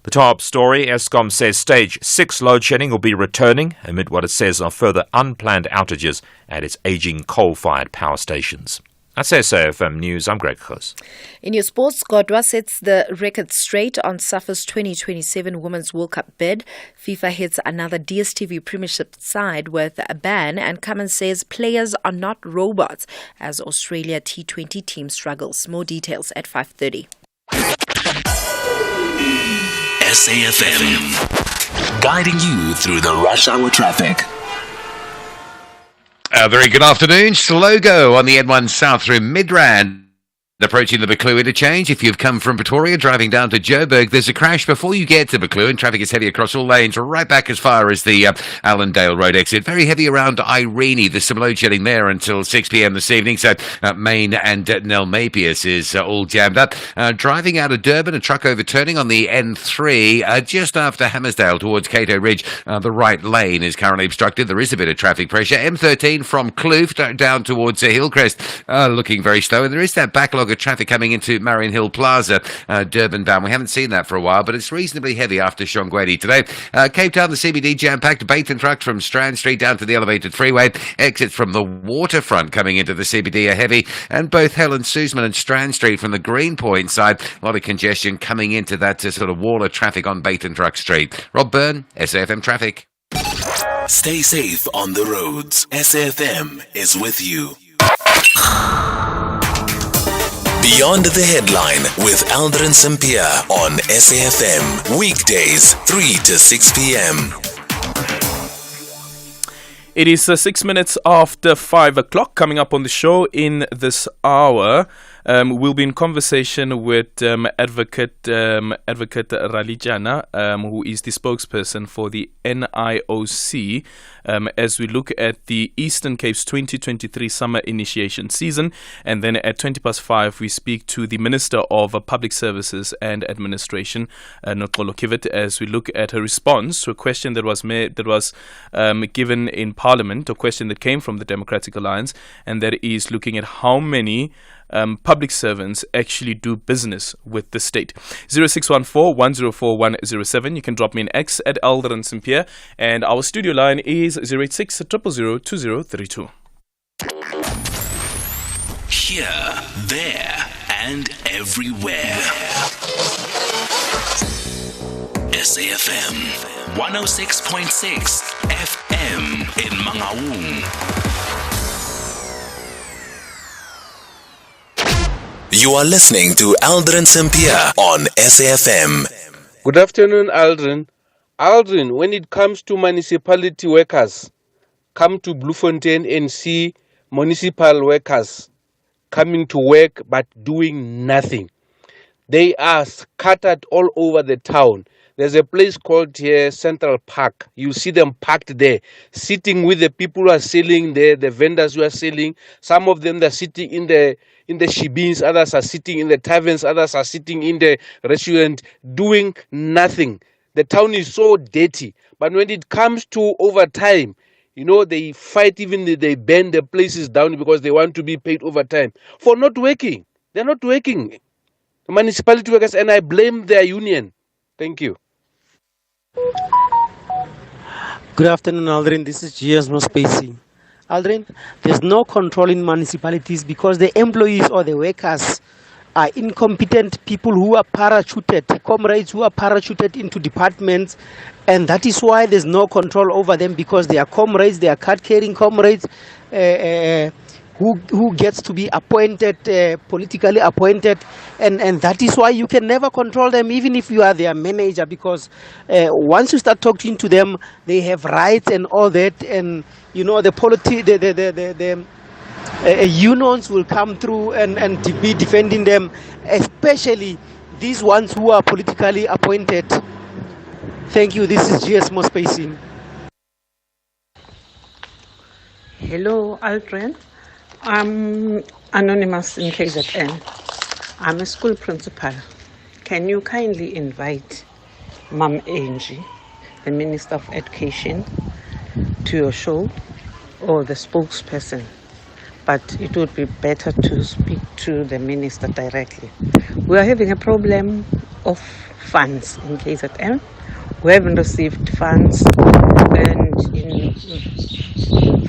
The top story, Eskom says Stage 6 load shedding will be returning amid what it says are further unplanned outages at its aging coal-fired power stations. That's SAFM News. I'm Greg Khos. In your sports, Godwa sets the record straight on SAFA's 2027 Women's World Cup bid. FIFA hits another DStv Premiership side with a ban, and Cummins says players are not robots as Australia T20 team struggles. More details at 5:30. SAFM, guiding you through the rush hour traffic. Very good afternoon. Slow go on the N1 South through Midrand. Approaching the Buccleuch interchange, if you've come from Pretoria driving down to Joburg, there's a crash before you get to Buccleuch, and traffic is heavy across all lanes, right back as far as the Allendale Road exit. Very heavy around Irene. There's some load shedding there until 6 p.m. this evening, so Main and Nelmapius is all jammed up. Driving out of Durban, a truck overturning on the N3 just after Hammersdale towards Cato Ridge. The right lane is currently obstructed. There is a bit of traffic pressure. M13 from Kloof down towards Hillcrest, looking very slow, and there is that backlog of traffic coming into Marion Hill Plaza, Durban bound. We haven't seen that for a while, but it's reasonably heavy after Shongweni today. Cape Town, the CBD jam-packed. Baton trucks from Strand Street down to the elevated freeway. Exits from the waterfront coming into the CBD are heavy, and both Helen Suzman and Strand Street from the Greenpoint side. A lot of congestion coming into that sort of wall of traffic on Baton Truck Street. Rob Byrne, SAFM Traffic. Stay safe on the roads. SAFM is with you. Beyond the Headline with Aldrin Sampear on SAFM. Weekdays, 3 to 6 p.m. It is 6 minutes after 5 o'clock. Coming up on the show in this hour, we'll be in conversation with Advocate Ralijana, who is the spokesperson for the NIOC, as we look at the Eastern Cape's 2023 summer initiation season. And then at 5:20, we speak to the Minister of Public Services and Administration, Noxolo Kivit, as we look at her response to a question that was given in Parliament, a question that came from the Democratic Alliance, and that is looking at how many public servants actually do business with the state. 0614-104-107. You can drop me an X at Aldrin Sampear, and our studio line is 086-000-2032. Here, there, and everywhere. SAFM 106.6 FM in Mangaung. You are listening to Aldrin Sampear on SAFM. Good afternoon, Aldrin. Aldrin, when it comes to municipality workers, come to Bloemfontein and see municipal workers coming to work but doing nothing. They are scattered all over the town. There's a place called here Central Park. You see them parked there, sitting with the people who are selling there, the vendors who are selling. Some of them are sitting in the shebins, others are sitting in the taverns, others are sitting in the restaurant, doing nothing. The town is so dirty. But when it comes to overtime, they fight, even they burn the places down because they want to be paid overtime for not working. They're not working. The municipality workers, and I blame their union. Thank you. Good afternoon, Aldrin. This is GS Mospacey. Aldrin, there's no control in municipalities because the employees or the workers are incompetent people who are parachuted, comrades who are parachuted into departments, and that is why there's no control over them, because they are comrades, they are card-carrying comrades who gets to be appointed, politically appointed, and that is why you can never control them, even if you are their manager, because once you start talking to them, they have rights and all that, and the unions will come through and be defending them, especially these ones who are politically appointed. Thank you. This is GS Mospacey. Hello, Aldrin. I'm anonymous in KZN. I'm a school principal. Can you kindly invite Ma'am Angie, the Minister of Education, to your show, or the spokesperson? But it would be better to speak to the Minister directly. We are having a problem of funds in KZN. We haven't received funds, and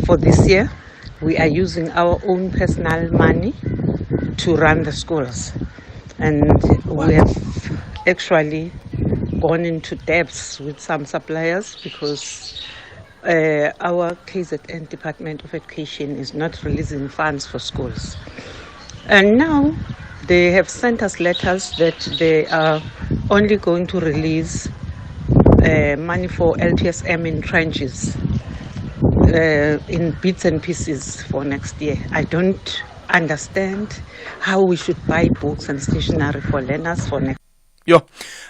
for this year, we are using our own personal money to run the schools. And we have actually gone into debts with some suppliers because our KZN Department of Education is not releasing funds for schools. And now they have sent us letters that they are only going to release money for LTSM in tranches, in bits and pieces for next year. I don't understand how we should buy books and stationery for learners for next. Yeah.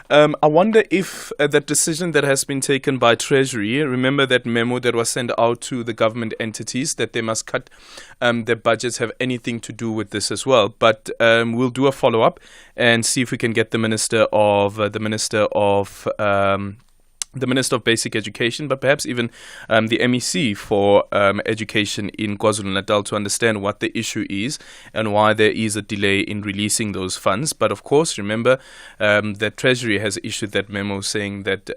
I wonder if that decision that has been taken by Treasury, remember that memo that was sent out to the government entities that they must cut their budgets, have anything to do with this as well. But we'll do a follow-up and see if we can get the Minister of Basic Education, but perhaps even the MEC for Education in KwaZulu-Natal to understand what the issue is and why there is a delay in releasing those funds. But of course, remember that Treasury has issued that memo saying that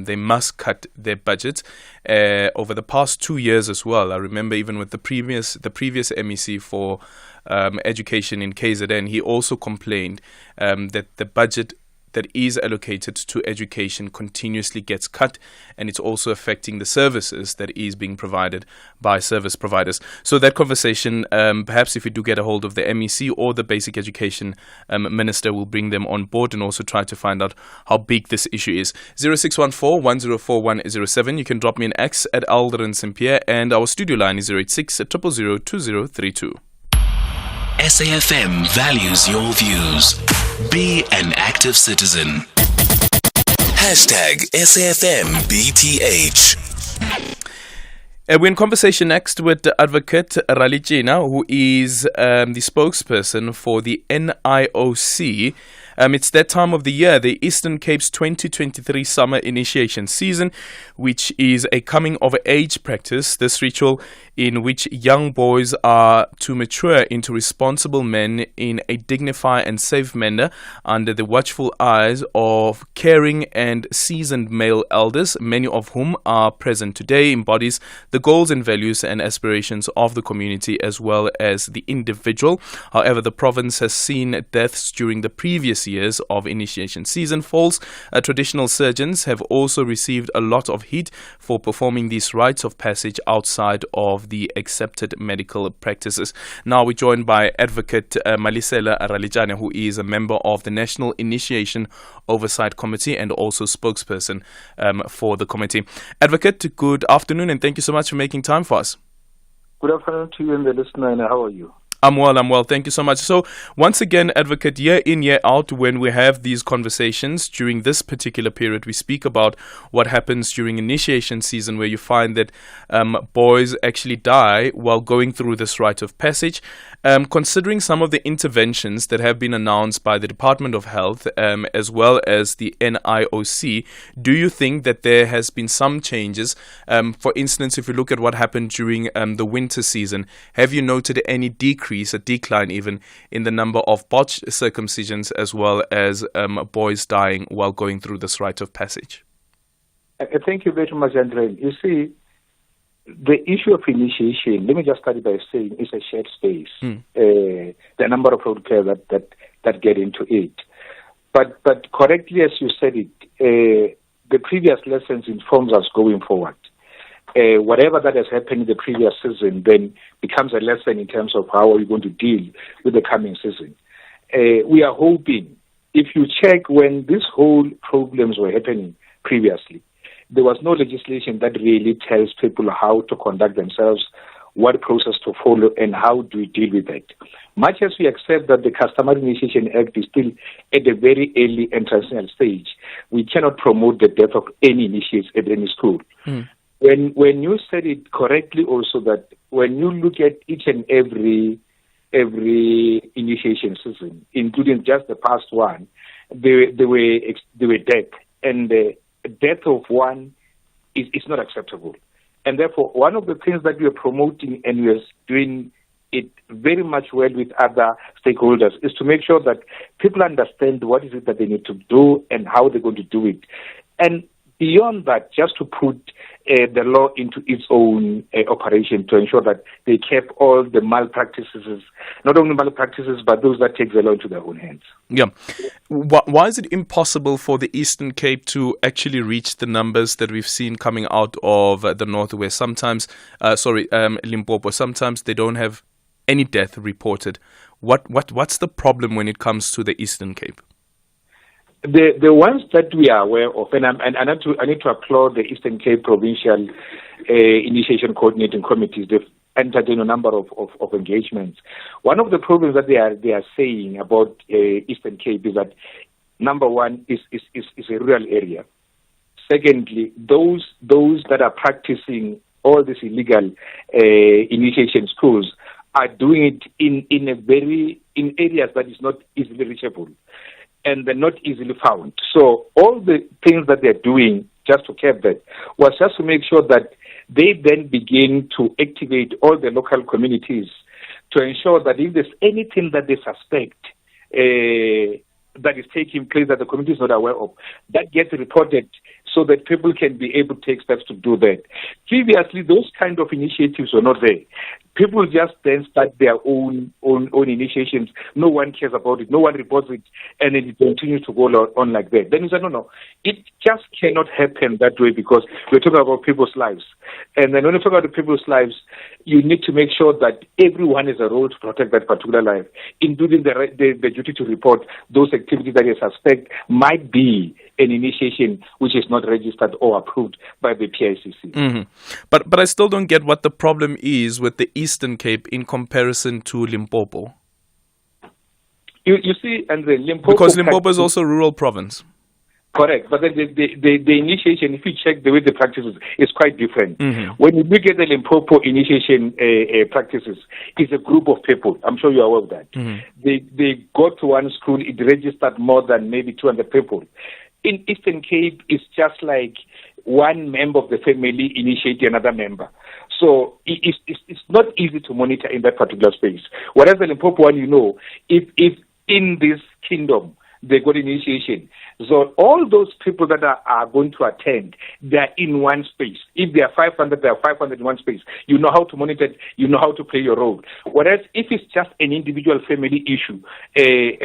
they must cut their budgets over the past 2 years as well. I remember even with the previous MEC for Education in KZN, he also complained that the budget that is allocated to education continuously gets cut, and it's also affecting the services that is being provided by service providers. So that conversation, perhaps if we do get a hold of the MEC or the Basic Education Minister, will bring them on board and also try to find out how big this issue is. 0614-104107. You can drop me an X at Aldrin Sampear, and our studio line is 086 000 2032. SAFM values your views. Be an active citizen. #SAFMBTH. We're in conversation next with Advocate Ralichina, who is the spokesperson for the NIOC. It's that time of the year, the Eastern Cape's 2023 summer initiation season, which is a coming-of-age practice. This ritual in which young boys are to mature into responsible men in a dignified and safe manner under the watchful eyes of caring and seasoned male elders, many of whom are present today, embodies the goals and values and aspirations of the community as well as the individual. However, the province has seen deaths during the previous years of initiation season. False traditional surgeons have also received a lot of heat for performing these rites of passage outside of the accepted medical practices. Now we're joined by Advocate Malisela Ralichana, who is a member of the National Initiation Oversight Committee and also spokesperson for the committee. Advocate, good afternoon, and thank you so much for making time for us. Good afternoon to you and the listener, and how are you? I'm well. Thank you so much. So once again, Advocate, year in, year out, when we have these conversations during this particular period, we speak about what happens during initiation season, where you find that boys actually die while going through this rite of passage. Considering some of the interventions that have been announced by the Department of Health as well as the NIOC, do you think that there has been some changes? For instance, if you look at what happened during the winter season, have you noted any decrease, a decline even, in the number of botched circumcisions as well as boys dying while going through this rite of passage? Thank you very much, Andre. You see, the issue of initiation, let me just start by saying, it's a shared space. The number of road care that get into it. But correctly, as you said it, the previous lessons informs us going forward. Whatever that has happened in the previous season then becomes a lesson in terms of how we're going to deal with the coming season. We are hoping, if you check when these whole problems were happening previously, there was no legislation that really tells people how to conduct themselves, what process to follow, and how do we deal with it. Much as we accept that the Customary Initiation Act is still at a very early and transitional stage, we cannot promote the death of any initiates at any school. When you said it correctly also, that when you look at each and every initiation season, including just the past one, they were death, and the death of one is not acceptable. And therefore, one of the things that we are promoting, and we are doing it very much well with other stakeholders, is to make sure that people understand what is it that they need to do and how they're going to do it. And beyond that, just to put the law into its own operation to ensure that they kept all the malpractices, not only malpractices, but those that take the law into their own hands. Yeah. Why is it impossible for the Eastern Cape to actually reach the numbers that we've seen coming out of the Northwest? Sometimes, Limpopo, sometimes they don't have any death reported. What's the problem when it comes to the Eastern Cape? The ones that we are aware of, and I need to applaud the Eastern Cape Provincial Initiation Coordinating Committees. entered a number of engagements. One of the problems that they are saying about Eastern Cape is that, number one, is a rural area. Secondly, those that are practicing all these illegal initiation schools are doing it in areas that is not easily reachable, and they're not easily found. So all the things that they're doing just to curb that was just to make sure that they then begin to activate all the local communities to ensure that if there's anything that they suspect that is taking place that the community is not aware of, that gets reported so that people can be able to take steps to do that. Previously, those kind of initiatives were not there. People just then start their own initiations. No one cares about it. No one reports it, and then it continues to go on like that. Then you say, no. It just cannot happen that way because we're talking about people's lives. And then when you talk about people's lives, you need to make sure that everyone has a role to protect that particular life, including the duty to report those activities that you suspect might be an initiation which is not registered or approved by the PICC. Mm-hmm. But I still don't get what the problem is with the Eastern Cape in comparison to Limpopo. You see, and the Limpopo... Because Limpopo is also a rural province. Correct, but then the initiation, if you check the way the practices, is quite different. Mm-hmm. When you look at the Limpopo initiation practices, it's a group of people. I'm sure you're aware of that. Mm-hmm. They go to one school, it registered more than maybe 200 people. In Eastern Cape, it's just like one member of the family initiating another member. So it's not easy to monitor in that particular space. Whereas the Limpopo one, if in this kingdom they got initiation, so all those people that are going to attend, they're in one space. If there are 500, there are 500 in one space. You know how to monitor it, you know how to play your role. Whereas if it's just an individual family issue,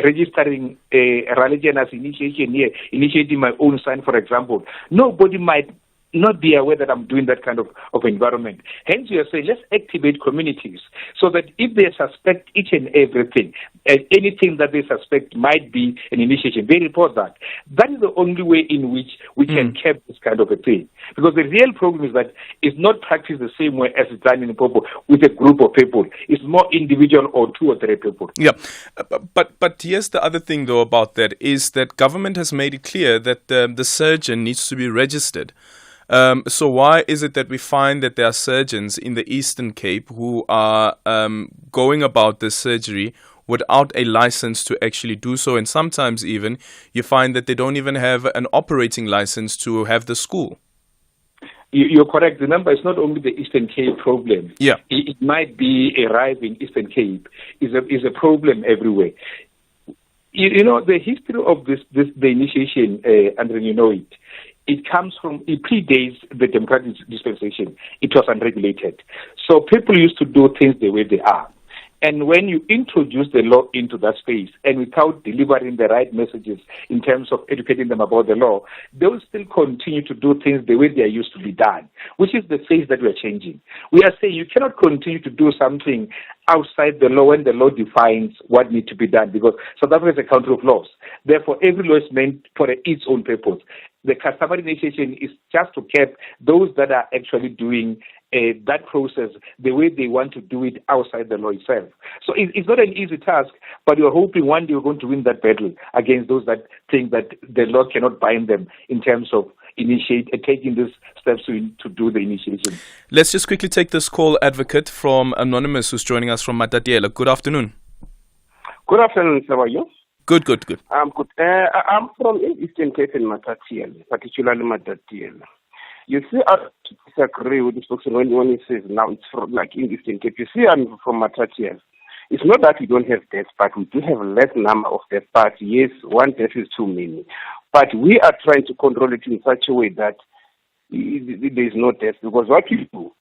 registering a religion as initiation here, initiating my own son, for example, nobody might not be aware that I'm doing that kind of environment. Hence, you are saying, let's activate communities so that if they suspect each and everything, anything that they suspect might be an initiation, they report that. That is the only way in which we can curb this kind of a thing. Because the real problem is that it's not practiced the same way as it's done in Limpopo with a group of people. It's more individual or 2 or 3 people. Yeah, but here's the other thing, though, about that is that government has made it clear that the surgeon needs to be registered. So why is it that we find that there are surgeons in the Eastern Cape who are going about this surgery without a license to actually do so? And sometimes even you find that they don't even have an operating license to have the school. You're correct. Remember, it's not only the Eastern Cape problem. Yeah. It might be a rise in Eastern Cape. Is a problem everywhere. The history of the initiation, Andrew, you know it. It comes from, it predates the democratic dispensation. It was unregulated. So people used to do things the way they are. And when you introduce the law into that space and without delivering the right messages in terms of educating them about the law, they will still continue to do things the way they are used to be done, which is the phase that we are changing. We are saying you cannot continue to do something outside the law when the law defines what needs to be done, because South Africa is a country of laws. Therefore, every law is meant for its own purpose. The customary initiation is just to keep those that are actually doing that process the way they want to do it outside the law itself. So it's not an easy task, but you're hoping one day you're going to win that battle against those that think that the law cannot bind them in terms of taking these steps to do the initiation. Let's just quickly take this call, Advocate, from Anonymous, who's joining us from Matatiele. Good afternoon. Good afternoon, how are you? Good. I'm good. I'm from Eastern Cape in Matatiele, particularly Matatiele. You see, I disagree with this person when he says now it's from like in Eastern Cape. You see, I'm from Matatiele. It's not that we don't have deaths, but we do have less number of deaths. But yes, one death is too many. But we are trying to control it in such a way that there is no death. Because what we do,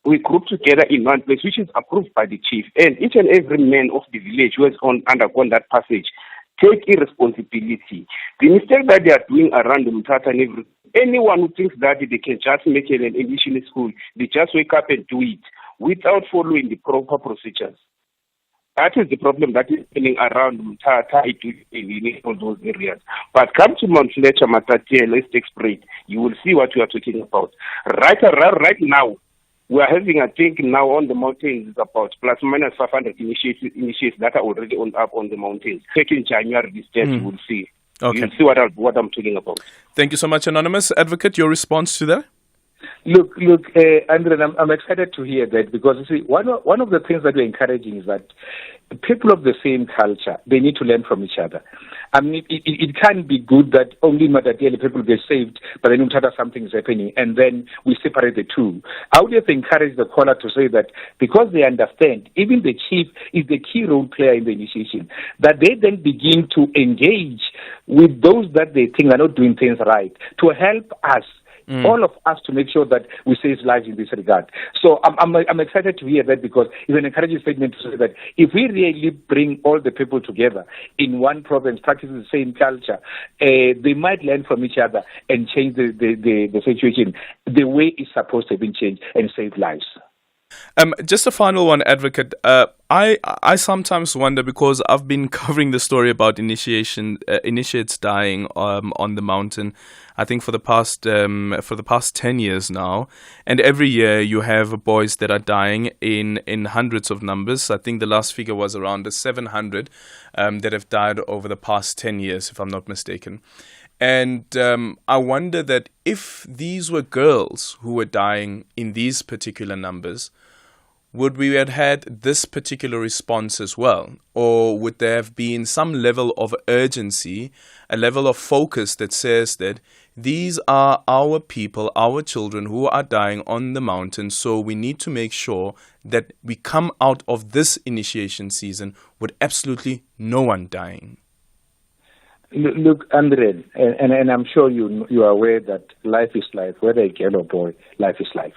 we group together in one place, which is approved by the chief. And each and every man of the village who has undergone that passage take responsibility. The mistake that they are doing around the Mthatha and everything, anyone who thinks that they can just make an admission in school, they just wake up and do it without following the proper procedures. That is the problem that is happening around Mthatha in all those areas. But come to Mount Fletcher, Matatiele, let's take straight. You will see what we are talking about. Right now, We are having, I think, now on the mountains about plus minus 500 initiates that are already up on the mountains. Taking January this year, you will see. Okay. You'll see what I'm talking about. Thank you so much, Anonymous. Advocate, your response to that? Look, Andre, I'm excited to hear that, because you see, one of the things that we're encouraging is that people of the same culture, they need to learn from each other. I mean, it can't be good that only Madadele people get saved, but then Umtata something is happening, and then we separate the two. I would have encouraged the caller to say that because they understand, even the chief is the key role player in the initiation, that they then begin to engage with those that they think are not doing things right, to help us. All of us, to make sure that we save lives in this regard. So I'm excited to hear that, because it's an encouraging statement to say that if we really bring all the people together in one province, practicing the same culture, they might learn from each other and change the situation the way it's supposed to have been changed and save lives. Just a final one, Advocate. I sometimes wonder, because I've been covering the story about initiates dying on the mountain, I think for the past 10 years now, and every year you have boys that are dying in hundreds of numbers. I think the last figure was around 700 that have died over the past 10 years, if I'm not mistaken. And I wonder that if these were girls who were dying in these particular numbers, would we have had this particular response as well? Or would there have been some level of urgency, a level of focus that says that these are our people, our children who are dying on the mountain, so we need to make sure that we come out of this initiation season with absolutely no one dying? Look, Andre, and I'm sure you are aware that life is life, whether a girl or boy, life is life.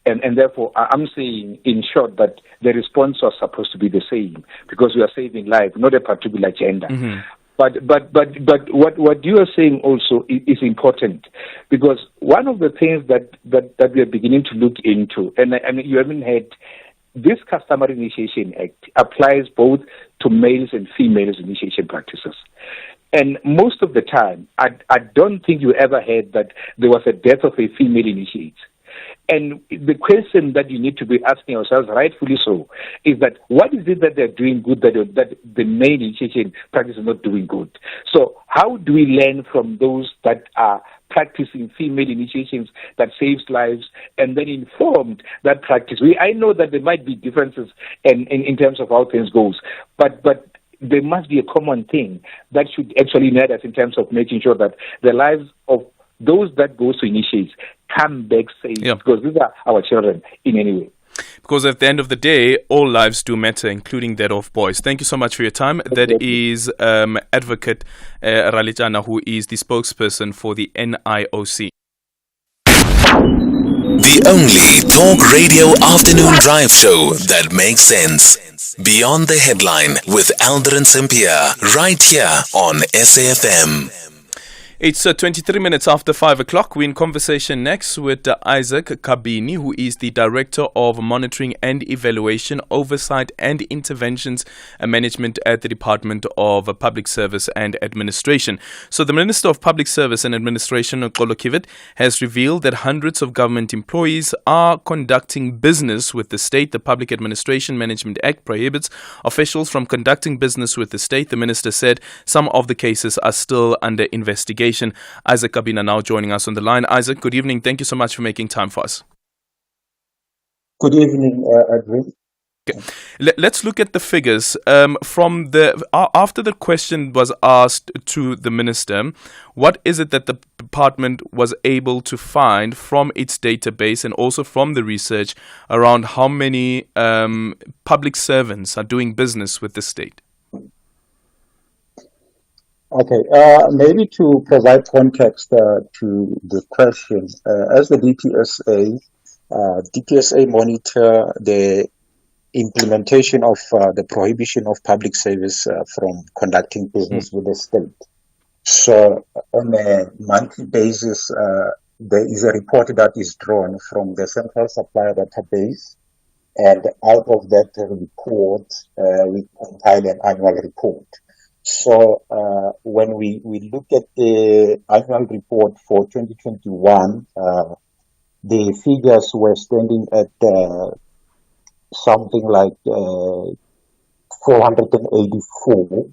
And therefore, I'm saying, in short, that the response was supposed to be the same, because we are saving life, not a particular gender. Mm-hmm. But what you are saying also is important, because one of the things that we are beginning to look into, and you haven't had, this Customary Initiation Act applies both to males and females initiation practices. And most of the time, I don't think you ever heard that there was a death of a female initiate. And the question that you need to be asking yourselves, rightfully so, is that what is it that they're doing good that the male initiation practice is not doing good? So how do we learn from those that are practicing female initiations that saves lives, and then informed that practice? I know that there might be differences in terms of how things goes, but there must be a common thing that should actually unite us in terms of making sure that the lives of those that goes to initiates come back safe, because these are our children in any way. Because at the end of the day, all lives do matter, including that of boys. Thank you so much for your time. That is Advocate Ralichana, who is the spokesperson for the NIOC. The only talk radio afternoon drive show that makes sense. Beyond the Headline with Aldrin Sampear, right here on SAFM. It's 23 minutes after 5 o'clock. We're in conversation next with Isaac Kabini, who is the Director of Monitoring and Evaluation, Oversight and Interventions Management at the Department of Public Service and Administration. So the Minister of Public Service and Administration, Xolo Kivit, has revealed that hundreds of government employees are conducting business with the state. The Public Administration Management Act prohibits officials from conducting business with the state. The Minister said some of the cases are still under investigation. Isaac Kabina now joining us on the line. Isaac, good evening. Thank you so much for making time for us. Good evening, Adrian. Okay. Let's look at the figures. From after the question was asked to the minister, what is it that the department was able to find from its database and also from the research around how many public servants are doing business with the state? Okay, maybe to provide context to the question, as the DPSA monitor the implementation of the prohibition of public service from conducting business with the state. So on a monthly basis, there is a report that is drawn from the Central Supplier Database, and out of that report, we compile an annual report. So when we look at the annual report for 2021, the figures were standing at something like 484,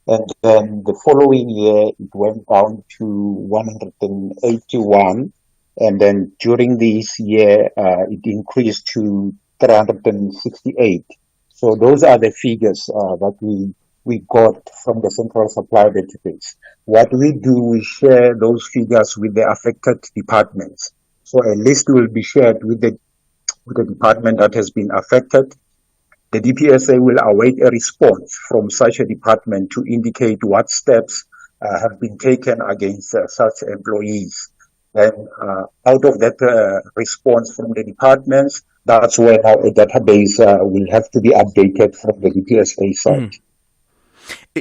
and then the following year it went down to 181, and then during this year it increased to 368. So those are the figures that we got from the central supply database. What we do, we share those figures with the affected departments. So a list will be shared with the department that has been affected. The DPSA will await a response from such a department to indicate what steps have been taken against such employees. And out of that response from the departments, that's where now a database will have to be updated from the DPSA side.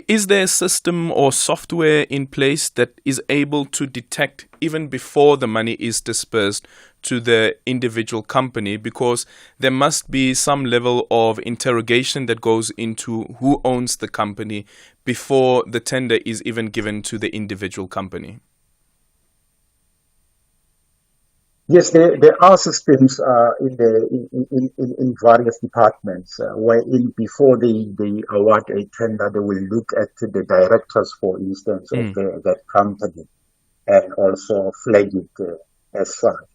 Is there a system or software in place that is able to detect even before the money is dispersed to the individual company? Because there must be some level of interrogation that goes into who owns the company before the tender is even given to the individual company. Yes, there are systems in various departments wherein before they award a tender, they will look at the directors, for instance, of that company, and also flag it as such.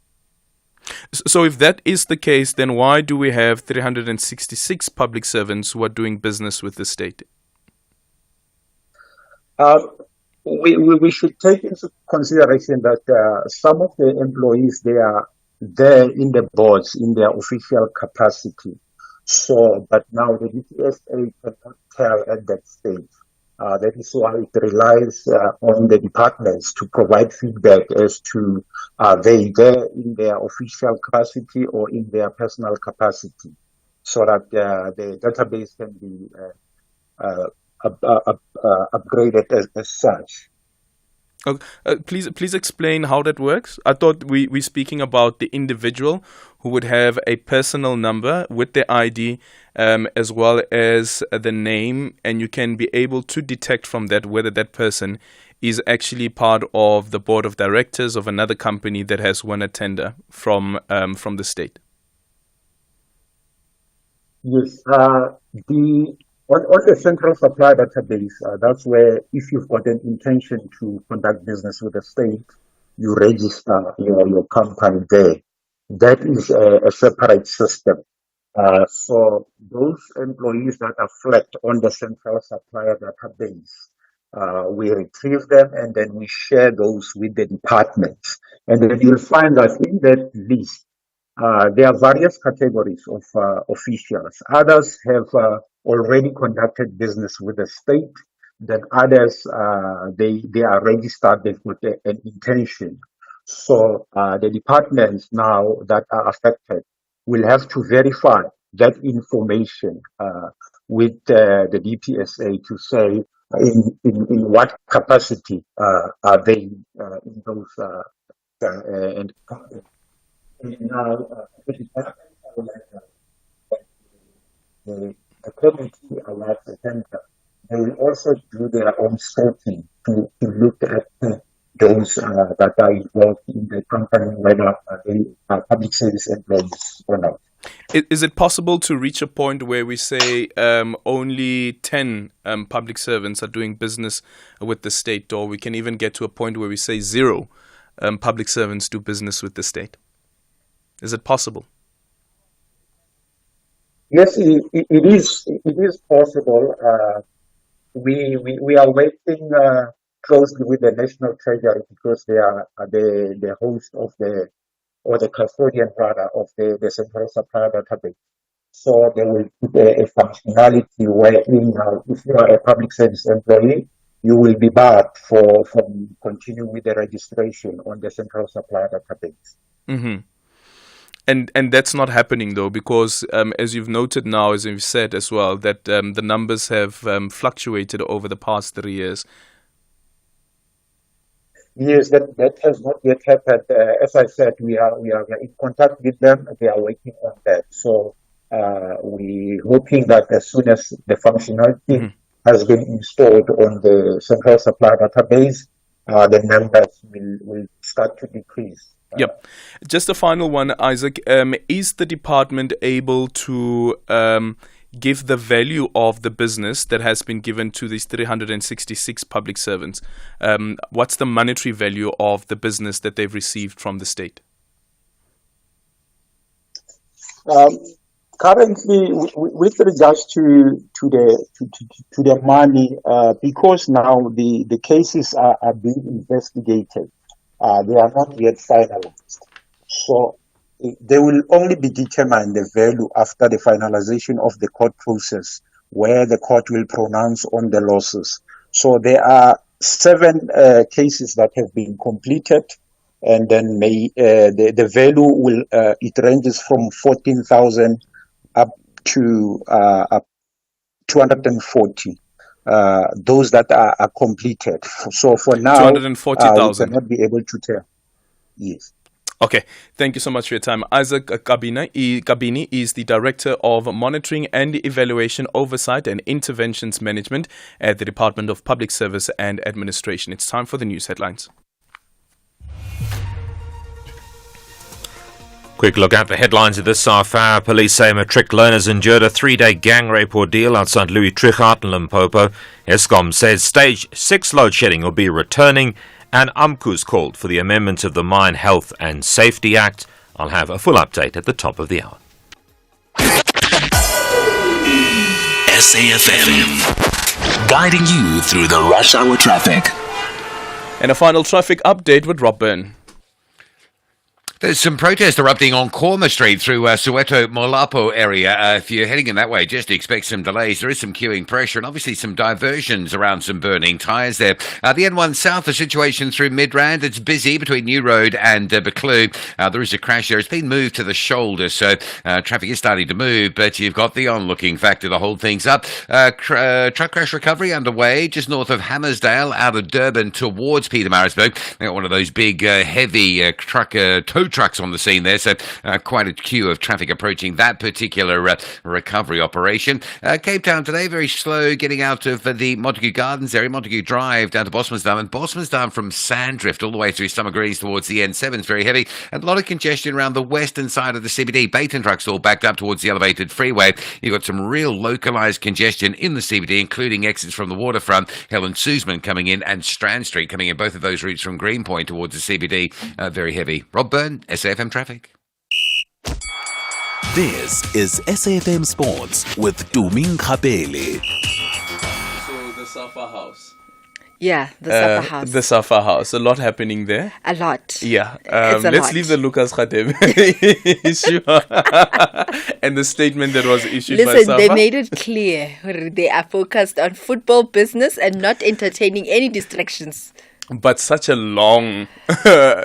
So if that is the case, then why do we have 366 public servants who are doing business with the state? We should take into consideration that some of the employees, they are there in the boards in their official capacity. So, but now the DPSA cannot tell at that stage. That is why it relies on the departments to provide feedback as to are they there in their official capacity or in their personal capacity, so that the database can be upgraded as such. Please explain how that works. I thought we're speaking about the individual who would have a personal number with their ID as well as the name, and you can be able to detect from that whether that person is actually part of the board of directors of another company that has won a tender from the state. Yes, on the central supply database, that's where if you've got an intention to conduct business with the state, you register your company there. That is a separate system. So those employees that are flagged on the central supplier database, we retrieve them and then we share those with the departments. And then you'll find that in that list, there are various categories of officials. Others have already conducted business with the state. Then others, they are registered, they've got an intention. So the departments now that are affected will have to verify that information with the DPSA to say in what capacity are they in those and now the committee awards the tender. They will also do their own sorting to look at those that are involved in the company, whether they are public service employees or not. Is it possible to reach a point where we say only 10 public servants are doing business with the state, or we can even get to a point where we say 0 public servants do business with the state? Is it possible? Yes, it is possible. We are working closely with the National Treasury because they are the host of the custodian rather of the central supply database. So there will be a functionality wherein if you are a public service employee, you will be barred from continuing with the registration on the central supply database. Mm-hmm. And that's not happening though, because as you've noted now, as you've said as well, that the numbers have fluctuated over the past 3 years. Yes, that has not yet happened. As I said, we are in contact with them. They are working on that. So we're hoping that as soon as the functionality has been installed on the central supply database, the numbers will start to decrease Yep. Just a final one, Isaac. Is the department able to give the value of the business that has been given to these 366 public servants? What's the monetary value of the business that they've received from the state? Currently, with regards to the money, because now the cases are being investigated, they are not yet finalized. So they will only be determined the value after the finalization of the court process, where the court will pronounce on the losses. So there are 7 cases that have been completed, and then the value will it ranges from 14,000 up to 240. Those that are completed. So for now, we 240,000. cannot be able to tell. Yes. Okay, thank you so much for your time. Isaac Kabini is the Director of Monitoring and Evaluation Oversight and Interventions Management at the Department of Public Service and Administration. It's time for the news headlines. Quick look at the headlines of this half-hour. Police say matric learners endured a 3-day gang rape ordeal outside Louis Trichardt in Limpopo. Eskom says stage 6 load shedding will be returning, and UMKU's called for the amendment of the Mine Health and Safety Act. I'll have a full update at the top of the hour. SAFM, guiding you through the rush hour traffic. And a final traffic update with Rob Byrne. There's some protest erupting on Korma Street through Soweto Molapo area. If you're heading in that way, just expect some delays. There is some queuing pressure and obviously some diversions around some burning tyres there. The N1 South, the situation through Midrand, it's busy between New Road and Buccleuch. There is a crash there. It's been moved to the shoulder, so traffic is starting to move, but you've got the onlooking factor to hold things up. Truck crash recovery underway just north of Hammersdale out of Durban towards Pietermaritzburg. Got one of those big, heavy tow trucks on the scene there, so quite a queue of traffic approaching that particular recovery operation. Cape Town today, very slow getting out of the Montague Gardens area, Montague Drive down to Bosmansdam, and Bosmansdam from Sandrift all the way through Summer Greens towards the N7 is very heavy, and a lot of congestion around the western side of the CBD. Baton trucks all backed up towards the elevated freeway. You've got some real localised congestion in the CBD, including exits from the waterfront, Helen Suzman coming in, and Strand Street coming in, both of those routes from Greenpoint towards the CBD, very heavy. Rob Byrne, SAFM Traffic. This is SAFM Sports with Tuming Kapele. So the Safa House. Yeah, the Safa House. The Safa House. A lot happening there. A lot. Yeah. It's a let's lot. leave the Lucas Khatib issue and the statement that was issued by Listen, Safa. they made it clear they are focused on football business and not entertaining any distractions. But such a long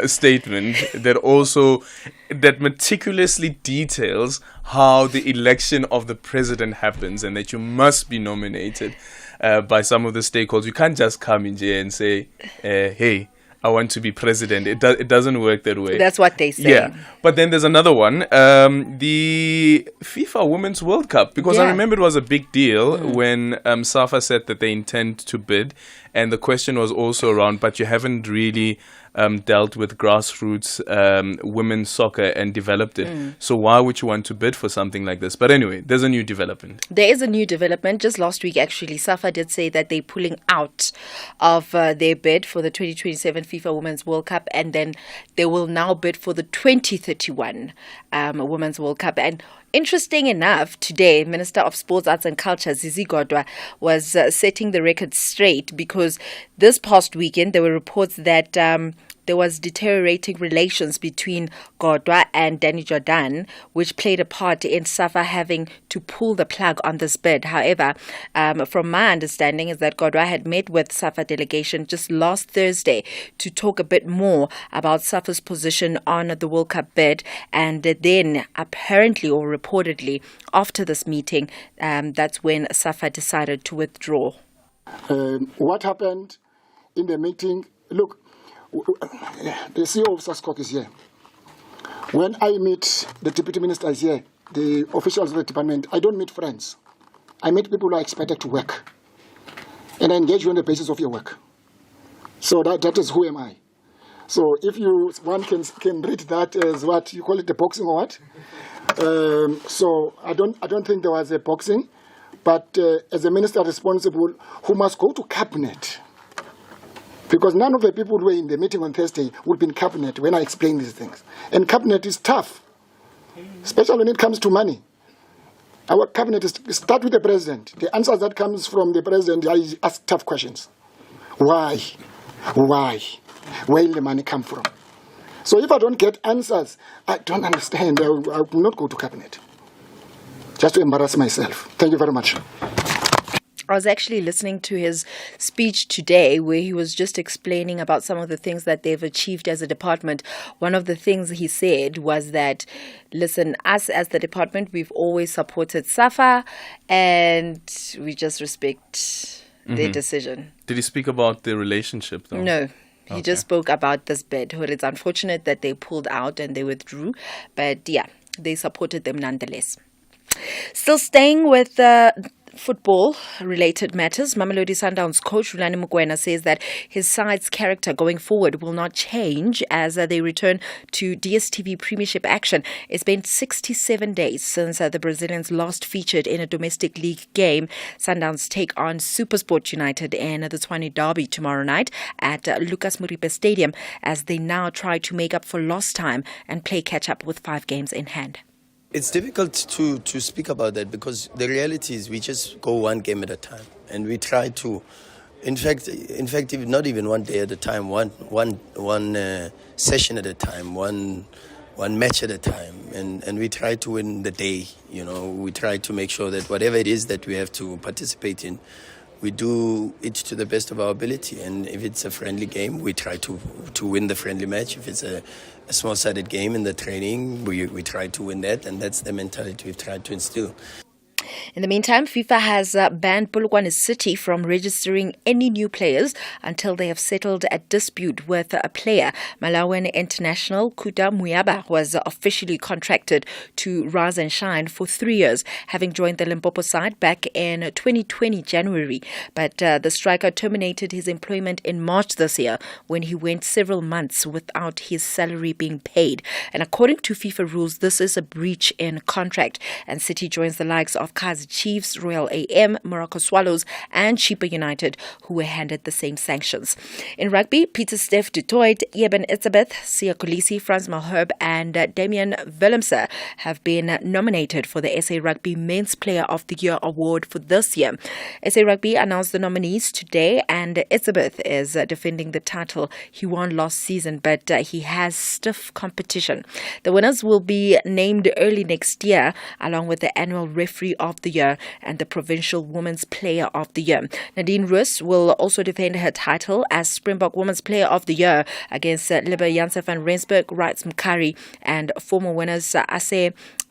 statement that meticulously details how the election of the president happens and that you must be nominated by some of the stakeholders. You can't just come in here and say, hey, I want to be president. It doesn't work that way. That's what they say. Yeah. But then there's another one, the FIFA Women's World Cup. Because I remember it was a big deal when SAFA said that they intend to bid. And the question was also around, but you haven't really dealt with grassroots women's soccer and developed it. So why would you want to bid for something like this? But anyway, there's a new development. There is a new development. Just last week, actually, SAFA did say that they're pulling out of their bid for the 2027 FIFA Women's World Cup, and then they will now bid for the 2031 Women's World Cup. And interesting enough, today, Minister of Sports, Arts and Culture, Zizi Godwa, was setting the record straight because this past weekend there were reports that there was deteriorating relations between Godwa and Danny Jordan, which played a part in SAFA having to pull the plug on this bid. However, from my understanding is that Godwa had met with SAFA delegation just last Thursday to talk a bit more about SAFA's position on the World Cup bid, and then apparently or reportedly after this meeting, that's when SAFA decided to withdraw. What happened in the meeting? Look, the CEO of SASCOC is here. When I meet the deputy minister is here, the officials of the department, I don't meet friends. I meet people who are expected to work. And I engage you on the basis of your work. So that is who am I. So if one can read that as what you call it, the boxing or what? So I don't think there was a boxing, but as a minister responsible who must go to cabinet, because none of the people who were in the meeting on Thursday would be in cabinet when I explain these things. And cabinet is tough, especially when it comes to money. Our cabinet start with the president. The answers that comes from the president, I ask tough questions. Why? Where will the money come from? So if I don't get answers, I don't understand. I will not go to cabinet. Just to embarrass myself. Thank you very much. I was actually listening to his speech today where he was just explaining about some of the things that they've achieved as a department. One of the things he said was that, listen, us as the department, we've always supported SAFA and we just respect their decision. Did he speak about the relationship though? No. He just spoke about this bid. It's unfortunate that they pulled out and they withdrew. But yeah, they supported them nonetheless. Still staying with football-related matters, Mamelodi Sundowns coach Rulani Mokoena says that his side's character going forward will not change as they return to DStv Premiership action. It's been 67 days since the Brazilians last featured in a domestic league game. Sundowns take on SuperSport United in the Tshwane Derby tomorrow night at Lucas Moripe Stadium as they now try to make up for lost time and play catch-up with 5 games in hand. It's difficult to speak about that because the reality is we just go one game at a time and we try to, in fact, not even one day at a time, one session at a time, one match at a time, and we try to win the day. We try to make sure that whatever it is that we have to participate in, we do it to the best of our ability. And if it's a friendly game, we try to win the friendly match. If it's a small-sided game in the training, we try to win that, and that's the mentality we've tried to instill. In the meantime, FIFA has banned Polokwane City from registering any new players until they have settled a dispute with a player. Malawian international Kuda Muyaba was officially contracted to rise and shine for 3 years, having joined the Limpopo side back in 2020 January. But the striker terminated his employment in March this year when he went several months without his salary being paid. And according to FIFA rules, this is a breach in contract, and City joins the likes of Kaizer Chiefs, Royal AM, Morocco Swallows and Chipa United, who were handed the same sanctions. In rugby, Peter Steph du Toit, Eben Etzebeth, Sia Kolisi, Frans Malherbe and Damian Willemse have been nominated for the SA Rugby Men's Player of the Year award for this year. SA Rugby announced the nominees today, and Etzebeth is defending the title he won last season, but he has stiff competition. The winners will be named early next year, along with the annual referee of the year and the provincial women's player of the year. Nadine Roos will also defend her title as Springbok Women's Player of the Year against Libe Janse van Rensburg, Wrights Mkari and former winners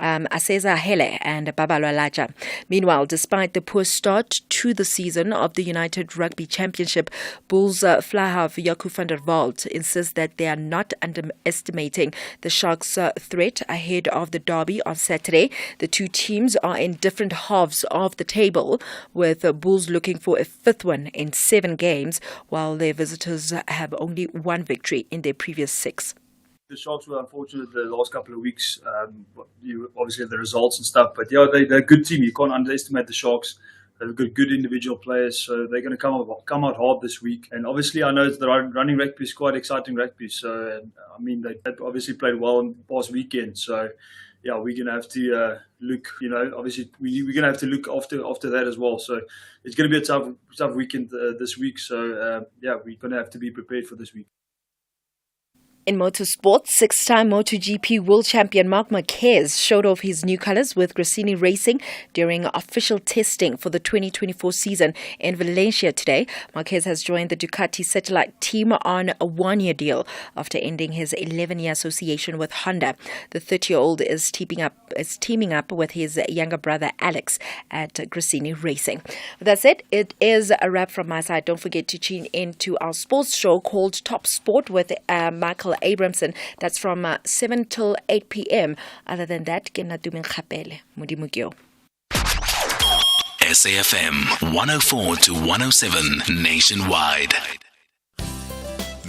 Aseza Hele and Babalwa Laja. Meanwhile, despite the poor start to the season of the United Rugby Championship, Bulls Flahav Jaco van der Walt insists that they are not underestimating the Sharks' threat ahead of the derby on Saturday. The two teams are in different halves of the table, with Bulls looking for a 5th win in 7 games, while their visitors have only 1 victory in their previous 6. The Sharks were unfortunate the last couple of weeks. You obviously have the results and stuff, but yeah, they're a good team. You can't underestimate the Sharks. They've got good individual players, so they're going to come out hard this week. And obviously, I know the running rugby is quite exciting rugby. So, they obviously played well in the past weekend. So, yeah, we're going to have to look, obviously we're going to have to look after that as well. So it's going to be a tough weekend this week. So, we're going to have to be prepared for this week. In motorsport, 6-time MotoGP world champion Marc Marquez showed off his new colours with Gresini Racing during official testing for the 2024 season in Valencia today. Marquez has joined the Ducati satellite team on a 1-year deal after ending his 11-year association with Honda. The 30-year-old is teaming up with his younger brother Alex at Gresini Racing. With that said, it is a wrap from my side. Don't forget to tune in to our sports show called Top Sport with Michael Abramson. That's from 7 till 8 p.m. Other than that, ke nna Tumeng Kgapele. Modimo ke yo. SAFM 104 to 107 nationwide.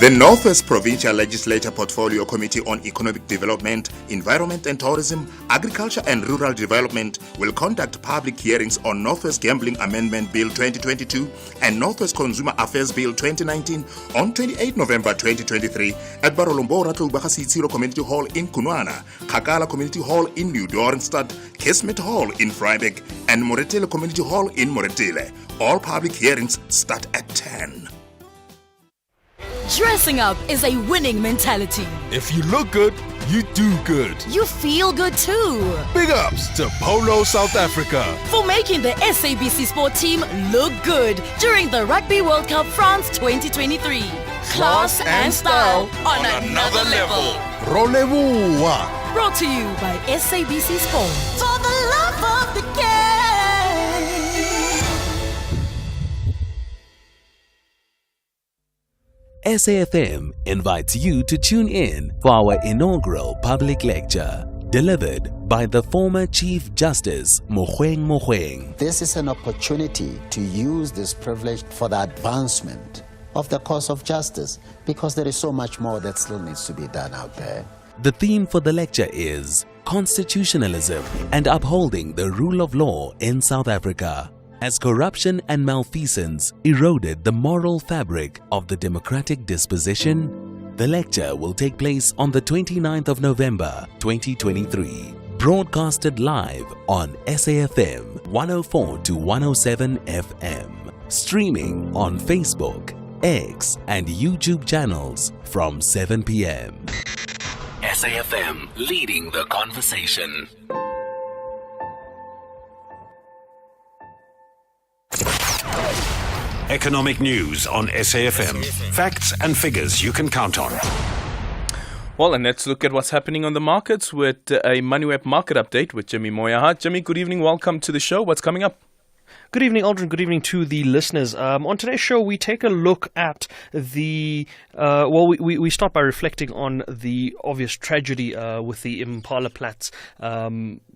The Northwest Provincial Legislature Portfolio Committee on Economic Development, Environment and Tourism, Agriculture and Rural Development will conduct public hearings on Northwest Gambling Amendment Bill 2022 and Northwest Consumer Affairs Bill 2019 on 28 November 2023 at Barolombora Tlaubakasitsiro Community Hall in Kunwana, Kakala Community Hall in New Doornstad, Kismet Hall in Vryburg, and Moretele Community Hall in Moretele. All public hearings start at 10. Dressing up is a winning mentality. If you look good, you do good. You feel good too. Big ups to Polo South Africa for making the SABC Sport team look good during the Rugby World Cup France 2023. Class and style on another level. Rolez-vous. Brought to you by SABC Sport. For the love of the game. SAFM invites you to tune in for our inaugural public lecture, delivered by the former Chief Justice Mogoeng Mogoeng. This is an opportunity to use this privilege for the advancement of the cause of justice, because there is so much more that still needs to be done out there. The theme for the lecture is Constitutionalism and Upholding the Rule of Law in South Africa, as corruption and malfeasance eroded the moral fabric of the democratic disposition. The lecture will take place on the 29th of November 2023, broadcasted live on SAFM 104 to 107 FM, streaming on Facebook, X and YouTube channels from 7 p.m. SAFM, leading the conversation. Economic news on SAFM. Facts and figures you can count on. Well, and let's look at what's happening on the markets with a MoneyWeb market update with Jimmy Moya. Jimmy, good evening. Welcome to the show. What's coming up? Good evening, Aldrin. Good evening to the listeners. On today's show, we take a look at we start by reflecting on the obvious tragedy with the Impala Platts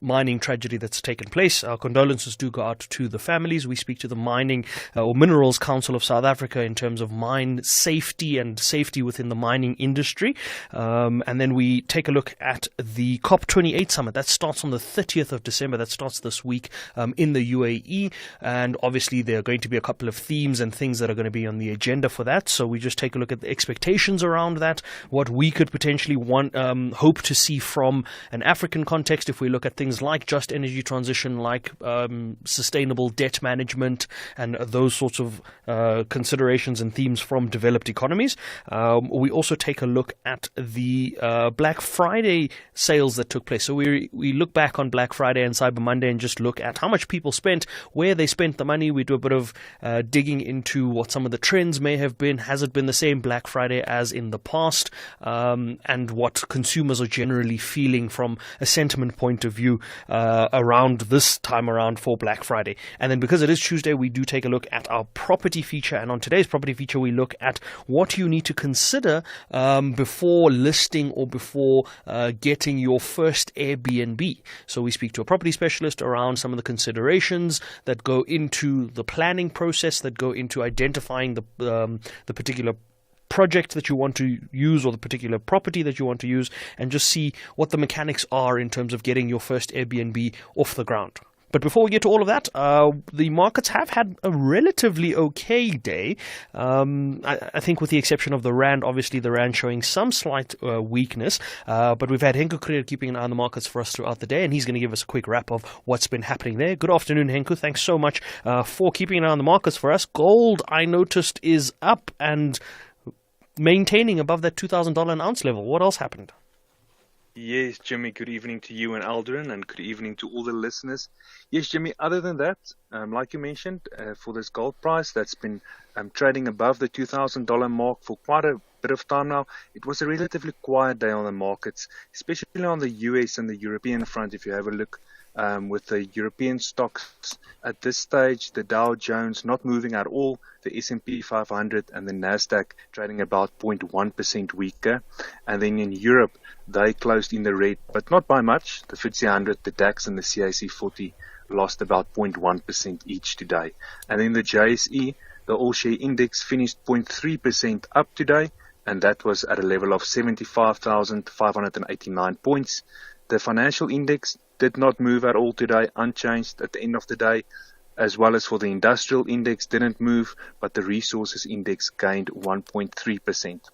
mining tragedy that's taken place. Our condolences do go out to the families. We speak to the Mining or Minerals Council of South Africa in terms of mine safety and safety within the mining industry. And then we take a look at the COP28 summit. That starts on the 30th of December. That starts this week in the UAE. And obviously there are going to be a couple of themes and things that are going to be on the agenda for that. So we just take a look at the expectations around that, what we could potentially hope to see from an African context if we look at things like just energy transition, like sustainable debt management and those sorts of considerations and themes from developed economies. We also take a look at the Black Friday sales that took place. So we look back on Black Friday and Cyber Monday and just look at how much people spent, where they spent the money. We do a bit of digging into what some of the trends may have been. Has it been the same Black Friday as in the past? And what consumers are generally feeling from a sentiment point of view around this time around for Black Friday. And then because it is Tuesday, we do take a look at our property feature. And on today's property feature, we look at what you need to consider before listing or before getting your first Airbnb. So we speak to a property specialist around some of the considerations that go into the planning process, that go into identifying the particular project that you want to use or the particular property that you want to use, and just see what the mechanics are in terms of getting your first Airbnb off the ground. But before we get to all of that, the markets have had a relatively okay day. I think with the exception of the Rand, obviously the Rand showing some slight weakness. But we've had Henku Creer keeping an eye on the markets for us throughout the day, and he's going to give us a quick wrap of what's been happening there. Good afternoon, Henku. Thanks so much for keeping an eye on the markets for us. Gold, I noticed, is up and maintaining above that $2,000 an ounce level. What else happened? Yes, Jimmy, good evening to you and Aldrin, and good evening to all the listeners. Yes, Jimmy, other than that, like you mentioned, for this gold price that's been trading above the $2,000 mark for quite a bit of time now, it was a relatively quiet day on the markets, especially on the US and the European front. If you have a look with the European stocks at this stage, the Dow Jones not moving at all, the S&P 500 and the Nasdaq trading about 0.1% weaker. And then in Europe, they closed in the red, but not by much. The FTSE 100, the DAX and the CAC 40 lost about 0.1% each today. And then the JSE, the all-share index, finished 0.3% up today. and that was at a level of 75,589 points. The financial index did not move at all today, unchanged at the end of the day, as well as for the industrial index didn't move, but the resources index gained 1.3%.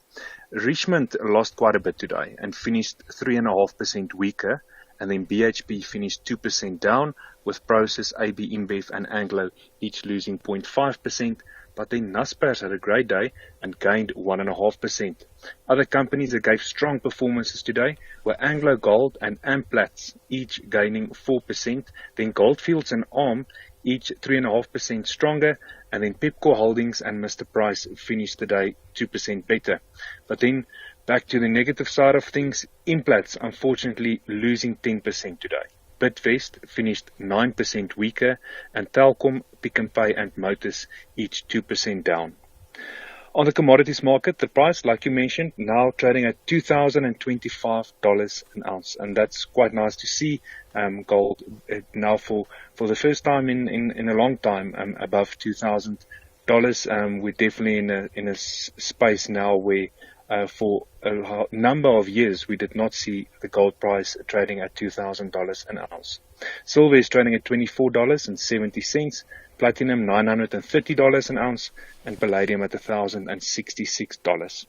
Richmond lost quite a bit today and finished 3.5% weaker, and then BHP finished 2% down, with Process, AB InBev and Anglo each losing 0.5%, but then Naspers had a great day and gained 1.5%. Other companies that gave strong performances today were Anglo Gold and Amplats, each gaining 4%, then Goldfields and ARM each 3.5% stronger, and then Pepco Holdings and Mr. Price finished the day 2% better. But then back to the negative side of things, Implats unfortunately losing 10% today. Bidvest finished 9% weaker, and Telkom, Pick n Pay and Motus each 2% down. On the commodities market, the price, like you mentioned, now trading at $2,025 an ounce, and that's quite nice to see. Gold now for the first time in a long time above $2,000. We're definitely in a space now where for a number of years we did not see the gold price trading at $2,000 an ounce. Silver is trading at $24.70. Platinum $930 an ounce, and palladium at $1,066.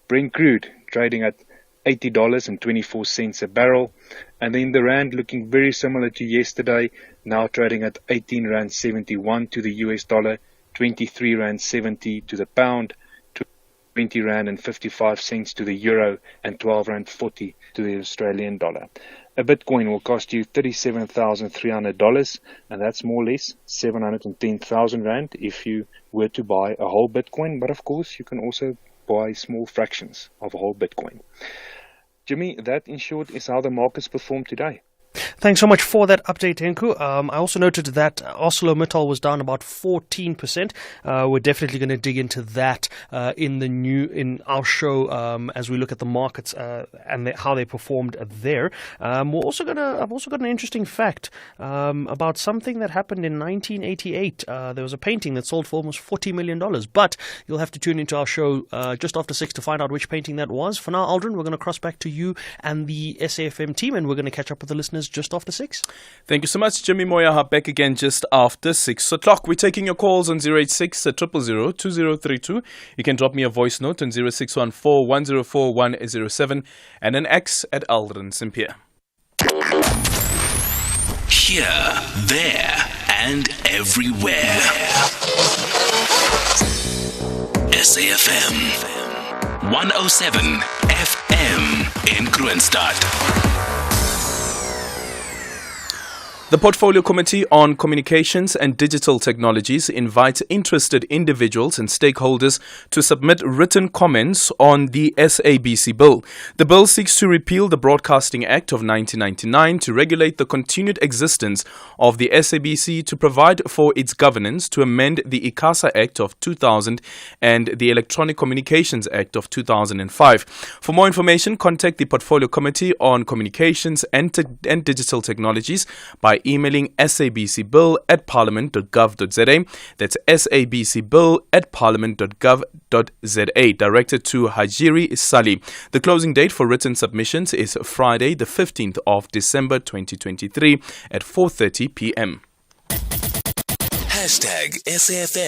Brent crude trading at $80.24 a barrel, and then the rand looking very similar to yesterday, now trading at 18 rand 71 to the US dollar, 23 rand 70 to the pound, 20 rand and 55 cents to the euro, and 12 rand 40 to the Australian dollar. A Bitcoin will cost you $37,300, and that's more or less 710,000 Rand if you were to buy a whole Bitcoin. But of course, you can also buy small fractions of a whole Bitcoin. Jimmy, that in short is how the markets performed today. Thanks so much for that update, Henku. I also noted that ArcelorMittal was down about 14%. We're definitely going to dig into that in our show as we look at the markets and how they performed there. I've also got an interesting fact about something that happened in 1988. There was a painting that sold for almost $40 million, but you'll have to tune into our show just after 6 to find out which painting that was. For now, Aldrin, we're going to cross back to you and the SAFM team, and we're going to catch up with the listeners just after 6. Thank you so much, Jimmy Moya. Back again just after 6 o'clock. We're taking your calls on 086 000 2032. You can drop me a voice note on 0614 104 107 and an X at Aldrin Sampear. Here, there, and everywhere. SAFM 107 FM in Kroonstad. The Portfolio Committee on Communications and Digital Technologies invites interested individuals and stakeholders to submit written comments on the SABC bill. The bill seeks to repeal the Broadcasting Act of 1999 to regulate the continued existence of the SABC, to provide for its governance, to amend the ICASA Act of 2000 and the Electronic Communications Act of 2005. For more information, contact the Portfolio Committee on Communications and Digital Technologies by emailing sabcbill@parliament.gov.za. That's sabcbill@parliament.gov.za, directed to Hajiri Sali. The closing date for written submissions is Friday, the 15th of December 2023 at 4:30 p.m.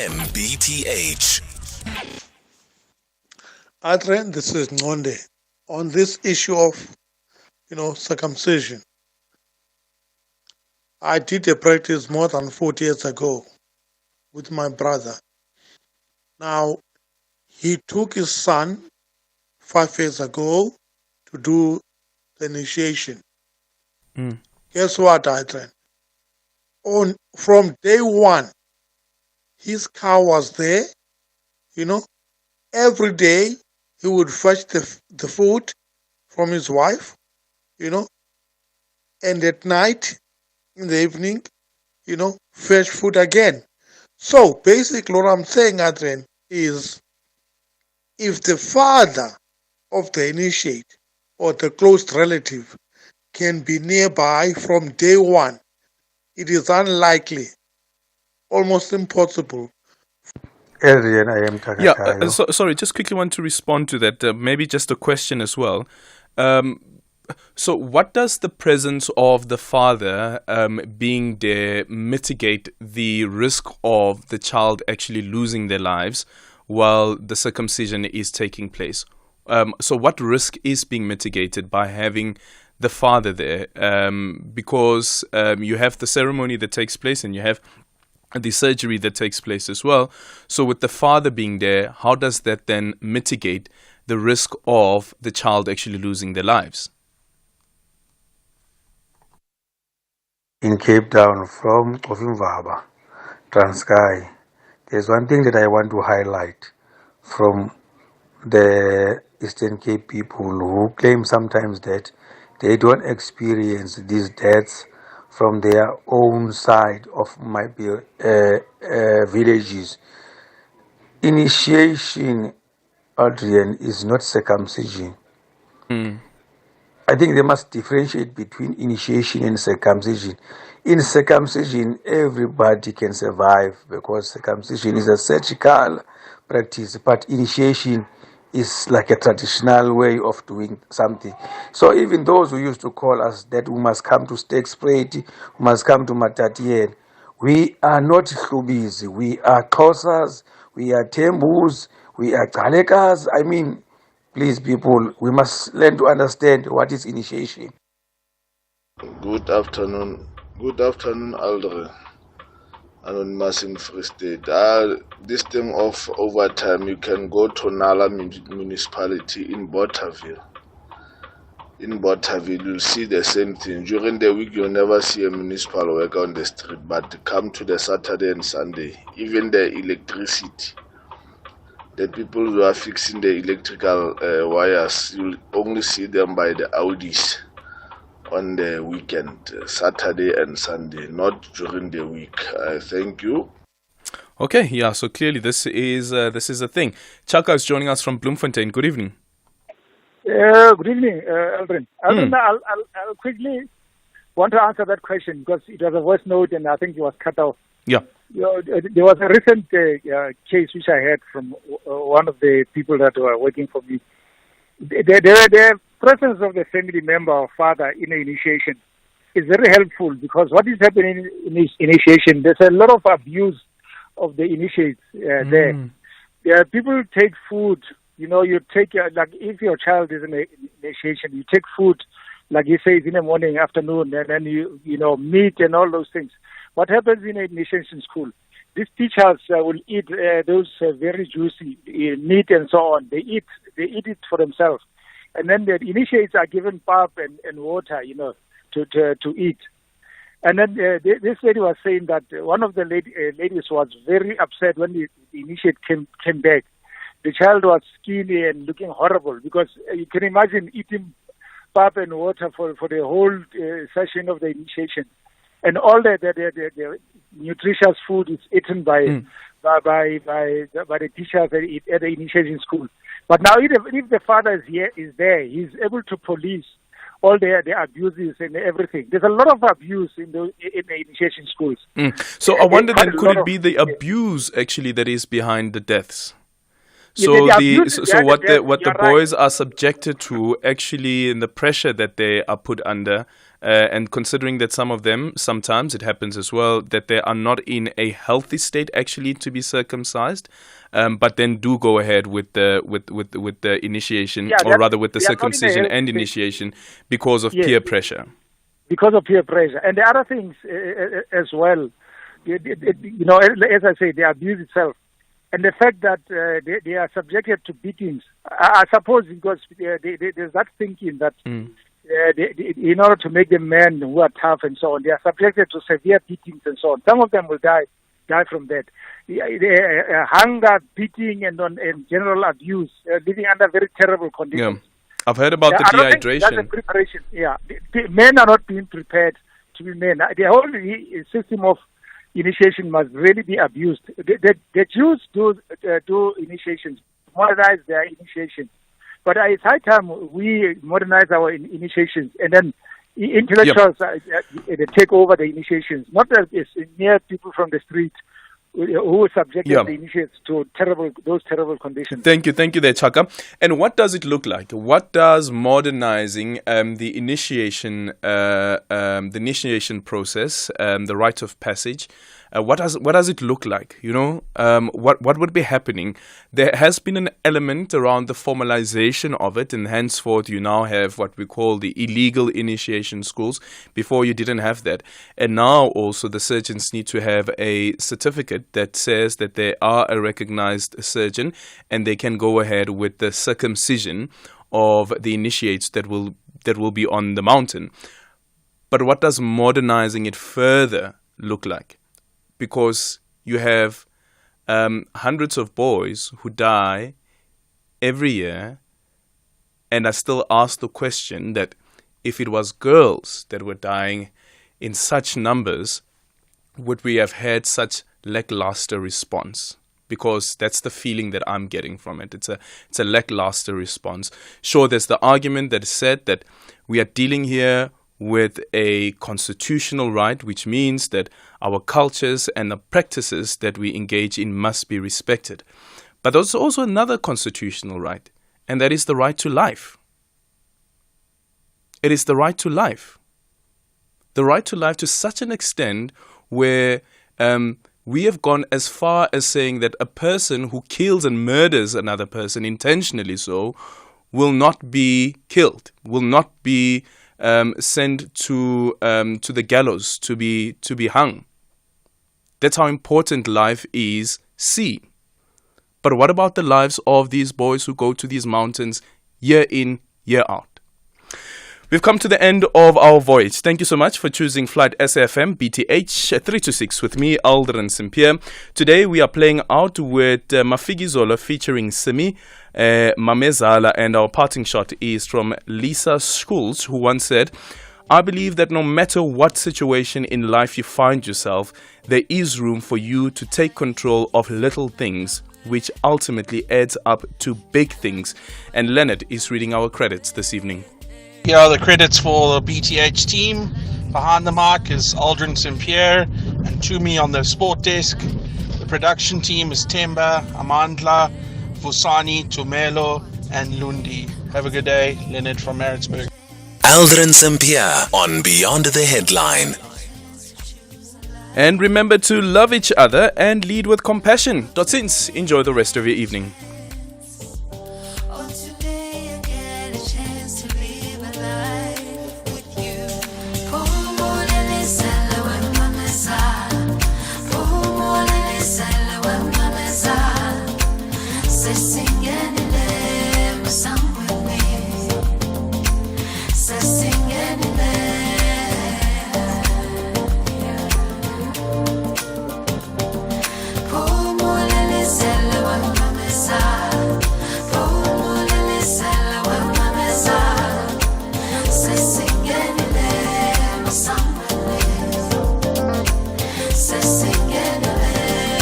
#SAFMBTH. Adrian, this is Ngonde. On this issue of, circumcision, I did a practice more than 40 years ago with my brother. Now, he took his son 5 years ago to do the initiation. Guess what, Adrian? From day one, his car was there. Every day he would fetch the food from his wife, and at night, in the evening, fresh food again. So basically what I'm saying, Adrian, is if the father of the initiate or the close relative can be nearby from day one, it is unlikely, almost impossible, Adrian, I am Takatayo. Sorry, just quickly want to respond to that. Maybe just a question as well. So what does the presence of the father being there mitigate the risk of the child actually losing their lives while the circumcision is taking place? So what risk is being mitigated by having the father there? Because you have the ceremony that takes place and you have the surgery that takes place as well. So with the father being there, how does that then mitigate the risk of the child actually losing their lives? In Cape Town from Kofimbaba, Transkei, there's one thing that I want to highlight from the Eastern Cape people who claim sometimes that they don't experience these deaths from their own side of my villages. Initiation, Adrian, is not circumcision. I think they must differentiate between initiation and circumcision. In circumcision, everybody can survive because circumcision is a surgical practice, but initiation is like a traditional way of doing something. So even those who used to call us that we must come to Stakespruit, we must come to Matatien, we are not Hlubis, we are Xhosas, we are Tembus, we are Galekas. I mean, please, people, we must learn to understand what is initiation. Good afternoon. Good afternoon, Aldrin. Anonymous in Free State. This thing of overtime, you can go to Nala municipality in Botterville. In Botterville, you'll see the same thing. During the week, you'll never see a municipal worker on the street, but come to the Saturday and Sunday, even the electricity. The people who are fixing the electrical wires, you'll only see them by the Audis on the weekend, Saturday and Sunday, not during the week. Thank you. Okay, yeah, so clearly this is a thing. Chaka is joining us from Bloemfontein. Good evening. Good evening, Aldrin. Aldrin, I'll quickly want to answer that question because it was a voice note and I think it was cut off. Yeah. There was a recent case which I heard from one of the people that were working for me. The presence of the family member or father in the initiation is very helpful because what is happening in this initiation, there's a lot of abuse of the initiates there. People take food, you take, like if your child is in the initiation, you take food, like he says, in the morning, afternoon, and then meat and all those things. What happens in an initiation school? These teachers will eat those very juicy meat and so on. They eat it for themselves, and then the initiates are given pap and water, to eat. And then this lady was saying that one of the ladies was very upset when the initiate came back. The child was skinny and looking horrible because you can imagine eating pap and water for the whole session of the initiation. And all the nutritious food is eaten by the teachers at the initiation school. But now, if the father is there, he's able to police all the abuses and everything. There's a lot of abuse in the initiation schools. So I wonder then, could it be the abuse actually that is behind the deaths? So what the boys are subjected to actually, in the pressure that they are put under, and considering that some of them, sometimes it happens as well, that they are not in a healthy state actually to be circumcised, but then do go ahead with the initiation, or rather with the circumcision and initiation because of peer pressure. Because of peer pressure, and the other things as well, as I say, the abuse itself. And the fact that they are subjected to beatings, I suppose because there's that thinking that in order to make them men who are tough and so on, they are subjected to severe beatings and so on. Some of them will die from that. Hunger, beating, and general abuse, living under very terrible conditions. Yeah. I've heard about the dehydration. That's a preparation. Yeah, the men are not being prepared to be men. The whole system of initiation must really be abused. The Jews do initiations, modernize their initiation. But it's high time we modernize our initiations, and then intellectuals they take over the initiations, not as mere people from the street who subjected the initiates to those terrible conditions. Thank you there, Chaka. And what does it look like? What does modernizing the initiation process, the rite of passage, what does it look like? What would be happening? There has been an element around the formalization of it, and henceforth you now have what we call the illegal initiation schools. Before you didn't have that, and now also the surgeons need to have a certificate that says that they are a recognized surgeon, and they can go ahead with the circumcision of the initiates that will be on the mountain. But what does modernizing it further look like? Because you have hundreds of boys who die every year and are still asked the question that if it was girls that were dying in such numbers, would we have had such lackluster response? Because that's the feeling that I'm getting from it. It's a lackluster response. Sure, there's the argument that is said that we are dealing here with a constitutional right, which means that our cultures and the practices that we engage in must be respected. But there's also another constitutional right, and that is the right to life. It is the right to life. The right to life to such an extent where we have gone as far as saying that a person who kills and murders another person intentionally so will not be killed, will not be sent to the gallows to be hung. That's how important life is seen. But what about the lives of these boys who go to these mountains year in, year out? We've come to the end of our voyage. Thank you so much for choosing Flight SAFM BTH 326 with me, Aldrin Sampear. Today we are playing out with Mafigi Zola featuring Simi Mamezala, and our parting shot is from Lisa Schools, who once said, "I believe that no matter what situation in life you find yourself, there is room for you to take control of little things, which ultimately adds up to big things." And Leonard is reading our credits this evening. Here are the credits for the BTH team. Behind the mic is Aldrin Sampear and Tumi on the sport desk. The production team is Temba, Amandla, Vusani, Tumelo, and Lundi. Have a good day. Leonard from Maritzburg. Aldrin Sampear on Beyond the Headline. And remember to love each other and lead with compassion. Totsiens. Enjoy the rest of your evening.